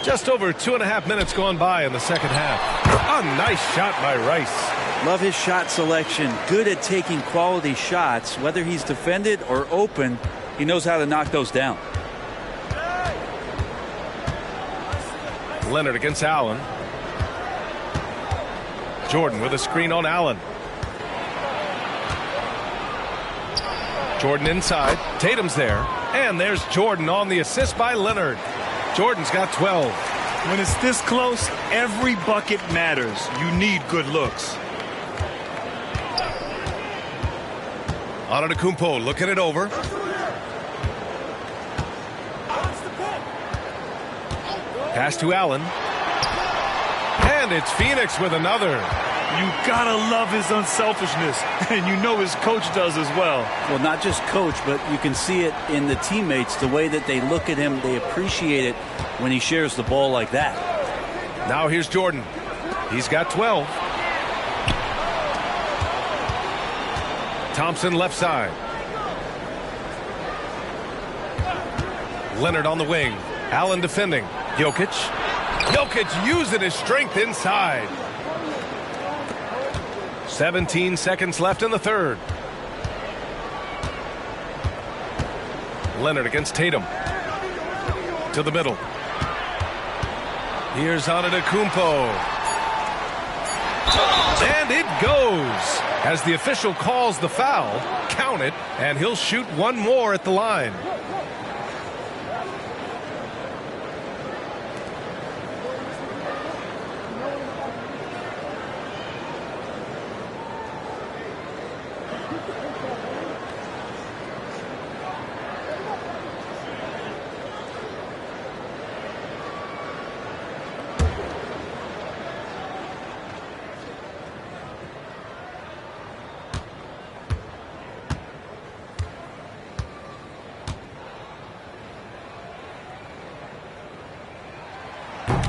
Just over 2.5 minutes gone by in the second half. A nice shot by Rice. Love his shot selection. Good at taking quality shots. Whether he's defended or open, he knows how to knock those down. Leonard against Allen. Jordan with a screen on Allen. Jordan inside. Tatum's there. And there's Jordan on the assist by Leonard. Jordan's got 12. When it's this close, every bucket matters. You need good looks. Antetokounmpo looking it over. Pass to Allen. And it's Phoenix with another. You gotta love his unselfishness, and you know his coach does as well. Well, not just coach, but you can see it in the teammates, the way that they look at him. They appreciate it when he shares the ball like that. Now here's Jordan. He's got 12. Thompson left side. Leonard on the wing. Allen defending. Jokic. Jokic using his strength inside. 17 seconds left in the third. Leonard against Tatum. To the middle. Here's Antetokounmpo. And it goes. As the official calls the foul, count it, and he'll shoot one more at the line.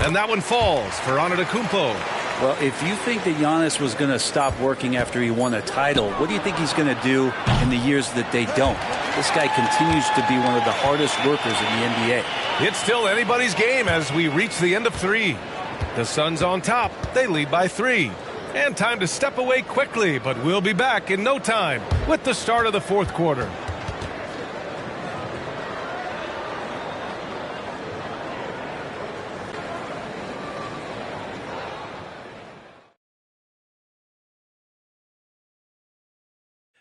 And that one falls for Antetokounmpo. Well, if you think that Giannis was going to stop working after he won a title, what do you think he's going to do in the years that they don't? This guy continues to be one of the hardest workers in the NBA. It's still anybody's game as we reach the end of 3. The Suns on top. They lead by 3. And time to step away quickly, but we'll be back in no time with the start of the 4th quarter.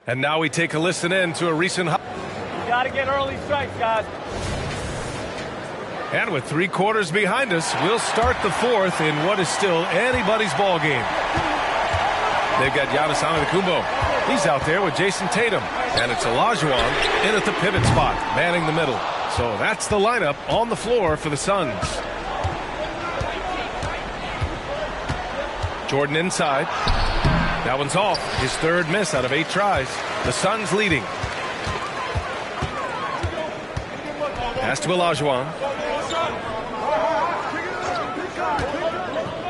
And now we take a listen in to a recent... You got to get early strikes, guys. And with 3 quarters behind us, we'll start the 4th in what is still anybody's ball game. They've got Giannis Antetokounmpo. He's out there with Jason Tatum. And it's Olajuwon in at the pivot spot, manning the middle. So that's the lineup on the floor for the Suns. Jordan inside. That one's off. His 3rd miss out of 8 tries. The Suns leading. Pass to Olajuwon.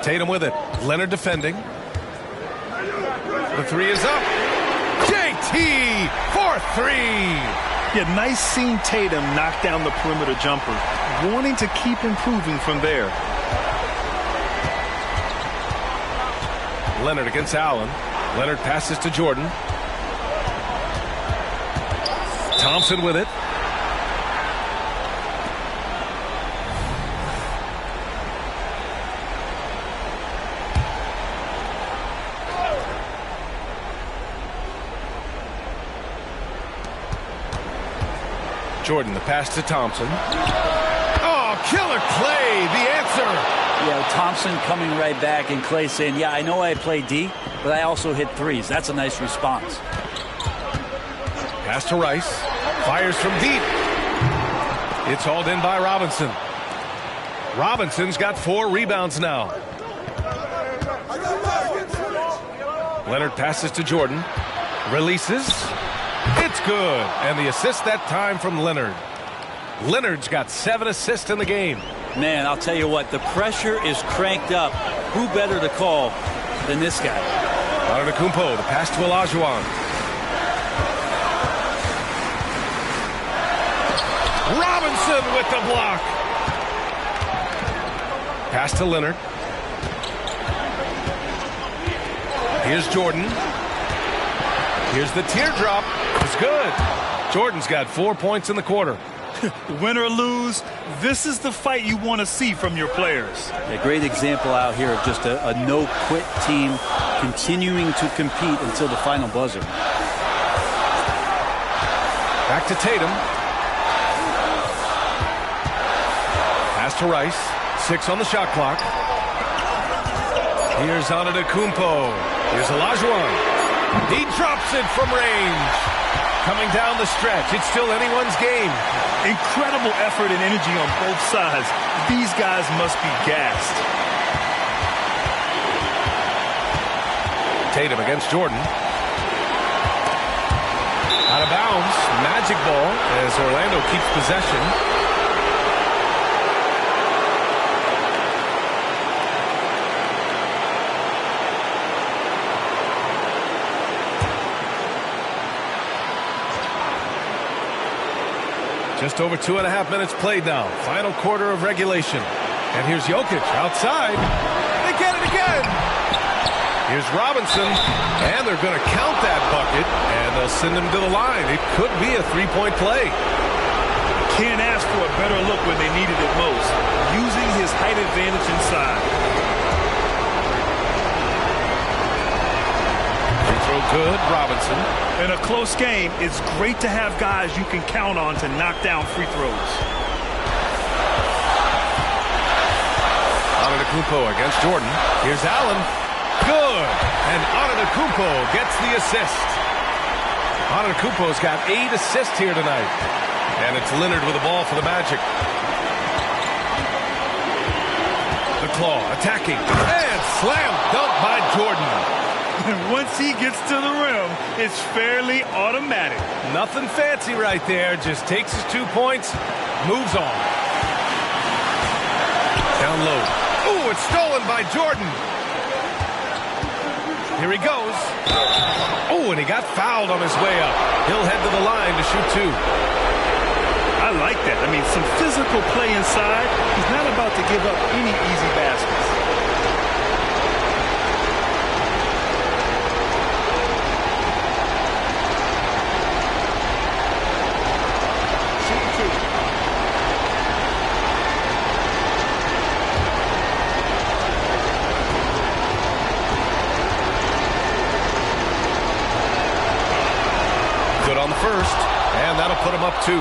Tatum with it. Leonard defending. The 3 is up. JT for 3. Yeah, nice seeing Tatum knock down the perimeter jumper. Wanting to keep improving from there. Leonard against Allen. Leonard passes to Jordan. Thompson with it. Jordan, the pass to Thompson. Oh, killer Clay, the answer. Yeah, Thompson coming right back and Clay saying, yeah, I know I play D, but I also hit 3s. That's a nice response. Pass to Rice. Fires from deep. It's hauled in by Robinson. Robinson's got 4 rebounds now. Leonard passes to Jordan. Releases. It's good. And the assist that time from Leonard. Leonard's got 7 assists in the game. Man, I'll tell you what, the pressure is cranked up. Who better to call than this guy? Antetokounmpo, the pass to Olajuwon. Robinson with the block. Pass to Leonard. Here's Jordan. Here's the teardrop. It's good. Jordan's got 4 points in the quarter. Win or lose, this is the fight you want to see from your players. A great example out here of just a no-quit team continuing to compete until the final buzzer. Back to Tatum. Pass to Rice. 6 on the shot clock. Here's Antetokounmpo. Here's Olajuwon. He drops it from range. Coming down the stretch. It's still anyone's game. Incredible effort and energy on both sides. These guys must be gassed. Tatum against Jordan. Out of bounds. Magic ball as Orlando keeps possession. Just over 2.5 minutes played now. Final quarter of regulation. And here's Jokic outside. They get it again. Here's Robinson. And they're going to count that bucket. And they'll send him to the line. It could be a 3-point play. Can't ask for a better look when they needed it most. Using his height advantage inside. Free throw good, Robinson. In a close game, it's great to have guys you can count on to knock down free throws. Antetokounmpo against Jordan. Here's Allen. Good. And Antetokounmpo gets the assist. Antetokounmpo's got 8 assists here tonight. And it's Leonard with the ball for the Magic. The claw attacking. And slam dunk by Jordan. Once he gets to the rim, it's fairly automatic. Nothing fancy right there. Just takes his 2 points, moves on. Down low. Oh, it's stolen by Jordan. Here he goes. Oh, and he got fouled on his way up. He'll head to the line to shoot 2. I like that. I mean, some physical play inside. He's not about to give up any easy baskets. Good on the first, and that'll put him up 2.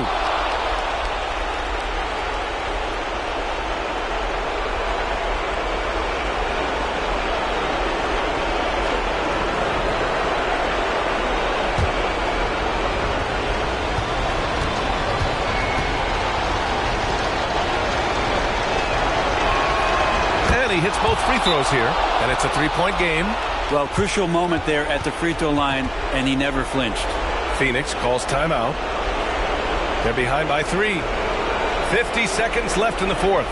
And he hits both free throws here, and it's a 3-point game. Well, crucial moment there at the free throw line, and he never flinched. Phoenix calls timeout. They're behind by 3. 50 seconds left in the fourth.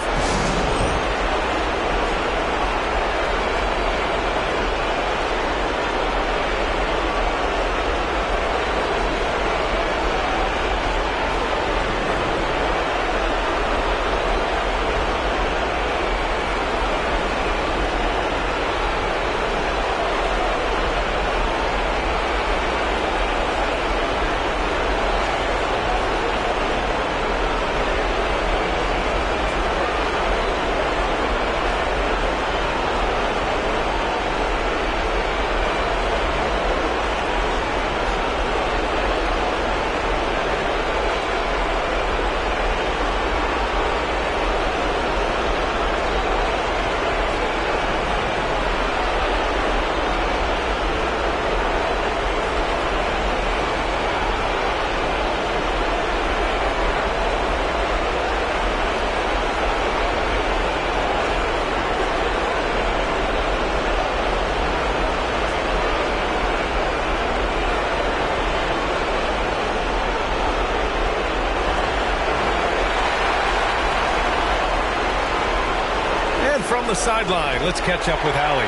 From the sideline, let's catch up with Allie.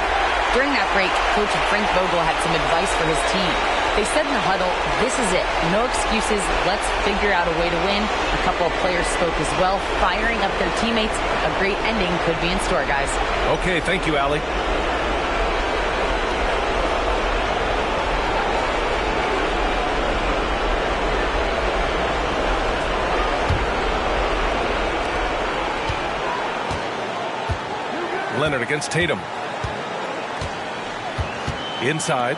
During that break, Coach Frank Vogel had some advice for his team. They said in the huddle, this is it. No excuses. Let's figure out a way to win. A couple of players spoke as well, firing up their teammates. A great ending could be in store, guys. Okay, thank you, Allie. Leonard against Tatum. Inside.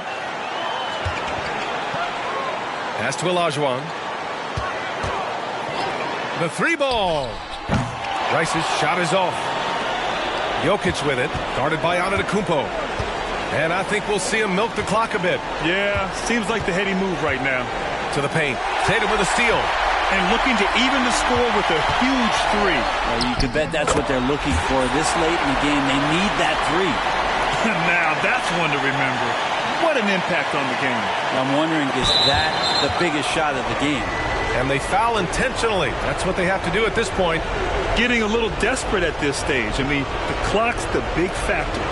Pass to Olajuwon. The 3-ball. Rice's shot is off. Jokic with it, guarded by Antetokounmpo. And I think we'll see him milk the clock a bit. Yeah, seems like the heady move right now. To the paint. Tatum with a steal. And looking to even the score with a huge 3. Well, you can bet that's what they're looking for this late in the game. They need that 3. Now, that's one to remember. What an impact on the game. I'm wondering, is that the biggest shot of the game? And they foul intentionally. That's what they have to do at this point. Getting a little desperate at this stage. I mean, the clock's the big factor.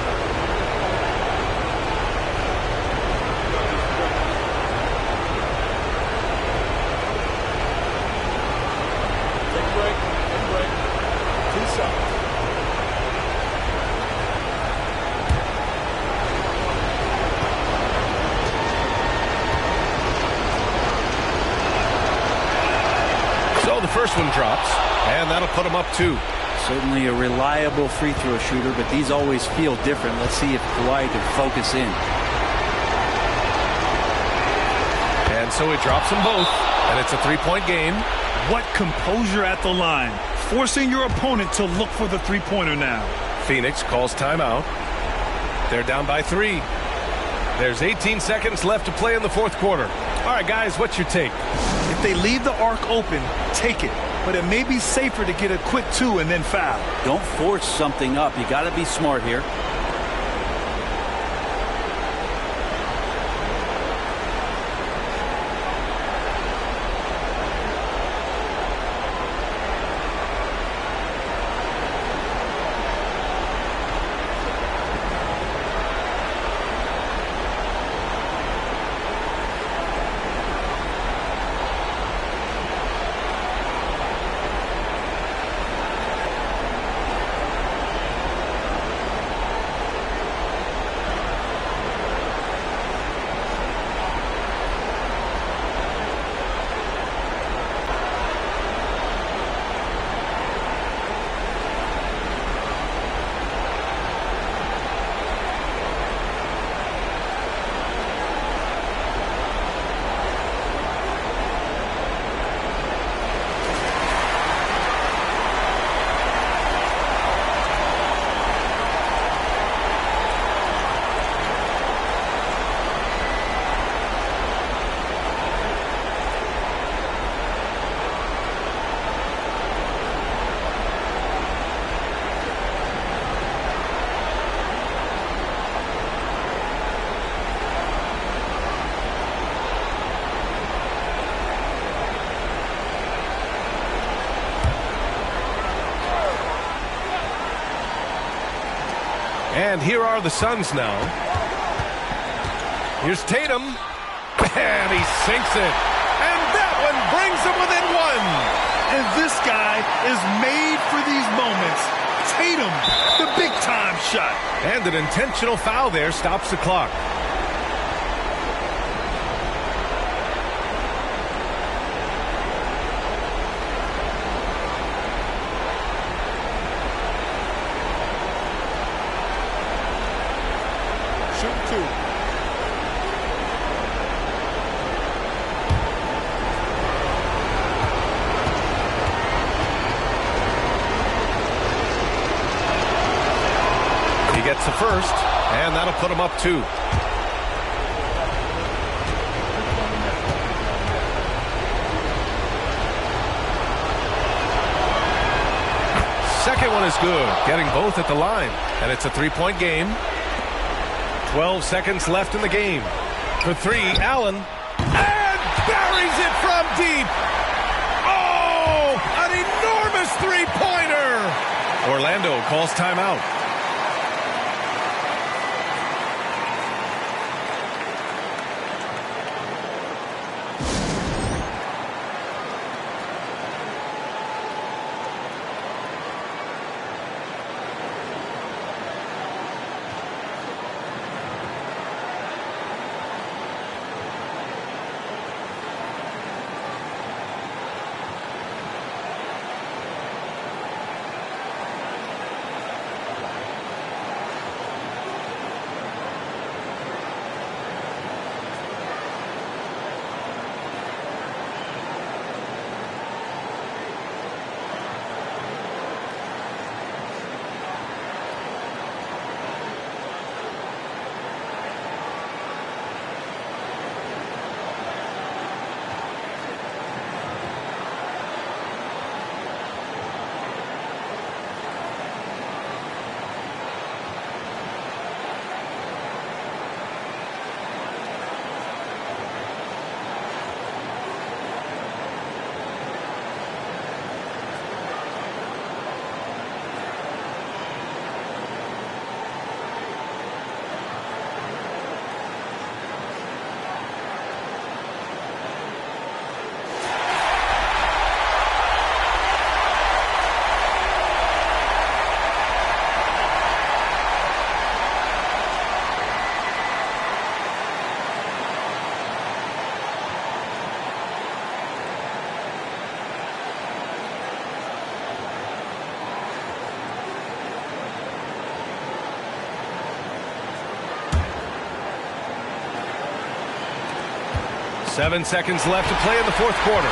First one drops, and that'll put him up 2. Certainly a reliable free throw shooter, but these always feel different. Let's see if Kawhi can focus in. And so he drops them both, and it's a 3-point game. What composure at the line, forcing your opponent to look for the 3-pointer now. Phoenix calls timeout. They're down by 3. There's 18 seconds left to play in the fourth quarter. All right, guys, what's your take? If they leave the arc open, take it. But it may be safer to get a quick 2 and then foul. Don't force something up. You got to be smart here. And here are the Suns now. Here's Tatum. And he sinks it. And that one brings them within one. And this guy is made for these moments. Tatum, the big-time shot. And an intentional foul there stops the clock. Shoot 2. Gets the first, and that'll put him up 2. Second one is good, getting both at the line, and it's a 3-point game. 12 seconds left in the game. For 3, Allen, and buries it from deep. Oh, an enormous three-pointer. Orlando calls timeout. Seven seconds left to play in the fourth quarter.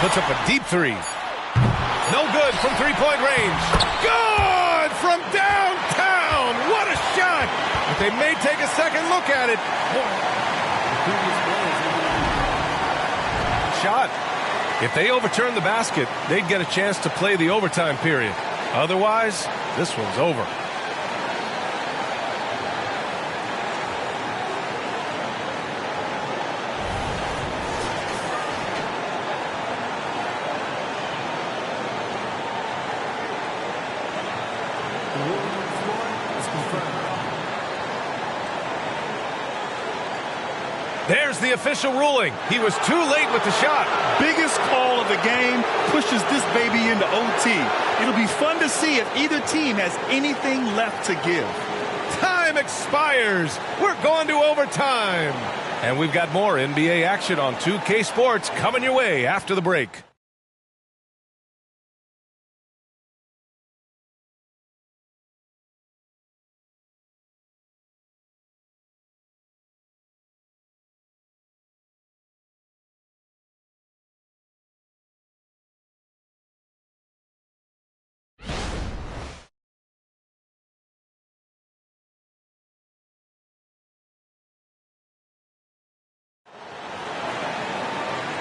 Puts up a deep 3. No good from three-point range. Good from downtown. What a shot. But they may take a second look at it. Shot. If they overturn the basket, they'd get a chance to play the overtime period. Otherwise, this one's over. There's the official ruling. He was too late with the shot. Biggest call of the game, pushes this baby into OT. It'll be fun to see if either team has anything left to give. Time expires. We're going to overtime. And we've got more NBA action on 2K Sports coming your way after the break.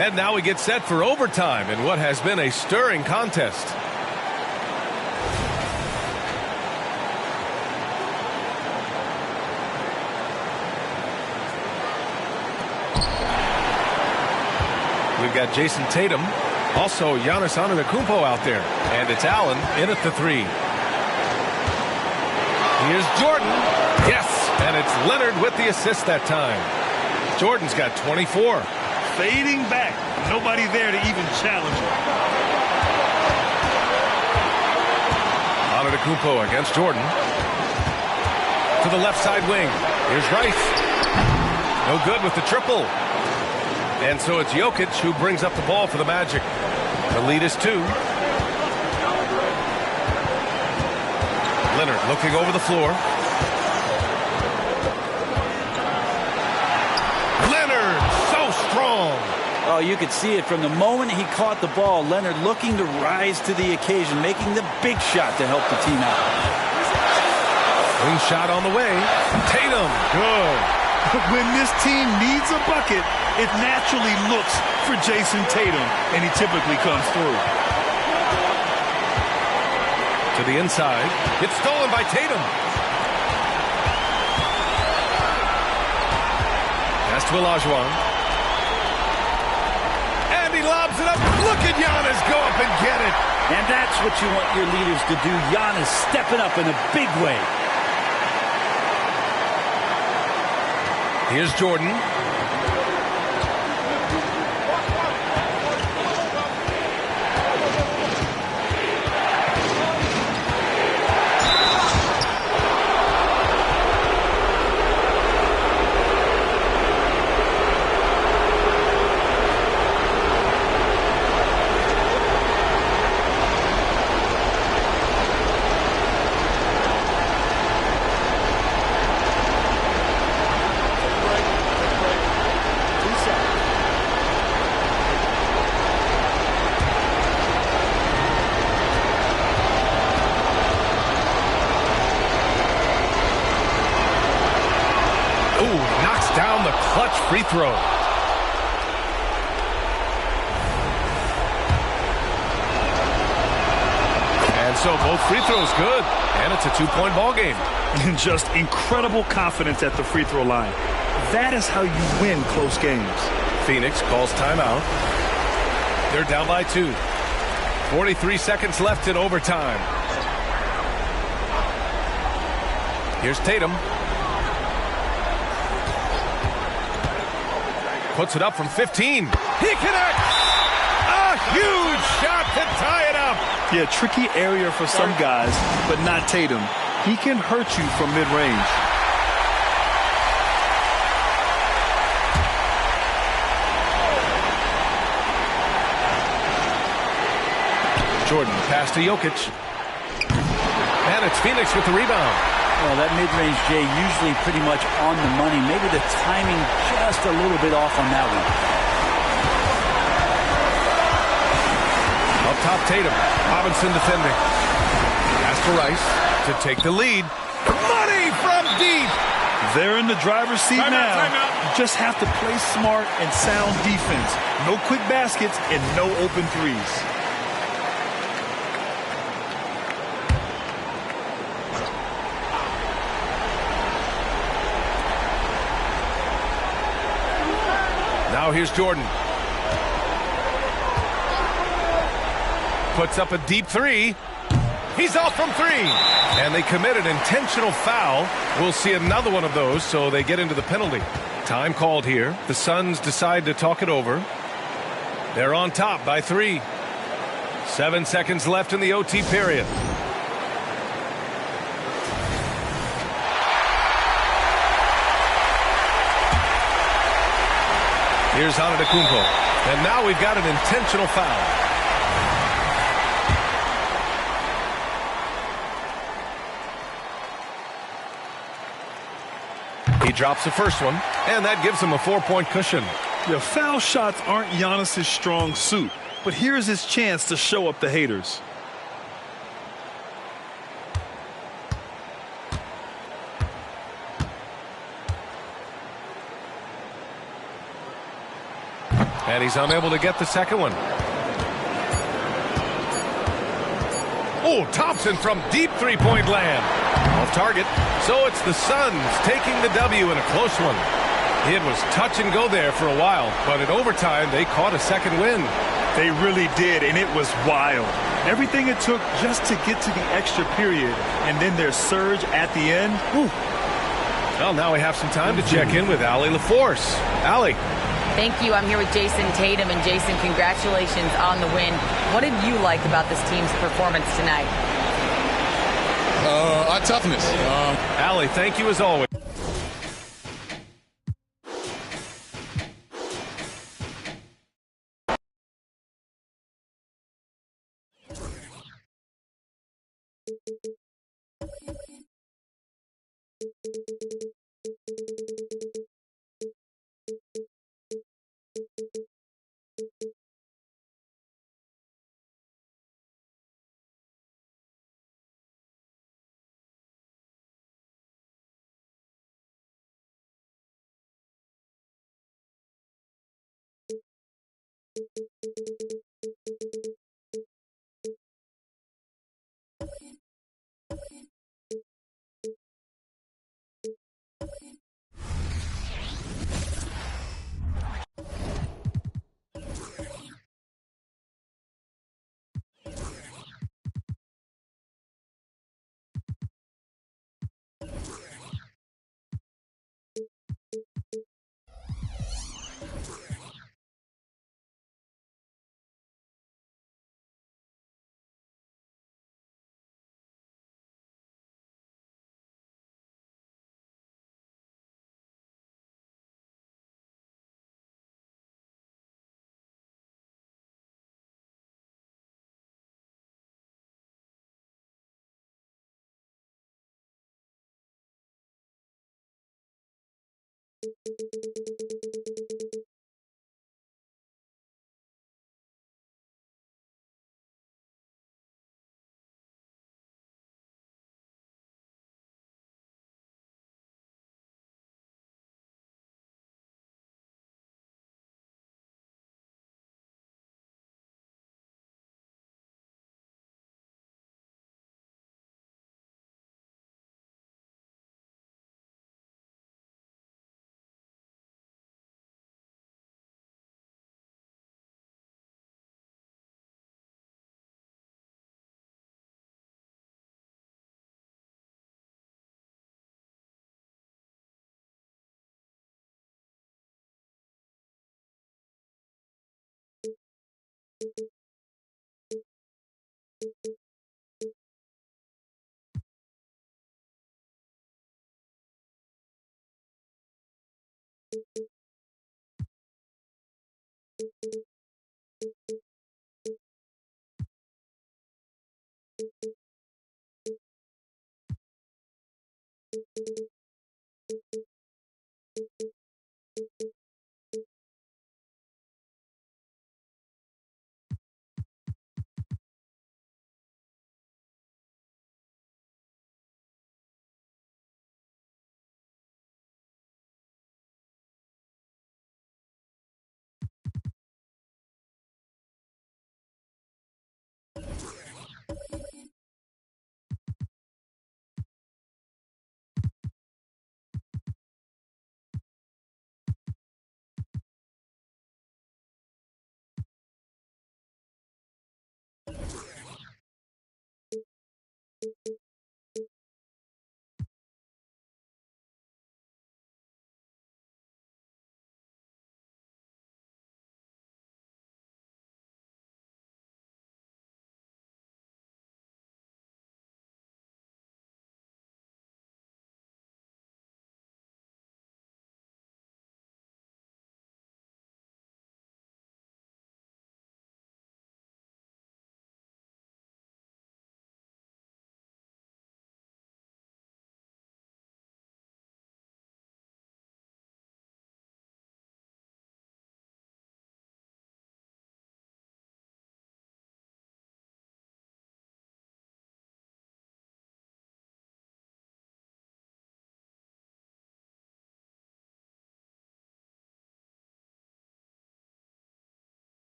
And now we get set for overtime in what has been a stirring contest. We've got Jason Tatum, also Giannis Antetokounmpo out there, and it's Allen in at the 3. Here's Jordan. Yes, and it's Leonard with the assist that time. Jordan's got 24. Fading back. Nobody there to even challenge him. Antetokounmpo against Jordan. To the left side wing. Here's Rice. No good with the triple. And so it's Jokic who brings up the ball for the Magic. The lead is 2. Leonard looking over the floor. Leonard, so strong. Oh, you could see it from the moment he caught the ball. Leonard looking to rise to the occasion, making the big shot to help the team out. Wing shot on the way. Tatum, good. When this team needs a bucket, it naturally looks for Jason Tatum, and he typically comes through. To the inside. It's stolen by Tatum. Pass to Olajuwon. And he lobs it up. Look at Giannis go up and get it. And that's what you want your leaders to do. Giannis stepping up in a big way. Here's Jordan. Free throw. And so both free throws good. And it's a 2-point ball game. And just incredible confidence at the free throw line. That is how you win close games. Phoenix calls timeout. They're down by 2. 43 seconds left in overtime. Here's Tatum. Puts it up from 15. He connects! A huge shot to tie it up. Yeah, tricky area for some guys, but not Tatum. He can hurt you from mid-range. Jordan pass to Jokic. And it's Phoenix with the rebound. Well, that mid-range, Jay, usually pretty much on the money. Maybe the timing just a little bit off on that one. Up top, Tatum. Robinson defending. Pass to Rice to take the lead. Money from deep. They're in the driver's seat now. You just have to play smart and sound defense. No quick baskets and no open threes. Now here's Jordan. Puts up a deep 3. He's off from 3. And they commit an intentional foul. We'll see another one of those, so they get into the penalty. Time called here. The Suns decide to talk it over. They're on top by 3. 7 seconds left in the OT period. Here's Antetokounmpo. And now we've got an intentional foul. He drops the first one, and that gives him a 4-point cushion. The foul shots aren't Giannis' strong suit, but here's his chance to show up the haters. And he's unable to get the second one. Oh, Thompson from deep three-point land. Off target. So it's the Suns taking the W in a close one. It was touch and go there for a while, but in overtime they caught a second win. They really did, and it was wild. Everything it took just to get to the extra period, and then their surge at the end. Whew. Well, now we have some time to check in with Allie LaForce. Allie. Thank you. I'm here with Jason Tatum. And Jason, congratulations on the win. What did you like about this team's performance tonight? Our toughness. Allie, thank you as always.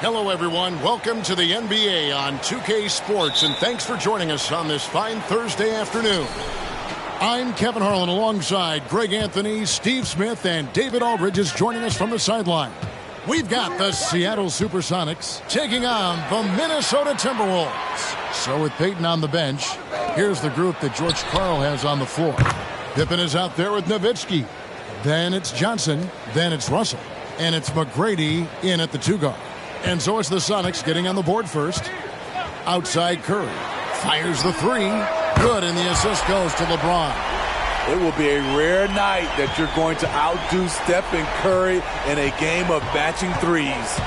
Hello, everyone. Welcome to the NBA on 2K Sports, and thanks for joining us on this fine Thursday afternoon. I'm Kevin Harlan alongside Greg Anthony, Steve Smith, and David Aldridge is joining us from the sideline. We've got the Seattle Supersonics taking on the Minnesota Timberwolves. So with Peyton on the bench, here's the group that George Karl has on the floor. Pippen is out there with Nowitzki. Then it's Johnson. Then it's Russell. And it's McGrady in at the 2-guard. And so it's the Sonics getting on the board first. Outside Curry. Fires the 3. Good, and the assist goes to LeBron. It will be a rare night that you're going to outdo Steph and Curry in a game of matching threes.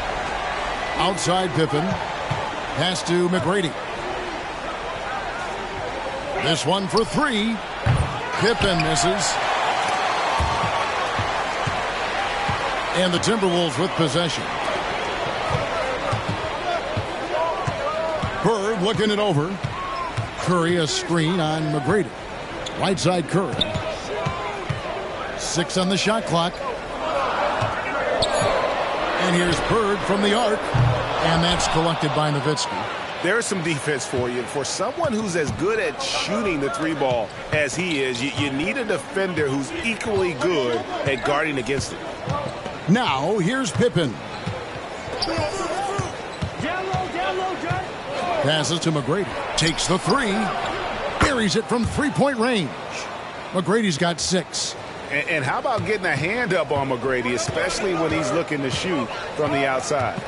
Outside Pippen. Pass to McGrady. This one for 3. Pippen misses. And the Timberwolves with possession. Bird looking it over. Curry a screen on McGrady. Right side Curry. 6 on the shot clock. And here's Bird from the arc. And that's collected by Nowitzki. There's some defense for you. For someone who's as good at shooting the 3-ball as he is, you need a defender who's equally good at guarding against it. Now, here's Pippen. Passes to McGrady. Takes the 3. Buries it from 3-point range. McGrady's got 6. And how about getting a hand up on McGrady, especially when he's looking to shoot from the outside?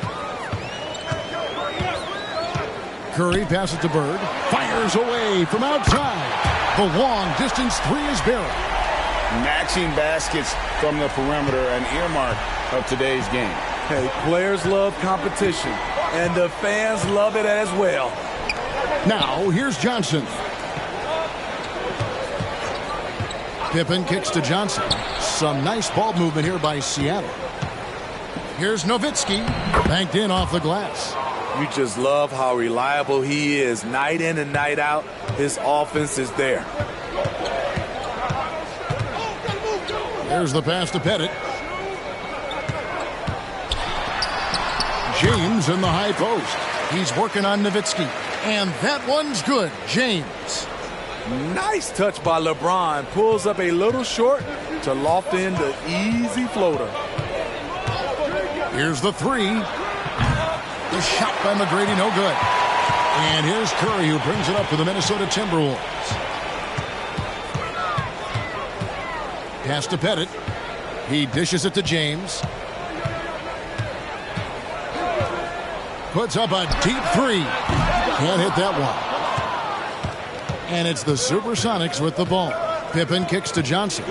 Curry passes to Bird. Fires away from outside. The long distance 3 is buried. Matching baskets from the perimeter, an earmark of today's game. Hey, players love competition, and the fans love it as well. Now, here's Johnson. Pippen kicks to Johnson. Some nice ball movement here by Seattle. Here's Nowitzki. Banked in off the glass. You just love how reliable he is. Night in and night out, his offense is there. There's the pass to Pettit. James in the high post. He's working on Nowitzki. And that one's good. James. Nice touch by LeBron. Pulls up a little short to loft in the easy floater. Here's the 3. The shot by McGrady, no good. And here's Curry, who brings it up for the Minnesota Timberwolves. Pass to Pettit. He dishes it to James. Puts up a deep 3. Can't hit that one. And it's the Supersonics with the ball. Pippen kicks to Johnson.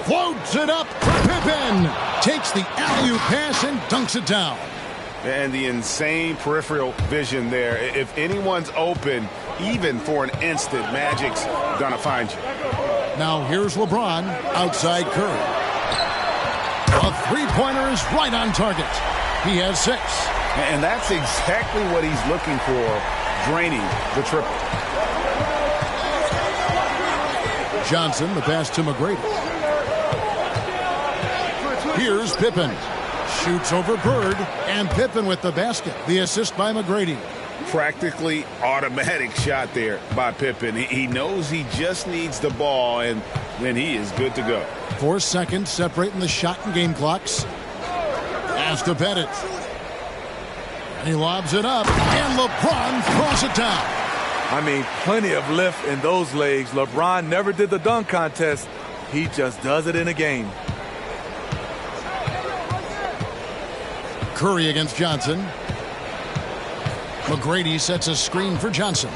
Floats it up. Pippen takes the alley-oop pass and dunks it down. And the insane peripheral vision there. If anyone's open, even for an instant, Magic's gonna find you. Now here's LeBron outside Curry. A 3-pointer is right on target. He has 6. And that's exactly what he's looking for, draining the triple. Johnson, the pass to McGrady. Here's Pippen. Shoots over Bird, and Pippen with the basket. The assist by McGrady. Practically automatic shot there by Pippen. He knows he just needs the ball, and then he is good to go. 4 seconds separating the shot and game clocks. Pass to Pettit. He lobs it up, and LeBron throws it down. I mean, plenty of lift in those legs. LeBron never did the dunk contest. He just does it in a game. Curry against Johnson. McGrady sets a screen for Johnson.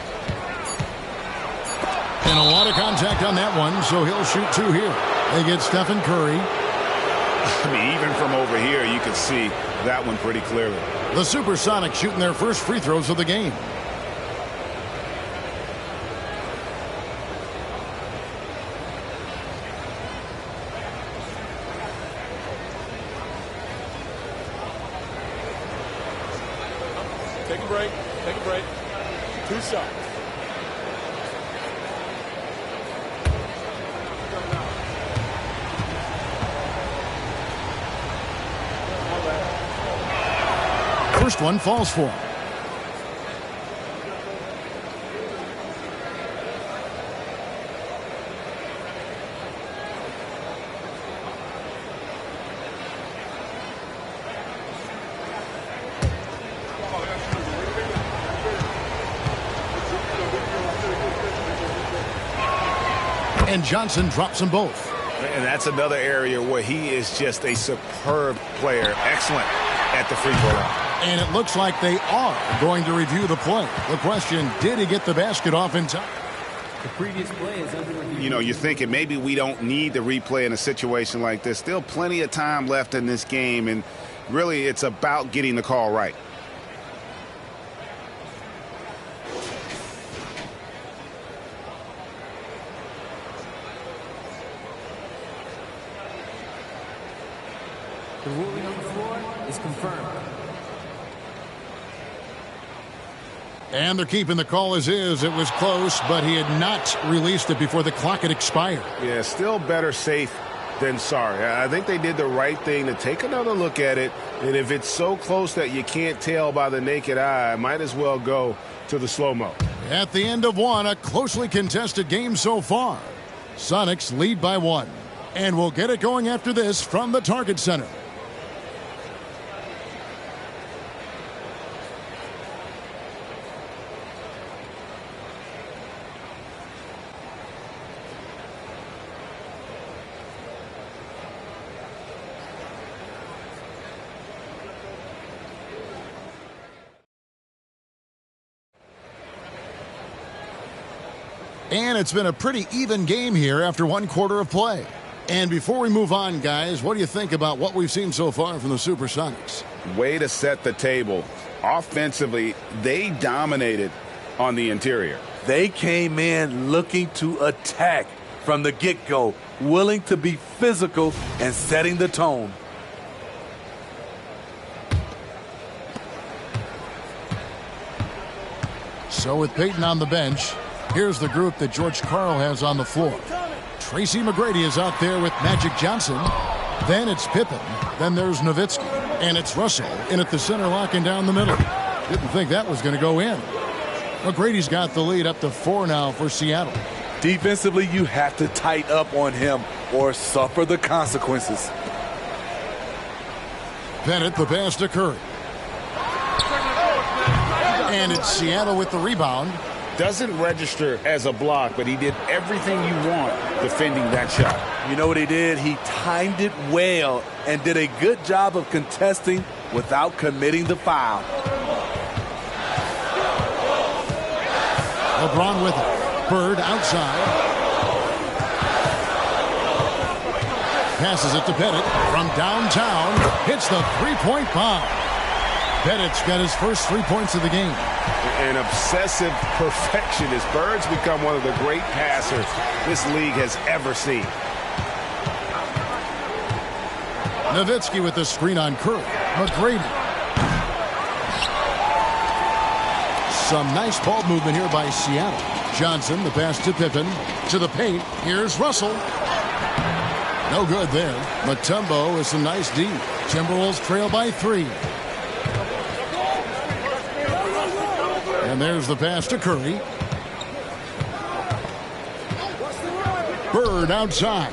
And a lot of contact on that one, so he'll shoot 2 here. They get Stephen Curry. I mean, even from over here, you can see that one pretty clearly. The Supersonics shooting their first free throws of the game. Take a break. Take a break. 2 shots. First one falls for him. And Johnson drops them both. And that's another area where he is just a superb player. Excellent at the free throw line. And it looks like they are going to review the play. The question, did he get the basket off in time? The previous play is under review. You know, you're thinking maybe we don't need the replay in a situation like this. Still plenty of time left in this game, and really it's about getting the call right. The ruling on the floor is confirmed. And they're keeping the call as is. It was close, but he had not released it before the clock had expired. Yeah, still better safe than sorry. I think they did the right thing to take another look at it. And if it's so close that you can't tell by the naked eye, might as well go to the slow-mo. At the end of one, a closely contested game so far. Sonics lead by 1. And we'll get it going after this from the Target Center. And it's been a pretty even game here after 1 quarter of play. And before we move on, guys, what do you think about what we've seen so far from the Supersonics? Way to set the table. Offensively, they dominated on the interior. They came in looking to attack from the get-go, willing to be physical and setting the tone. So with Peyton on the bench, here's the group that George Karl has on the floor. Tracy McGrady is out there with Magic Johnson. Then it's Pippen. Then there's Nowitzki. And it's Russell in at the center, locking down the middle. Didn't think that was going to go in. McGrady's got the lead up to 4 now for Seattle. Defensively, you have to tighten up on him or suffer the consequences. Bennett, the pass to Curry. And it's Seattle with the rebound. Doesn't register as a block, but he did everything you want defending that shot. You know what he did? He timed it well and did a good job of contesting without committing the foul. LeBron with it. Bird outside. Passes it to Bennett from downtown. Hits the three-point bomb. Bennett's got his first 3 points of the game. An obsessive perfectionist. Bird's become one of the great passers this league has ever seen. Nowitzki with the screen on Curry. McGrady. Some nice ball movement here by Seattle. Johnson, the pass to Pippen. To the paint. Here's Russell. No good there. Mutombo with some nice D. Timberwolves trail by 3. And there's the pass to Curry. Bird outside.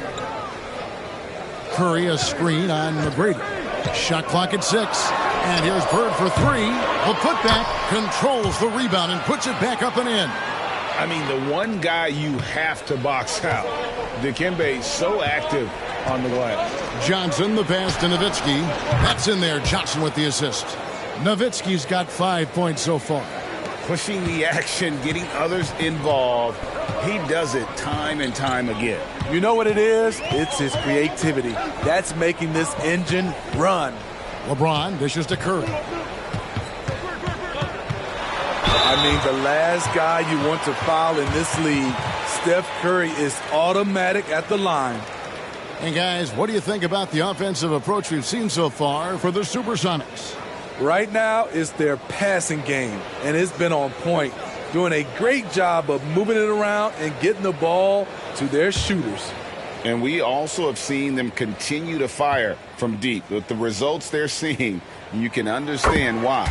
Curry a screen on McGrady. Shot clock at 6. And here's Bird for 3. The putback controls the rebound and puts it back up and in. I mean, the one guy you have to box out. Dikembe so active on the glass. Johnson, the pass to Nowitzki. That's in there. Johnson with the assist. Nowitzki's got 5 points so far. Pushing the action, getting others involved. He does it time and time again. You know what it is? It's his creativity. That's making this engine run. LeBron dishes to Curry. I mean, the last guy you want to foul in this league, Steph Curry, is automatic at the line. And guys, what do you think about the offensive approach we've seen so far for the Supersonics? Right now, it's their passing game, and it's been on point, doing a great job of moving it around and getting the ball to their shooters. And we also have seen them continue to fire from deep. With the results they're seeing, you can understand why.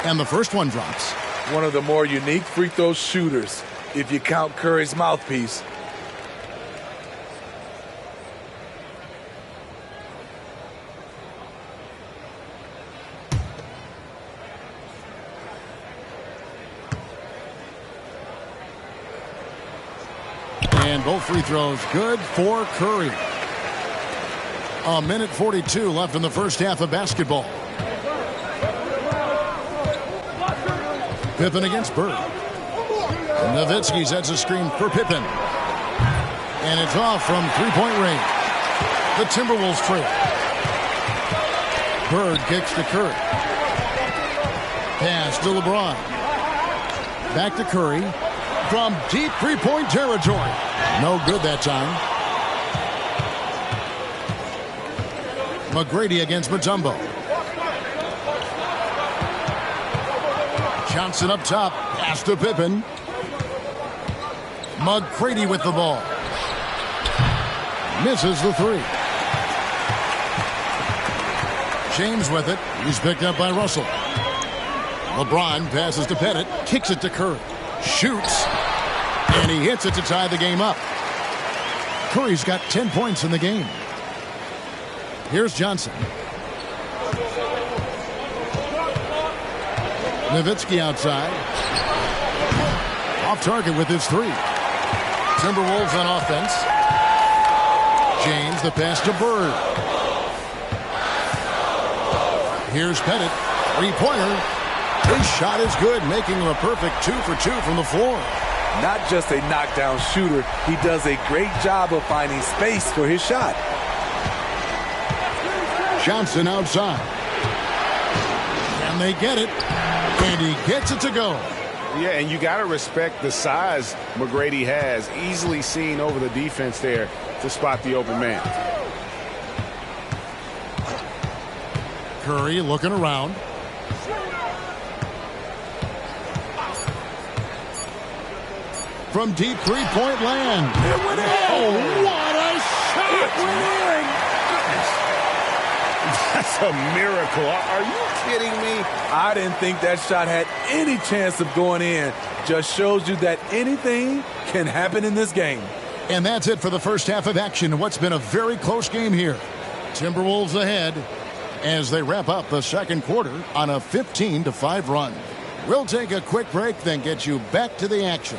And the first one drops. One of the more unique free throw shooters, if you count Curry's mouthpiece. And both free throws good for Curry. A minute 42 left in the first half of basketball. Pippen against Bird. Nowitzki sets a screen for Pippen. And it's off from three-point range. The Timberwolves trail. Bird kicks to Curry. Pass to LeBron. Back to Curry. From deep three-point territory. No good that time. McGrady against Mutombo. Johnson up top. Pass to Pippen. McGrady with the ball. Misses the three. James with it. He's picked up by Russell. LeBron passes to Pettit. Kicks it to Curry. Shoots. And he hits it to tie the game up. Curry's got 10 points in the game. Here's Johnson. Nowitzki outside. Off target with his three. Timberwolves on offense. James, the pass to Bird. Here's Pettit. Three-pointer. His shot is good, making him a perfect 2 for 2 from the floor. Not just a knockdown shooter, he does a great job of finding space for his shot. Johnson outside. And they get it. And he gets it to go. Yeah, and you got to respect the size McGrady has. Easily seen over the defense there to spot the open man. Curry looking around. From deep three-point land. It went in. Oh, what a shot! It went in. That's a miracle. Are you kidding me? I didn't think that shot had any chance of going in. Just shows you that anything can happen in this game. And that's it for the first half of action. What's been a very close game here. Timberwolves ahead as they wrap up the second quarter on a 15-5 run. We'll take a quick break, then get you back to the action.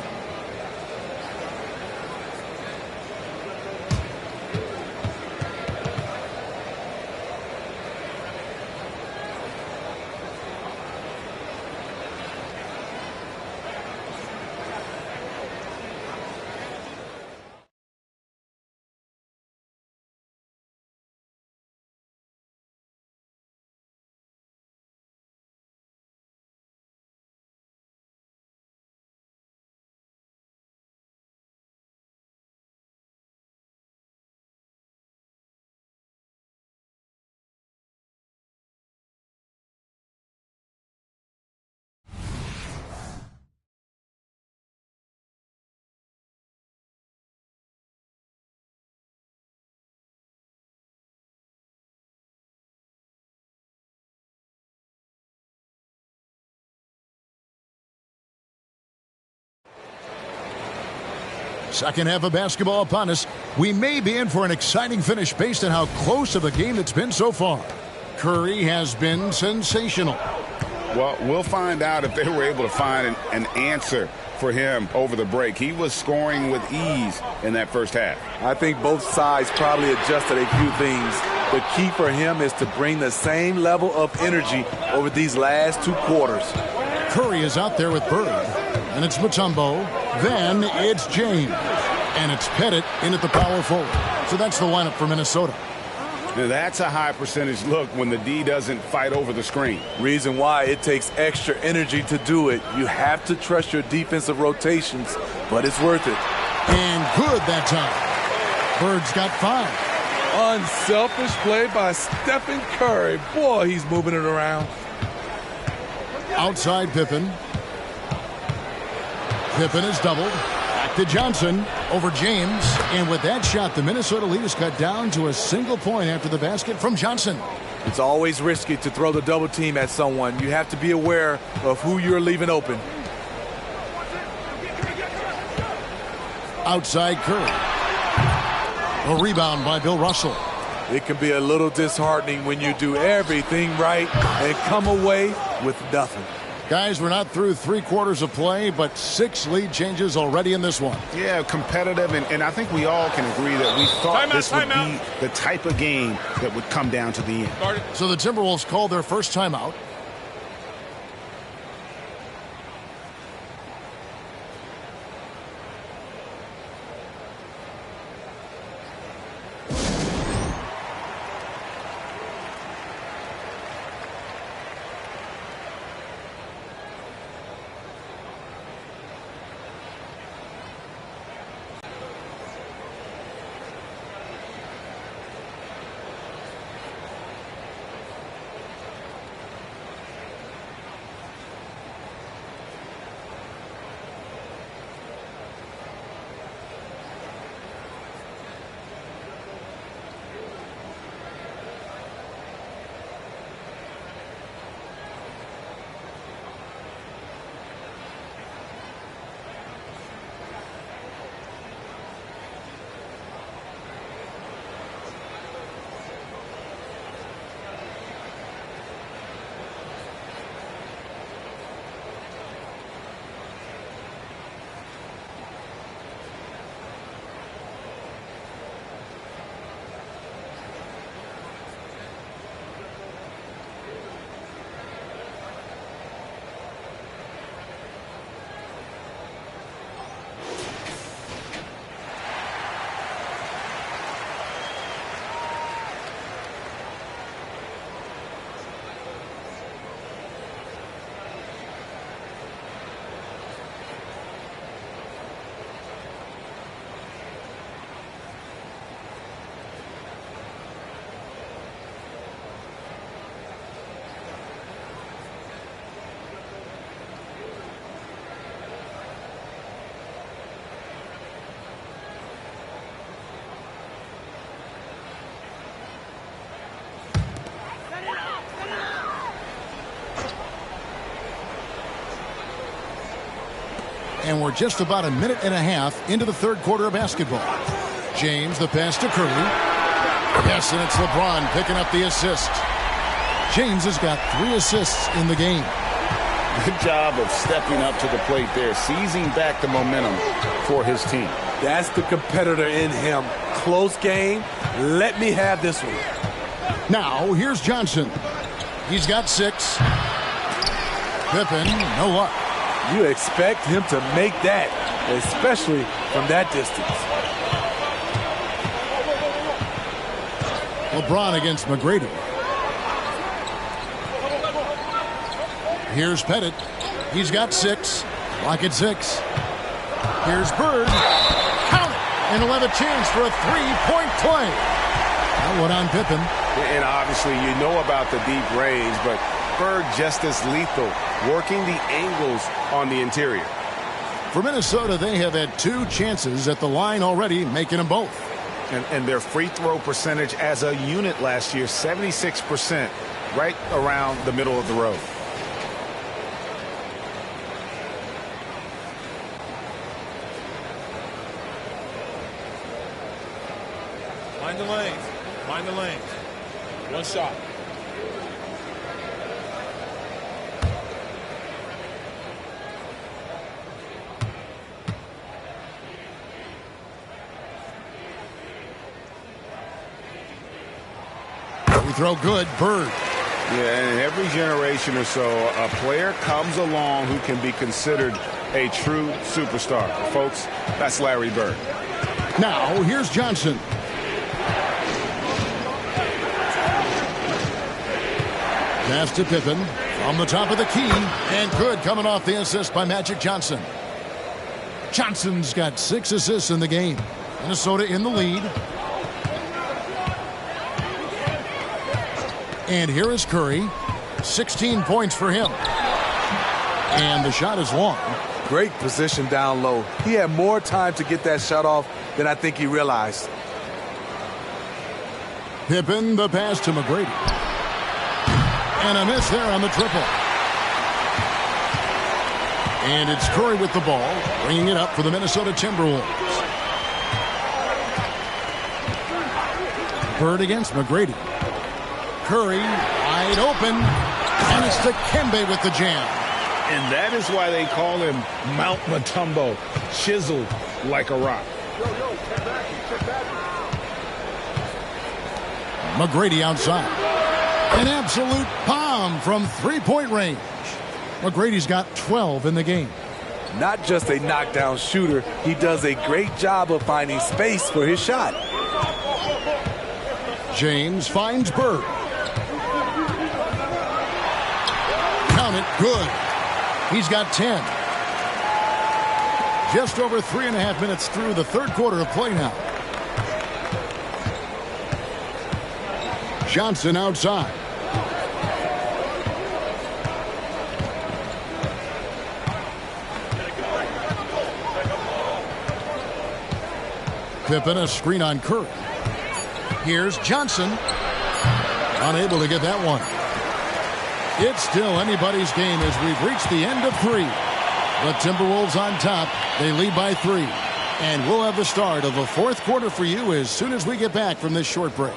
Second half of basketball upon us. We may be in for an exciting finish based on how close of a game it's been so far. Curry has been sensational. Well, we'll find out if they were able to find an answer for him over the break. He was scoring with ease in that first half. I think both sides probably adjusted a few things. The key for him is to bring the same level of energy over these last two quarters. Curry is out there with Bird. And it's Mutombo. Then it's James. And it's Pettit in at the power forward. So that's the lineup for Minnesota. Now that's a high percentage look when the D doesn't fight over the screen. Reason why it takes extra energy to do it. You have to trust your defensive rotations, but it's worth it. And good that time. Bird's got 5. Unselfish play by Stephen Curry. Boy, he's moving it around. Outside Pippen. Pippen is doubled. Back to Johnson. over James. And with that shot, the Minnesota lead is cut down to a single point after the basket from Johnson. It's always risky to throw the double team at someone. You have to be aware of who you're leaving open. Outside Curry. A rebound by Bill Russell. It can be a little disheartening when you do everything right and come away with nothing. Guys, we're not through 3 quarters of play, but 6 lead changes already in this one. Yeah, competitive, and I think we all can agree that we thought this would be the type of game that would come down to the end. So the Timberwolves call their first timeout. And we're just about a minute and a half into the third quarter of basketball. James, the pass to Curry. Yes, and it's LeBron picking up the assist. James has got 3 assists in the game. Good job of stepping up to the plate there, seizing back the momentum for his team. That's the competitor in him. Close game. Let me have this one. Now, here's Johnson. He's got 6. Pippen, no luck. You expect him to make that, especially from that distance. LeBron against McGrady. Here's Pettit. He's got 6. Lock at 6. Here's Bird. Count it! And he'll have a chance for a 3-point play. That one on Pippen. And obviously you know about the deep range, but Bird just as lethal, working the angles on the interior. For Minnesota, they have had 2 chances at the line already, making them both. And their free throw percentage as a unit last year, 76%, right around the middle of the road. Mind the lanes. Mind the lanes. One shot. We throw good. Bird. Yeah, and every generation or so, a player comes along who can be considered a true superstar. Folks, that's Larry Bird. Now, here's Johnson. Pass to Pippen from the top of the key. And good, coming off the assist by Magic Johnson. Johnson's got 6 assists in the game. Minnesota in the lead. And here is Curry. 16 points for him. And the shot is long. Great position down low. He had more time to get that shot off than I think he realized. Pippen, the pass to McGrady. And a miss there on the triple. And it's Curry with the ball, bringing it up for the Minnesota Timberwolves. Bird against McGrady. Curry wide open, and it's Dikembe with the jam. And that is why they call him Mount Mutombo, chiseled like a rock. McGrady outside. An absolute bomb from three-point range. McGrady's got 12 in the game. Not just a knockdown shooter, he does a great job of finding space for his shot. James finds Bird. Count it, good. He's got 10. Just over 3.5 minutes through the third quarter of play now. Johnson outside. Pippen, a screen on Curry. Here's Johnson. Unable to get that one. It's still anybody's game as we've reached the end of 3. The Timberwolves on top. They lead by 3. And we'll have the start of the fourth quarter for you as soon as we get back from this short break.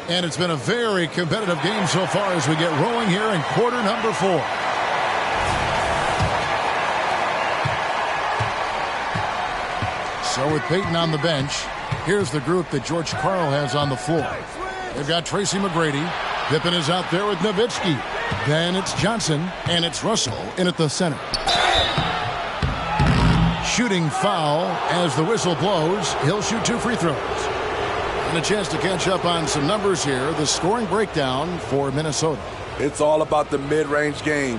And it's been a very competitive game so far as we get rolling here in quarter number 4. So with Peyton on the bench, here's the group that George Karl has on the floor. They've got Tracy McGrady. Pippen is out there with Nowitzki. Then it's Johnson, and it's Russell in at the center. Shooting foul as the whistle blows. He'll shoot 2 free throws. And a chance to catch up on some numbers here. The scoring breakdown for Minnesota. It's all about the mid-range game.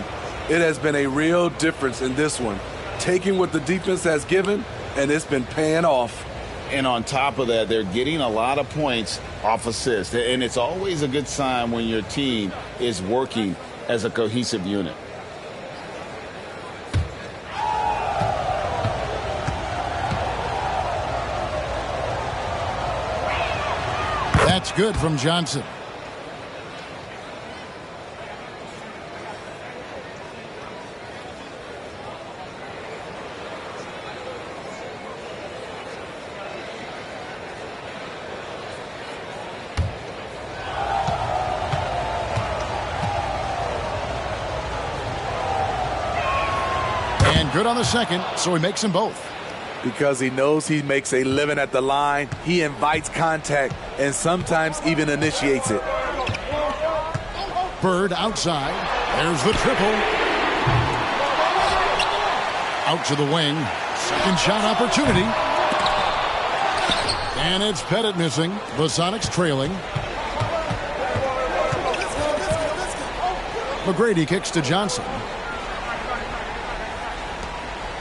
It has been a real difference in this one. Taking what the defense has given, and it's been paying off. And on top of that, they're getting a lot of points off assists. And it's always a good sign when your team is working as a cohesive unit. That's good from Johnson. And good on the second, so he makes them both. Because he knows he makes a living at the line, he invites contact and sometimes even initiates it. Bird outside. There's the triple. Out to the wing. Second shot opportunity. And it's Pettit missing. The Sonics trailing. McGrady kicks to Johnson.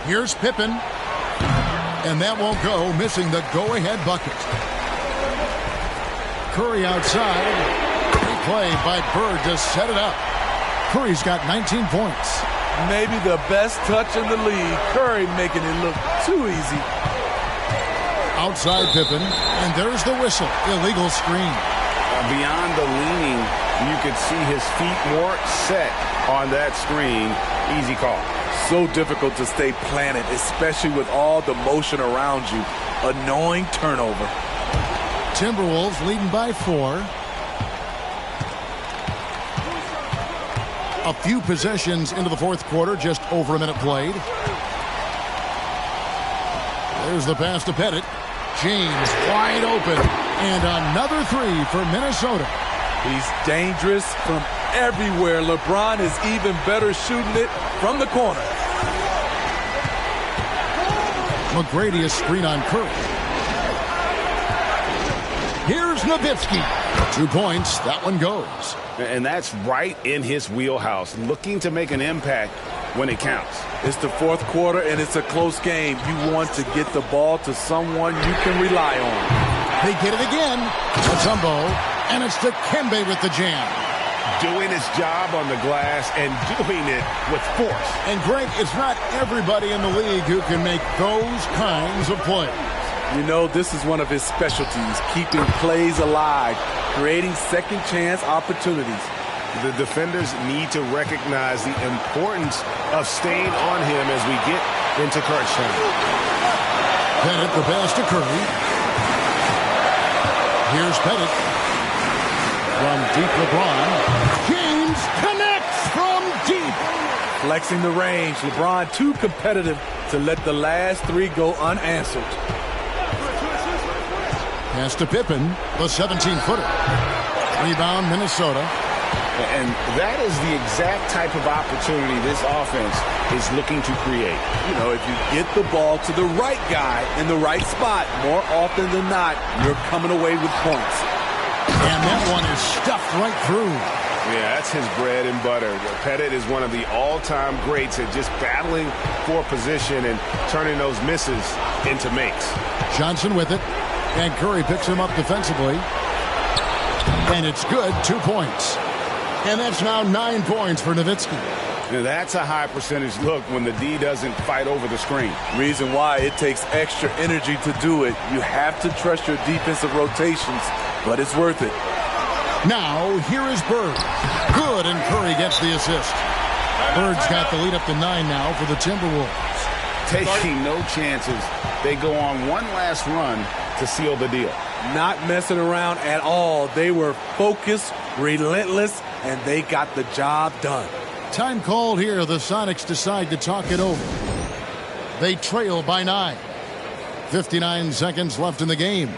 Here's Pippen. And that won't go, missing the go-ahead bucket. Curry outside. Great play by Bird to set it up. Curry's got 19 points. Maybe the best touch in the league. Curry making it look too easy. Outside Pippen, and there's the whistle. Illegal screen. Beyond the leaning, you could see his feet more set on that screen. Easy call. So difficult to stay planted, especially with all the motion around you. Annoying turnover. Timberwolves leading by 4. A few possessions into the fourth quarter, just over a minute played. There's the pass to Pettit. James wide open. And another 3 for Minnesota. He's dangerous from everywhere. LeBron is even better shooting it from the corner. McGrady, a screen on Curry. Here's Nowitzki. 2 points. That one goes. And that's right in his wheelhouse, looking to make an impact when it counts. It's the fourth quarter, and it's a close game. You want to get the ball to someone you can rely on. They get it again. Mutombo, and it's Dikembe with the jam. Doing his job on the glass and doing it with force. And, Greg, it's not everybody in the league who can make those kinds of plays. You know, this is one of his specialties, keeping plays alive, creating second-chance opportunities. The defenders need to recognize the importance of staying on him as we get into crunch time. Pettit, the pass to Curry. Here's Pettit. From deep, LeBron. James connects from deep. Flexing the range. LeBron too competitive to let the last three go unanswered. Pass to Pippen, the 17-footer. Rebound, Minnesota. And that is the exact type of opportunity this offense is looking to create. You know, if you get the ball to the right guy in the right spot, more often than not, you're coming away with points. And that one is stuffed right through. Yeah, that's his bread and butter. Pettit is one of the all-time greats at just battling for position and turning those misses into makes. Johnson with it. And Curry picks him up defensively. And it's good, 2 points. And that's now 9 points for Nowitzki. Now that's a high percentage look when the D doesn't fight over the screen. Reason why it takes extra energy to do it. You have to trust your defensive rotations, but it's worth it. Now, here is Bird. Good, and Curry gets the assist. Bird's got the lead up to 9 now for the Timberwolves. Taking no chances. They go on one last run to seal the deal. Not messing around at all. They were focused, relentless, and they got the job done. Time called here. The Sonics decide to talk it over. They trail by 9. 59 seconds left in the game.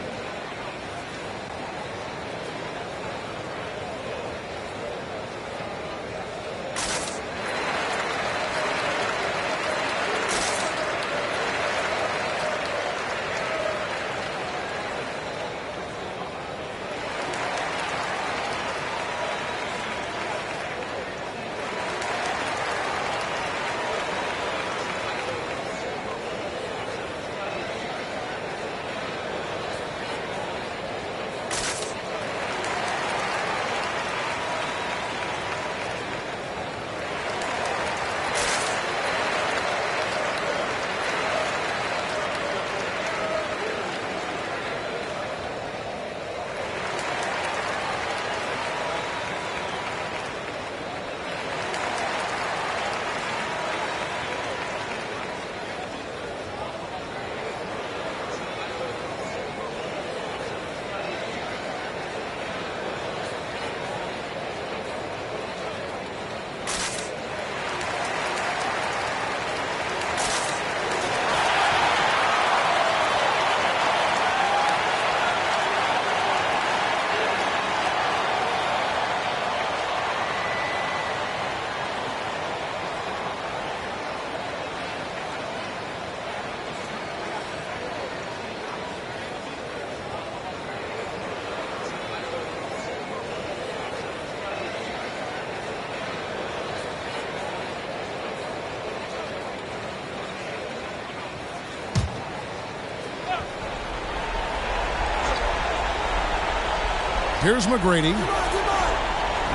Here's McGrady.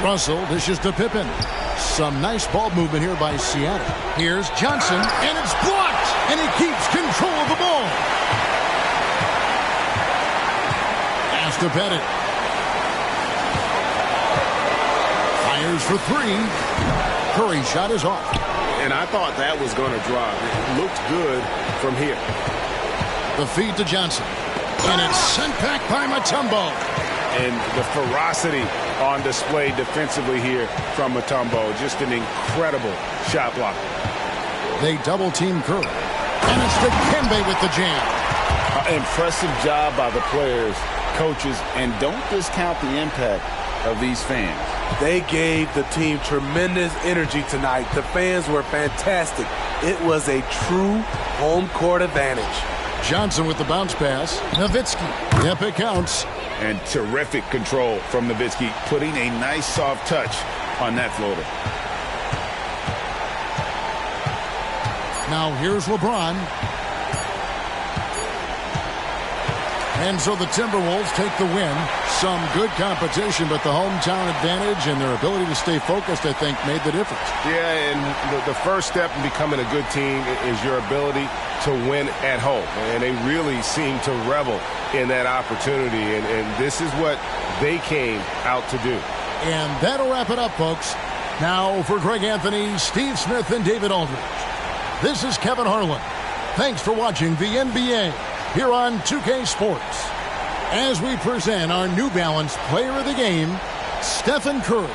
Russell dishes to Pippen. Some nice ball movement here by Seattle. Here's Johnson, and it's blocked, and he keeps control of the ball. Pass to Pettit. Fires for 3. Curry shot is off. And I thought that was going to drop. It looked good from here. The feed to Johnson. And it's sent back by Mutombo. And the ferocity on display defensively here from Mutombo. Just an incredible shot block. They double-team Curry. And it's Dikembe with the jam. Impressive job by the players, coaches, and don't discount the impact of these fans. They gave the team tremendous energy tonight. The fans were fantastic. It was a true home court advantage. Johnson with the bounce pass. Nowitzki. Yep, it counts. And terrific control from Nowitzki, putting a nice soft touch on that floater. Now here's LeBron. And so the Timberwolves take the win. Some good competition, but the hometown advantage and their ability to stay focused, I think, made the difference. Yeah, and the first step in becoming a good team is your ability to win at home. And they really seem to revel in that opportunity. And this is what they came out to do. And that'll wrap it up, folks. Now for Greg Anthony, Steve Smith, and David Aldridge. This is Kevin Harlan. Thanks for watching the NBA here on 2K Sports, as we present our New Balance Player of the Game, Stephen Curry.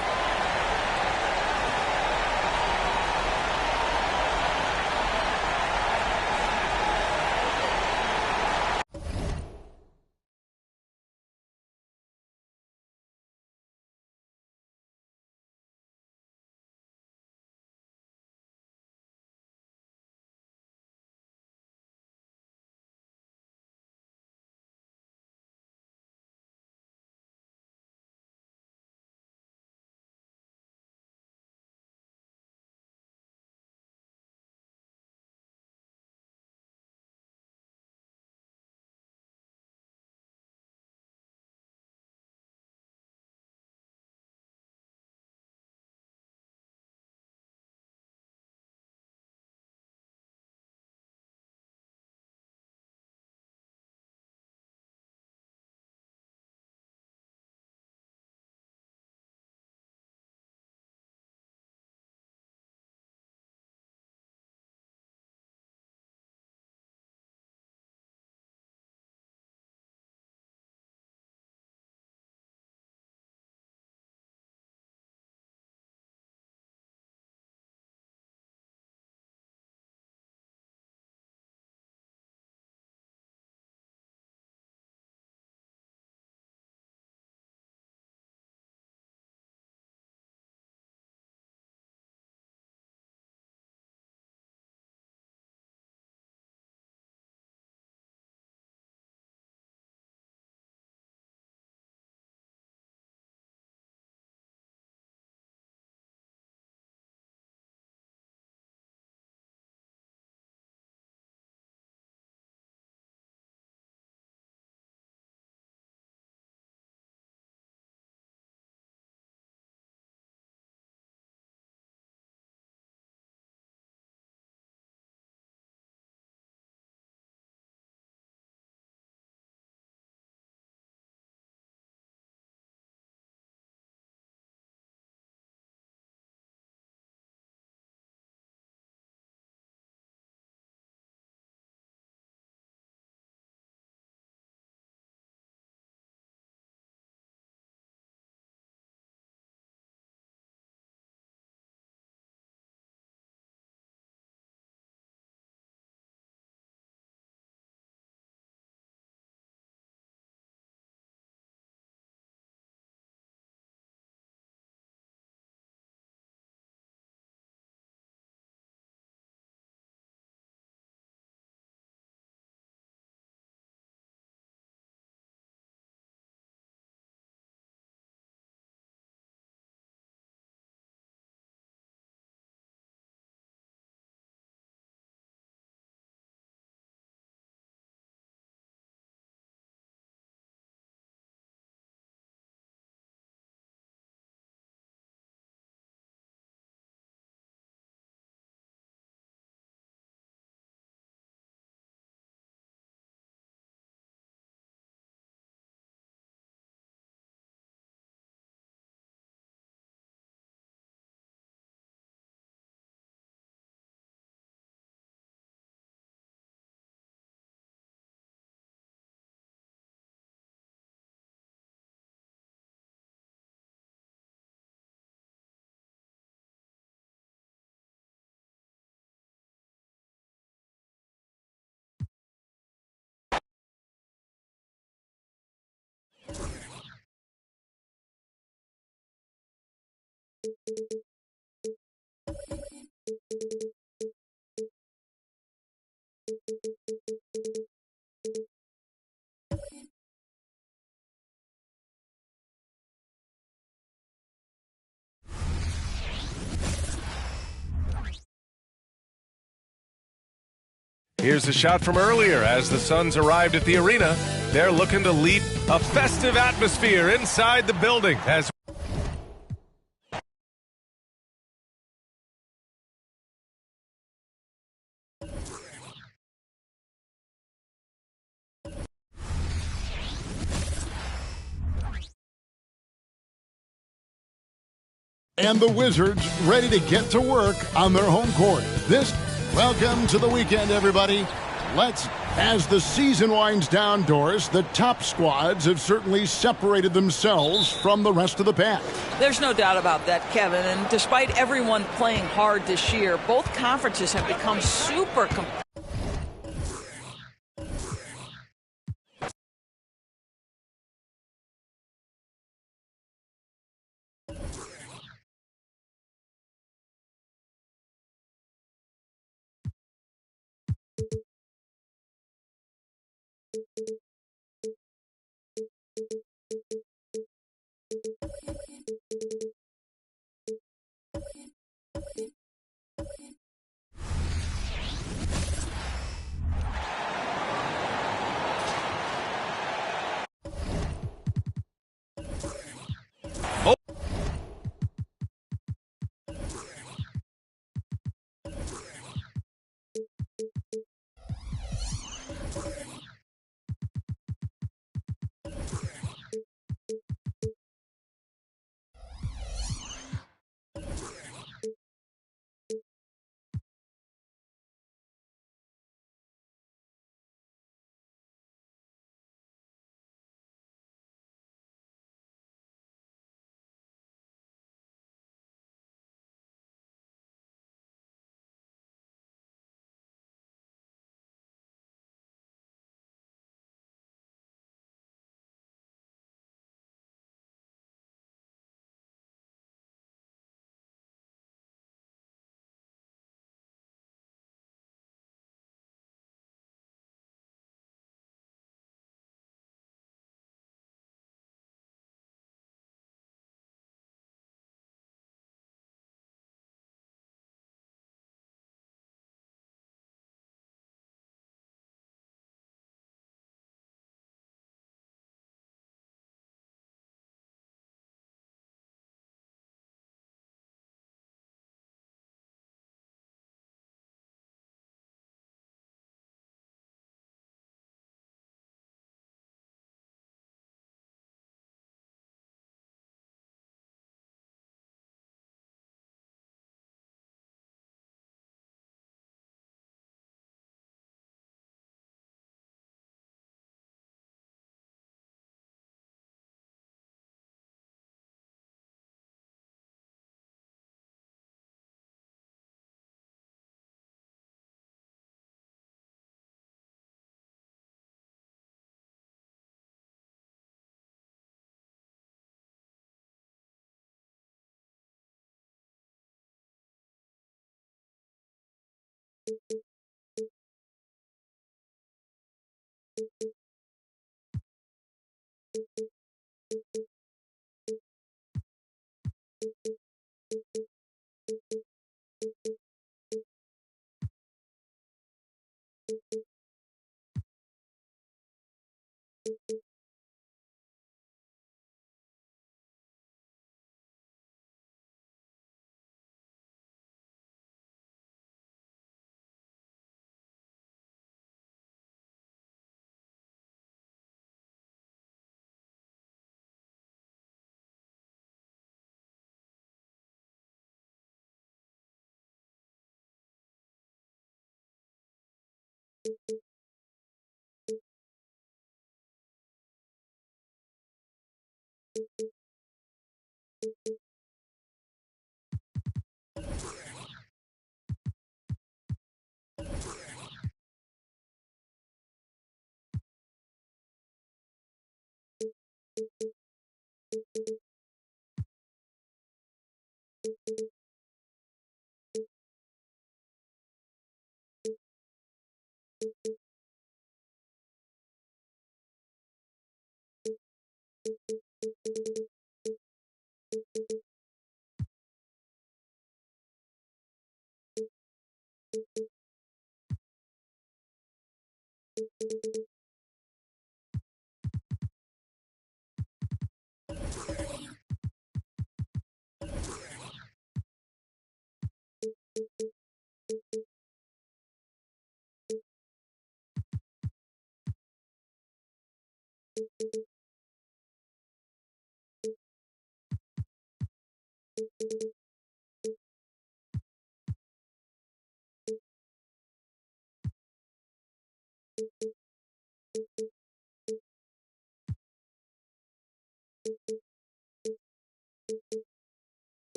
Here's a shot from earlier as the Suns arrived at the arena. They're looking to lead a festive atmosphere inside the building as And the Wizards ready to get to work on their home court. Welcome to the weekend, everybody. As the season winds down, Doris, the top squads have certainly separated themselves from the rest of the pack. There's no doubt about that, Kevin. And despite everyone playing hard this year, both conferences have become super competitive.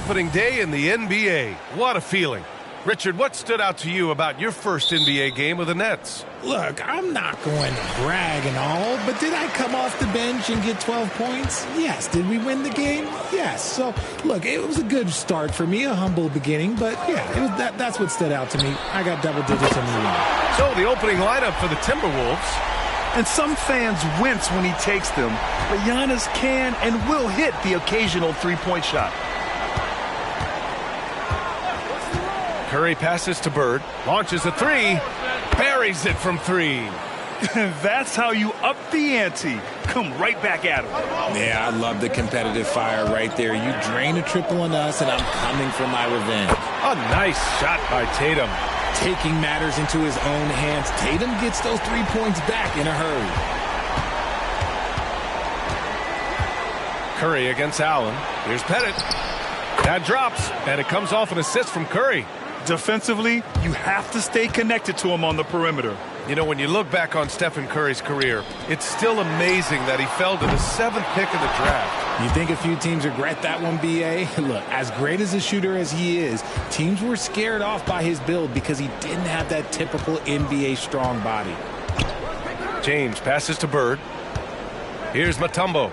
Opening day in the NBA. What a feeling. Richard, what stood out to you about your first NBA game with the Nets? Look, I'm not going to brag and all, but did I come off the bench and get 12 points? Yes. Did we win the game? Yes. So, look, it was a good start for me, a humble beginning, but yeah, that's what stood out to me. I got double digits in the league. So, the opening lineup for the Timberwolves. And some fans wince when he takes them, but Giannis can and will hit the occasional three-point shot. Curry passes to Bird, launches a three, buries it from three. That's how you up the ante. Come right back at him. Yeah, I love the competitive fire right there. You drain a triple on us, and I'm coming for my revenge. A nice shot by Tatum. Taking matters into his own hands. Tatum gets those 3 points back in a hurry. Curry against Allen. Here's Pettit. That drops, and it comes off an assist from Curry. Defensively, you have to stay connected to him on the perimeter. You know, when you look back on Stephen Curry's career, it's still amazing that he fell to the 7th pick of the draft. You think a few teams regret that one, B.A.? Look, as great as a shooter as he is, teams were scared off by his build because he didn't have that typical NBA strong body. James passes to Bird. Here's Mutombo.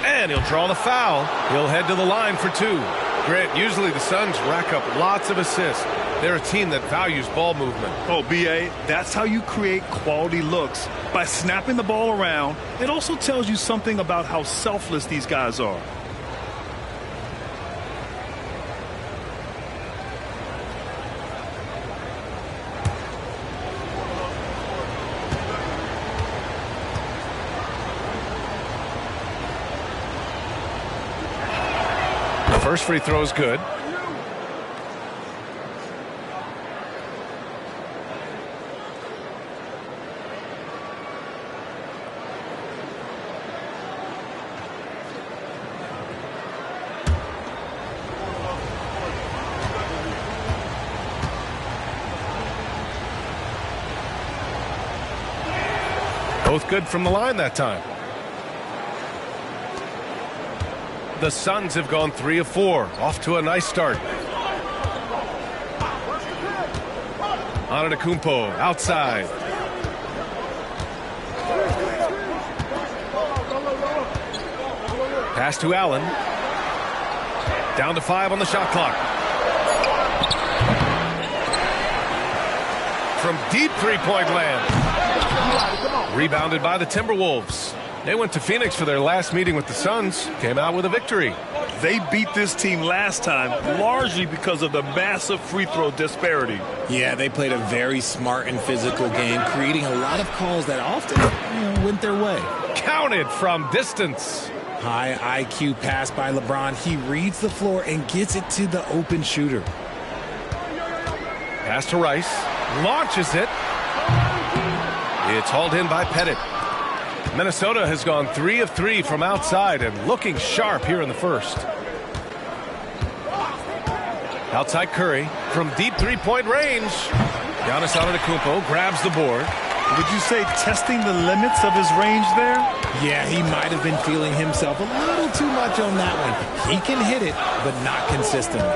And he'll draw the foul. He'll head to the line for two. Grant, usually the Suns rack up lots of assists. They're a team that values ball movement. Oh, B.A., that's how you create quality looks. By snapping the ball around, it also tells you something about how selfless these guys are. The first free throw is good. Both good from the line that time. The Suns have gone 3 of 4. Off to a nice start. Antetokounmpo outside. Pass to Allen. Down to 5 on the shot clock. From deep three-point land. Rebounded by the Timberwolves. They went to Phoenix for their last meeting with the Suns. Came out with a victory. They beat this team last time largely because of the massive free throw disparity. Yeah, they played a very smart and physical game, creating a lot of calls that often went their way. Counted from distance. High IQ pass by LeBron. He reads the floor and gets it to the open shooter. Pass to Rice. Launches it. It's hauled in by Pettit. Minnesota has gone 3 of 3 from outside and looking sharp here in the first. Outside Curry from deep three-point range. Giannis Antetokounmpo grabs the board. Would you say testing the limits of his range there? Yeah, he might have been feeling himself a little too much on that one. He can hit it, but not consistently.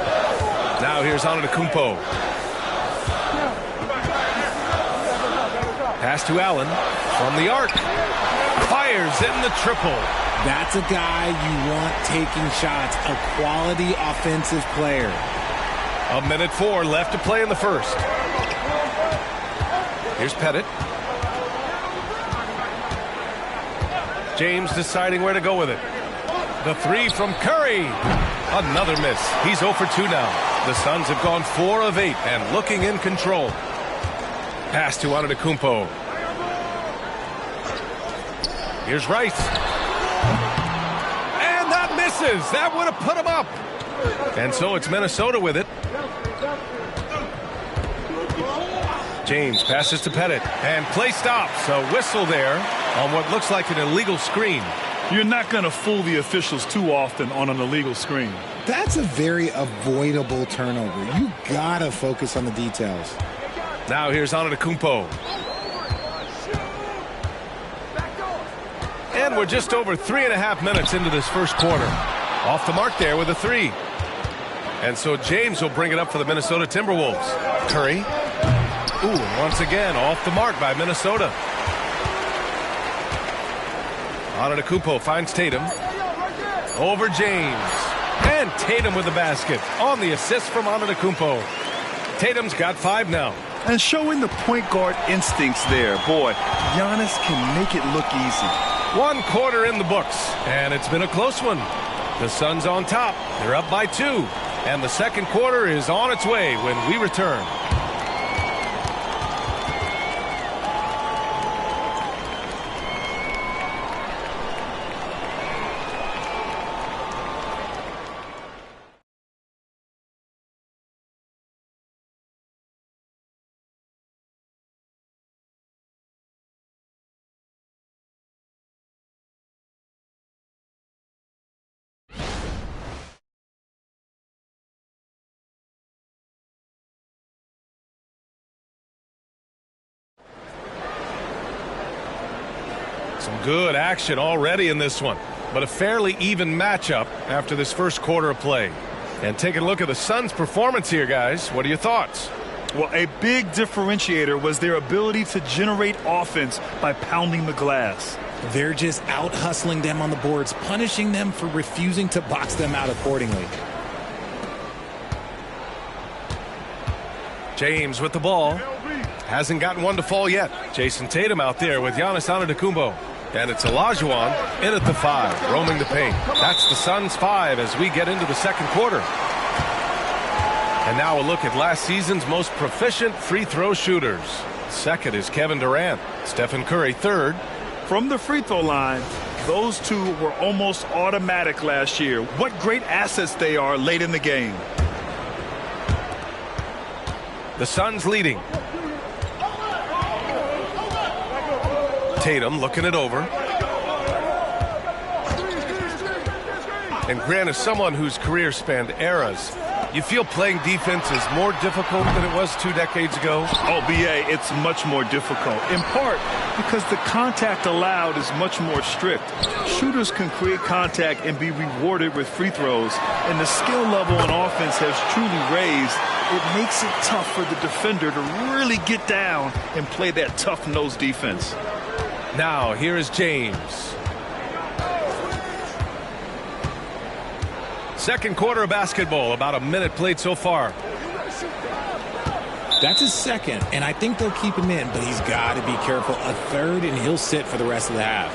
Now here's Antetokounmpo. Pass to Allen from the arc. Fires in the triple. That's a guy you want taking shots, a quality offensive player. 1:04 left to play in the first. Here's Pettit. James deciding where to go with it. The three from Curry. Another miss. He's 0 for 2 now. The Suns have gone 4 of 8 and looking in control. Pass to Antetokounmpo. Here's Rice. And that misses. That would have put him up. And so it's Minnesota with it. James passes to Pettit. And play stops. A whistle there on what looks like an illegal screen. You're not going to fool the officials too often on an illegal screen. That's a very avoidable turnover. You got to focus on the details. Now here's Antetokounmpo. And we're just over 3.5 minutes into this first quarter. Off the mark there with a three. And so James will bring it up for the Minnesota Timberwolves. Curry. Ooh, and once again off the mark by Minnesota. Antetokounmpo finds Tatum. Over James. And Tatum with the basket on the assist from Antetokounmpo. Tatum's got 5 now. And showing the point guard instincts there. Boy, Giannis can make it look easy. 1 quarter in the books, and it's been a close one. The Suns on top. They're up by 2. And the second quarter is on its way when we return. Some good action already in this one, but a fairly even matchup after this first quarter of play. And taking a look at the Suns' performance here, guys. What are your thoughts? Well, a big differentiator was their ability to generate offense by pounding the glass. They're just out hustling them on the boards, punishing them for refusing to box them out accordingly. James with the ball. Hasn't gotten one to fall yet. Jason Tatum out there with Giannis Antetokounmpo. And it's Olajuwon in at the 5, roaming the paint. That's the Suns' 5 as we get into the second quarter. And now a look at last season's most proficient free throw shooters. Second is Kevin Durant. Stephen Curry third. From the free throw line, those two were almost automatic last year. What great assets they are late in the game. The Suns leading. Tatum looking it over. And Grant is someone whose career spanned eras. You feel playing defense is more difficult than it was 2 decades ago? Oh, B.A., it's much more difficult, in part because the contact allowed is much more strict. Shooters can create contact and be rewarded with free throws, and the skill level on offense has truly raised. It makes it tough for the defender to really get down and play that tough-nosed defense. Now, here is James. Second quarter of basketball, about a minute played so far. That's his second, and I think they'll keep him in, but he's got to be careful. A third, and he'll sit for the rest of the half.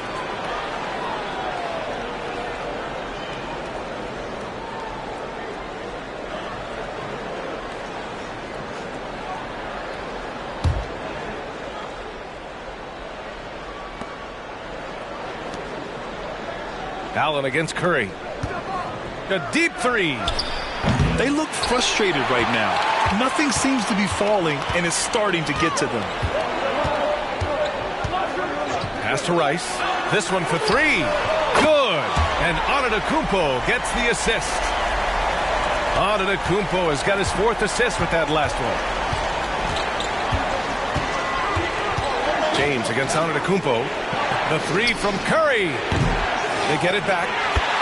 Allen against Curry. A deep 3. They look frustrated right now. Nothing seems to be falling, and it's starting to get to them. Pass to Rice. This one for 3. Good. And Antetokounmpo gets the assist. Antetokounmpo has got his 4th assist with that last one. James against Antetokounmpo. The 3 from Curry. They get it back.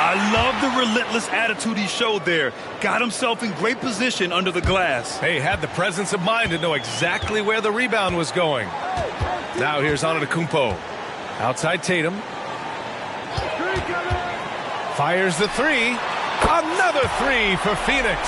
I love the relentless attitude he showed there. Got himself in great position under the glass. Hey, had the presence of mind to know exactly where the rebound was going. Now here's Antetokounmpo. Outside Tatum. Fires the 3. Another 3 for Phoenix.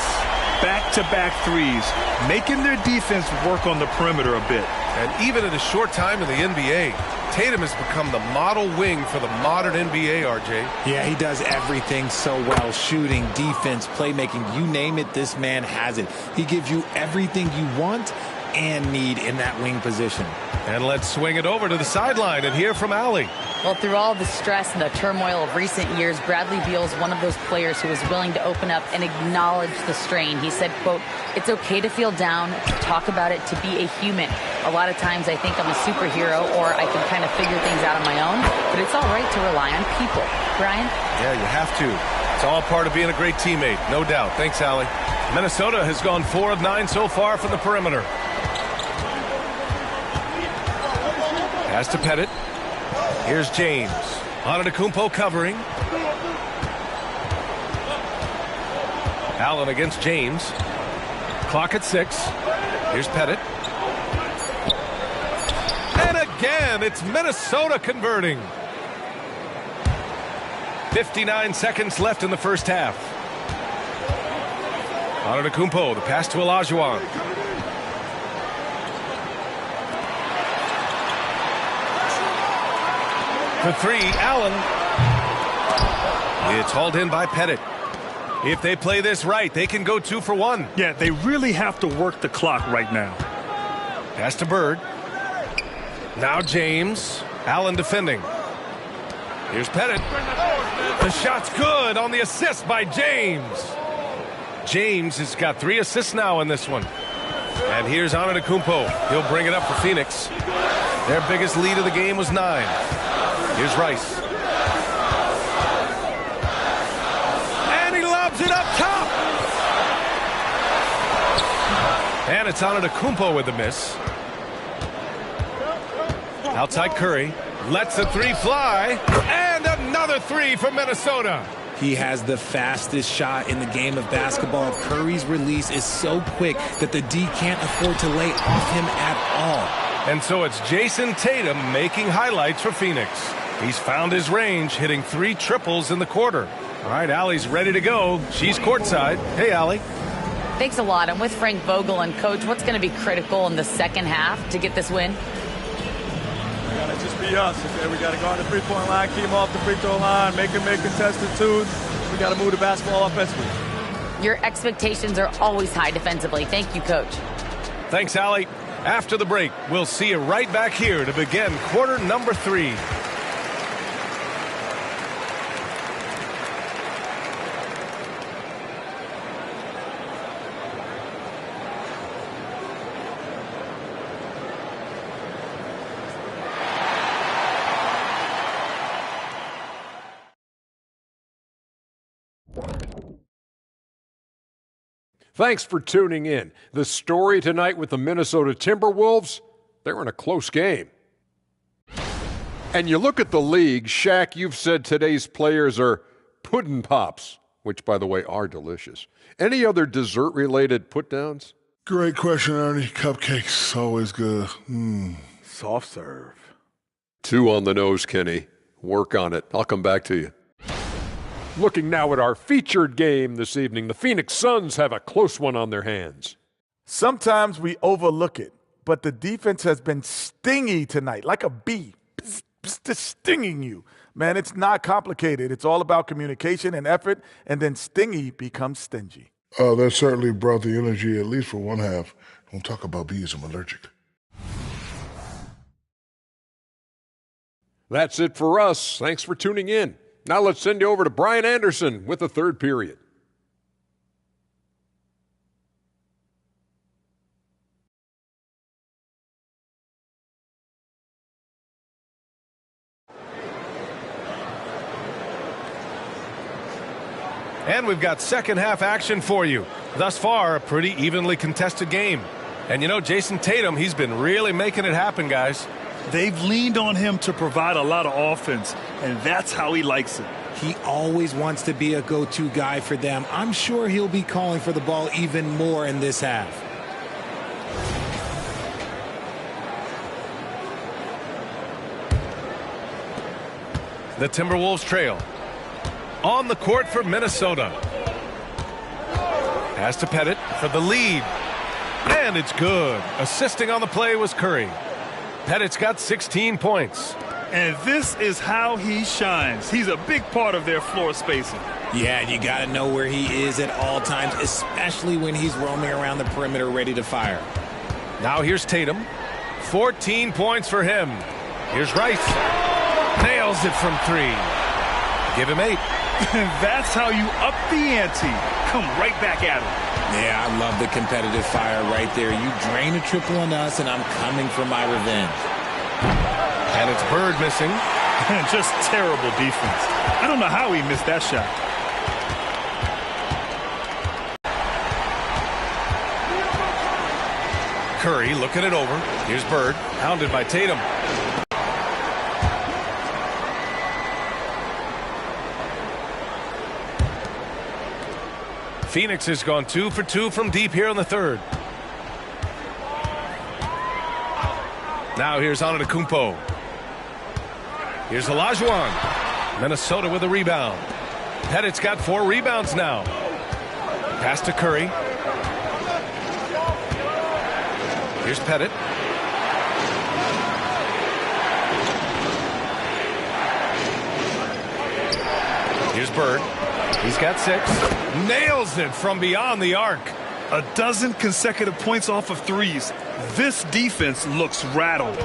Back-to-back threes, making their defense work on the perimeter a bit. And even in a short time in the NBA, Tatum has become the model wing for the modern NBA, RJ. Yeah, he does everything so well. Shooting, defense, playmaking, you name it, this man has it. He gives you everything you want and need in that wing position. And let's swing it over to the sideline and hear from Allie. Well, through all the stress and the turmoil of recent years, Bradley Beal is one of those players who is willing to open up and acknowledge the strain. He said, quote, "It's okay to feel down, to talk about it, to be a human. A lot of times I think I'm a superhero or I can kind of figure things out on my own, but it's all right to rely on people." Brian? Yeah, you have to. It's all part of being a great teammate, no doubt. Thanks, Allie. Minnesota has gone 4 of 9 so far from the perimeter. Pass to Pettit. Here's James. Antetokounmpo covering. Allen against James. Clock at 6. Here's Pettit. And again, it's Minnesota converting. 59 seconds left in the first half. Antetokounmpo, the pass to Olajuwon. The 3, Allen. It's hauled in by Pettit. If they play this right, they can go 2 for 1. Yeah, they really have to work the clock right now. Pass to Bird. Now James. Allen defending. Here's Pettit. The shot's good on the assist by James. James has got 3 assists now in this one. And here's Antetokounmpo. He'll bring it up for Phoenix. Their biggest lead of the game was 9. Here's Rice. And he lobs it up top. And it's Antetokounmpo with the miss. Outside Curry. Lets the 3 fly. And another 3 for Minnesota. He has the fastest shot in the game of basketball. Curry's release is so quick that the D can't afford to lay off him at all. And so it's Jason Tatum making highlights for Phoenix. He's found his range, hitting 3 triples in the quarter. All right, Allie's ready to go. She's courtside. Hey, Allie. Thanks a lot. I'm with Frank Vogel. And, Coach, what's going to be critical in the second half to get this win? We got to just be us. We got to go on the three-point line, keep them off the free throw line, make them make contested twos. We got to move the basketball offensively. Your expectations are always high defensively. Thank you, Coach. Thanks, Allie. After the break, we'll see you right back here to begin quarter number 3. Thanks for tuning in. The story tonight with the Minnesota Timberwolves, they're in a close game. And you look at the league, Shaq, you've said today's players are puddin' pops, which, by the way, are delicious. Any other dessert-related put-downs? Great question, Ernie. Cupcakes, always good. Soft serve. 2 on the nose, Kenny. Work on it. I'll come back to you. Looking now at our featured game this evening, the Phoenix Suns have a close one on their hands. Sometimes we overlook it, but the defense has been stingy tonight, like a bee, just stinging you. Man, it's not complicated. It's all about communication and effort, and then stingy becomes stingy. That certainly brought the energy, at least for one half. Don't talk about bees, I'm allergic. That's it for us. Thanks for tuning in. Now let's send you over to Brian Anderson with the third period. And we've got second half action for you. Thus far, a pretty evenly contested game. And you know, Jason Tatum, he's been really making it happen, guys. They've leaned on him to provide a lot of offense, and that's how he likes it. He always wants to be a go-to guy for them. I'm sure he'll be calling for the ball even more in this half. The Timberwolves trail. On the court for Minnesota. Pass to Pettit for the lead. And it's good. Assisting on the play was Curry. Pettit's got 16 points. And this is how he shines. He's a big part of their floor spacing. Yeah, you got to know where he is at all times, especially when he's roaming around the perimeter ready to fire. Now here's Tatum. 14 points for him. Here's Rice. Nails it from 3. Give him 8. That's how you up the ante. Come right back at him. Yeah, I love the competitive fire right there. You drain a triple on us, and I'm coming for my revenge. And it's Bird missing. Just terrible defense. I don't know how he missed that shot. Curry looking it over. Here's Bird, hounded by Tatum. Phoenix has gone 2 for 2 from deep here in the third. Now here's Antetokounmpo. Here's Olajuwon. Minnesota with a rebound. Pettit's got 4 rebounds now. Pass to Curry. Here's Pettit. Here's Bird. He's got 6. Nails it from beyond the arc. A dozen consecutive points off of threes. This defense looks rattled.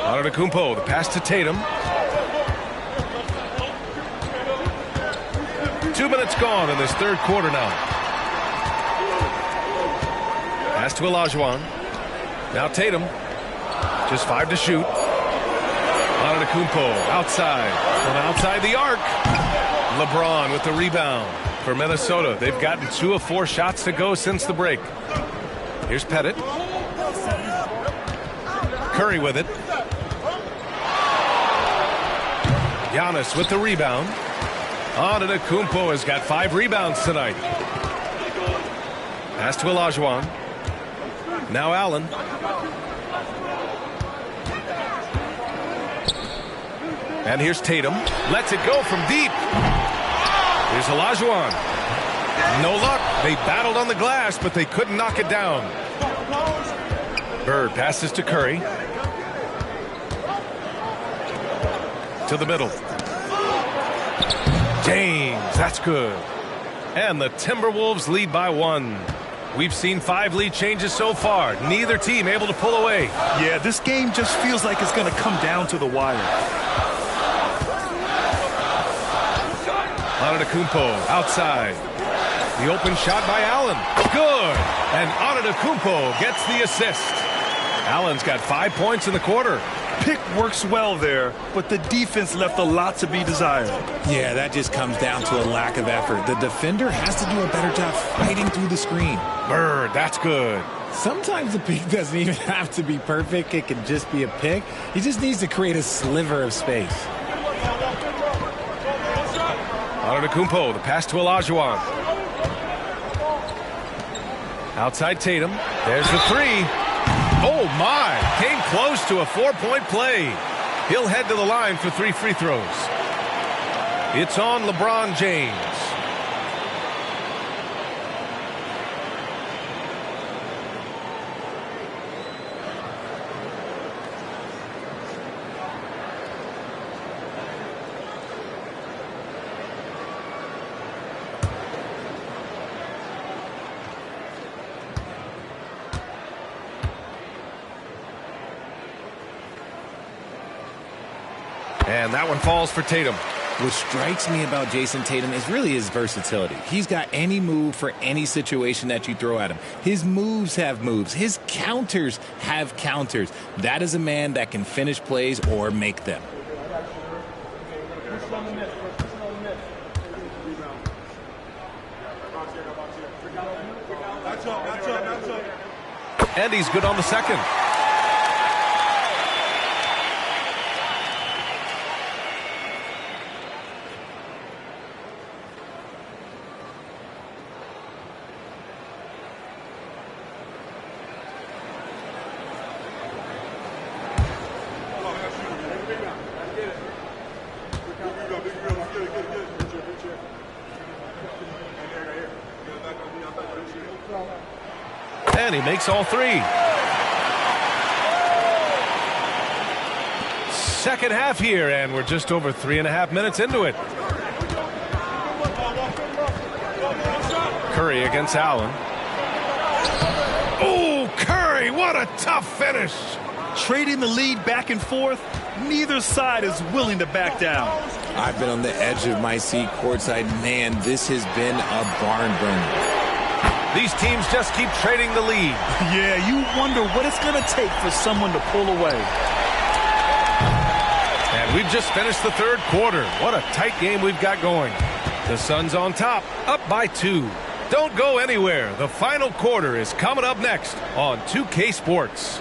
Antetokounmpo, the pass to Tatum. 2 minutes gone in this third quarter now. Pass to Olajuwon. Now Tatum. Just 5 to shoot. Antetokounmpo outside. From outside the arc. LeBron with the rebound for Minnesota. They've gotten 2 of 4 shots to go since the break. Here's Pettit. Curry with it. Giannis with the rebound. Antetokounmpo has got 5 rebounds tonight. Pass to Olajuwon. Now Allen. And here's Tatum. Lets it go from deep. Here's Olajuwon. No luck. They battled on the glass, but they couldn't knock it down. Bird passes to Curry. To the middle. James, that's good. And the Timberwolves lead by 1. We've seen 5 lead changes so far. Neither team able to pull away. Yeah, this game just feels like it's going to come down to the wire. Antetokounmpo outside. The open shot by Allen. Good. And Antetokounmpo gets the assist. Allen's got 5 points in the quarter. Pick works well there, but the defense left a lot to be desired. Yeah, that just comes down to a lack of effort. The defender has to do a better job fighting through the screen. Bird, that's good. Sometimes the pick doesn't even have to be perfect. It can just be a pick. He just needs to create a sliver of space. Antetokounmpo, the pass to Olajuwon. Outside Tatum. There's the 3. Oh, my. Came close to a 4-point play. He'll head to the line for 3 free throws. It's on LeBron James. And that one falls for Tatum. What strikes me about Jason Tatum is really his versatility. He's got any move for any situation that you throw at him. His moves have moves. His counters have counters. That is a man that can finish plays or make them. And he's good on the second. And he makes all 3. Second half here, and we're just over 3.5 minutes into it. Curry against Allen. Oh, Curry, what a tough finish. Trading the lead back and forth, neither side is willing to back down. I've been on the edge of my seat courtside. Man, this has been a barn burner. These teams just keep trading the lead. Yeah, you wonder what it's going to take for someone to pull away. And we've just finished the third quarter. What a tight game we've got going. The Suns on top, up by 2. Don't go anywhere. The final quarter is coming up next on 2K Sports.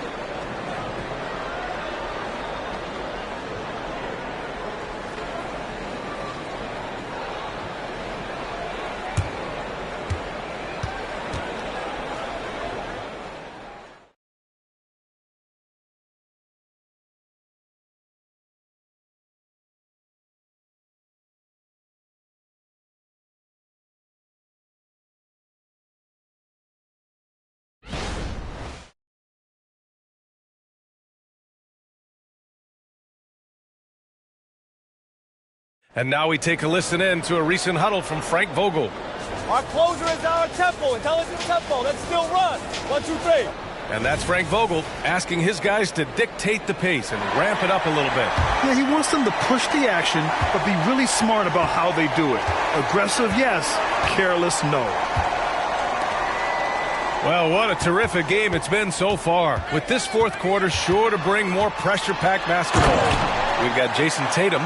And now we take a listen in to a recent huddle from Frank Vogel. Our closer is our tempo. Intelligent tempo. Let's still run. 1, 2, 3. And that's Frank Vogel asking his guys to dictate the pace and ramp it up a little bit. Yeah, he wants them to push the action, but be really smart about how they do it. Aggressive, yes. Careless, no. Well, what a terrific game it's been so far. With this fourth quarter sure to bring more pressure-packed basketball. We've got Jason Tatum,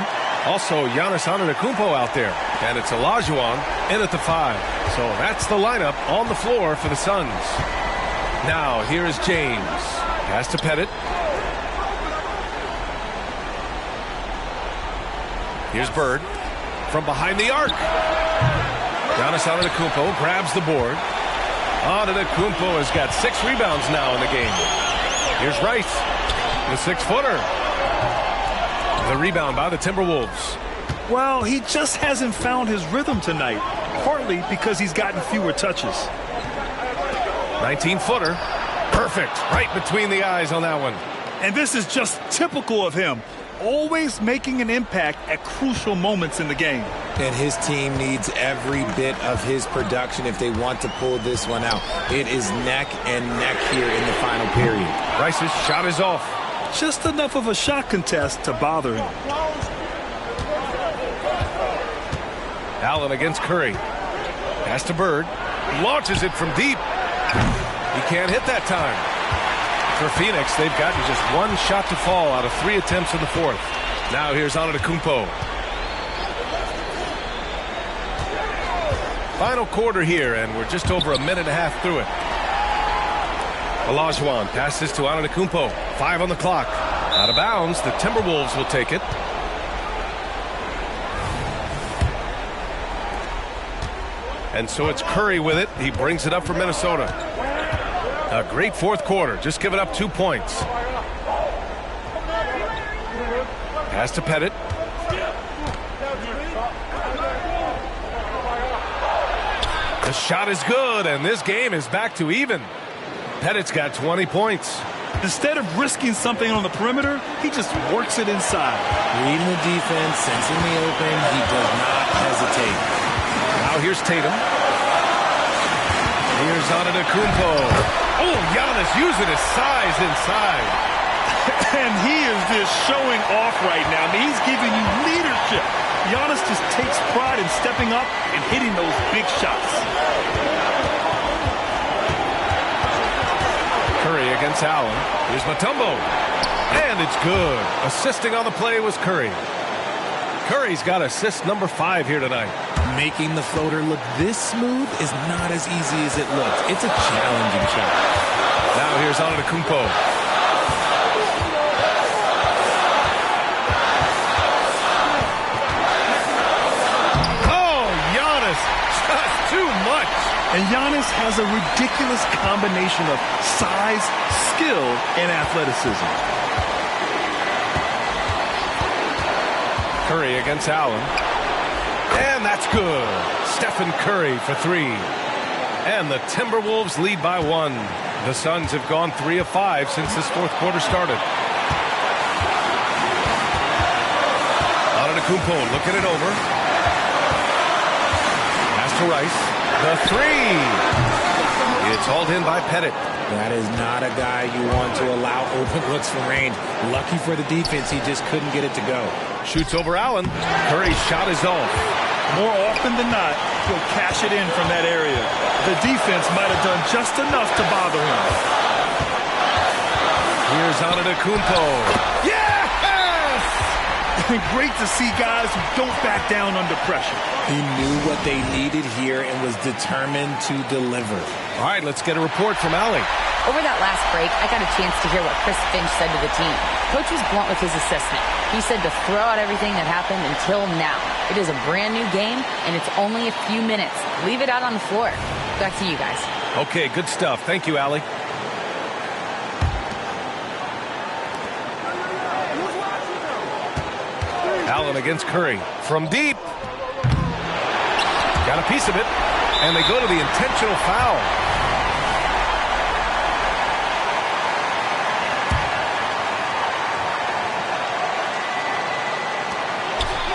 also Giannis Antetokounmpo out there. And it's Olajuwon in at the 5. So that's the lineup on the floor for the Suns. Now, here is James. Pass to Pettit. Here's Bird from behind the arc. Giannis Antetokounmpo grabs the board. Antetokounmpo has got 6 rebounds now in the game. Here's Rice, the 6-footer. The rebound by the Timberwolves. Well, he just hasn't found his rhythm tonight, partly because he's gotten fewer touches. 19-footer. Perfect. Right between the eyes on that one. And this is just typical of him. Always making an impact at crucial moments in the game. And his team needs every bit of his production if they want to pull this one out. It is neck and neck here in the final period. Rice's shot is off. Just enough of a shot contest to bother him. Allen against Curry. Pass to Bird. Launches it from deep. He can't hit that time. For Phoenix, they've gotten just 1 shot to fall out of 3 attempts in the fourth. Now here's Antetokounmpo. Final quarter here, and we're just over a minute and a half through it. Olajuwon passes to Antetokounmpo. 5 on the clock. Out of bounds. The Timberwolves will take it. And so it's Curry with it. He brings it up for Minnesota. A great fourth quarter. Just giving up 2 points. Pass to Pettit. The shot is good, and this game is back to even. Pettit's got 20 points. Instead of risking something on the perimeter, he just works it inside. Reading the defense, sensing the open, he does not hesitate. Now here's Tatum. Here's Antetokounmpo. Oh, Giannis using his size inside. And he is just showing off right now. I mean, he's giving you leadership. Giannis just takes pride in stepping up and hitting those big shots. Curry against Allen. Here's Mutombo. And it's good. Assisting on the play was Curry. Curry's got assist number 5 here tonight. Making the floater look this smooth is not as easy as it looks. It's a challenging shot. Now here's Antetokounmpo. Oh, Giannis, just too much. And Giannis has a ridiculous combination of size, skill, and athleticism. Curry against Allen. And that's good. Stephen Curry for 3. And the Timberwolves lead by 1. The Suns have gone 3 of 5 since this fourth quarter started. Antetokounmpo looking it over. Pass to Rice. The 3. It's hauled in by Pettit. That is not a guy you want to allow open looks from range. Lucky for the defense, he just couldn't get it to go. Shoots over Allen. Curry's shot is off. More often than not, he'll cash it in from that area. The defense might have done just enough to bother him. Here's Antetokounmpo. Yes! Great to see guys who don't back down under pressure. He knew what they needed here and was determined to deliver. All right, let's get a report from Allie. Over that last break, I got a chance to hear what Chris Finch said to the team. Coach was blunt with his assessment. He said to throw out everything that happened until now. It is a brand new game, and it's only a few minutes. Leave it out on the floor. Back to you guys. Okay, good stuff. Thank you, Allie. Allen against Curry. From deep. Got a piece of it. And they go to the intentional foul.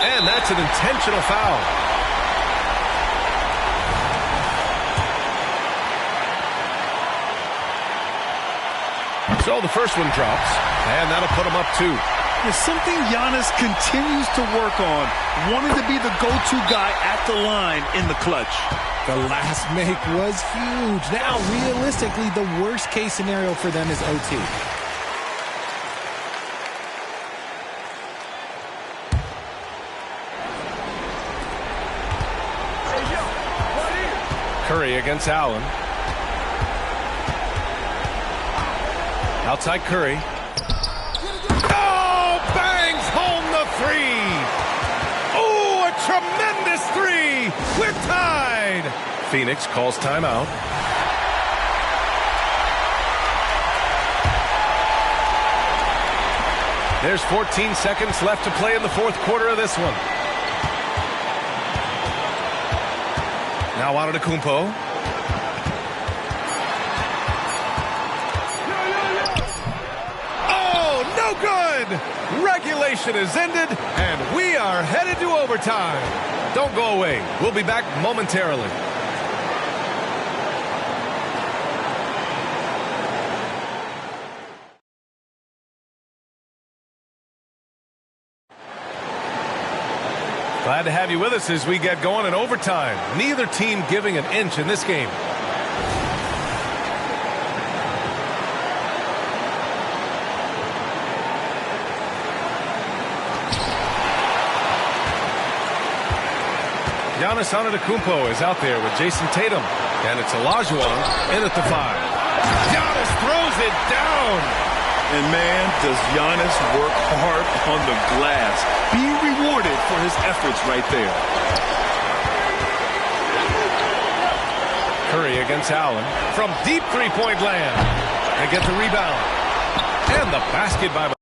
And that's an intentional foul. So the first one drops, and that'll put him up 2. There's something Giannis continues to work on, wanting to be the go-to guy at the line in the clutch. The last make was huge. Now, realistically, the worst-case scenario for them is OT. Curry against Allen. Outside Curry. Oh, bangs home the 3. Oh, a tremendous 3. We're tied. Phoenix calls timeout. There's 14 seconds left to play in the fourth quarter of this one. Now Antetokounmpo. Oh, no good! Regulation is ended, and we are headed to overtime. Don't go away. We'll be back momentarily. Glad to have you with us as we get going in overtime. Neither team giving an inch in this game. Giannis Antetokounmpo is out there with Jason Tatum. And it's Olajuwon in at the 5. Giannis throws it down. And man, does Giannis work hard on the glass. Being rewarded for his efforts right there. Curry against Allen from deep three-point land. They get the rebound. And the basket by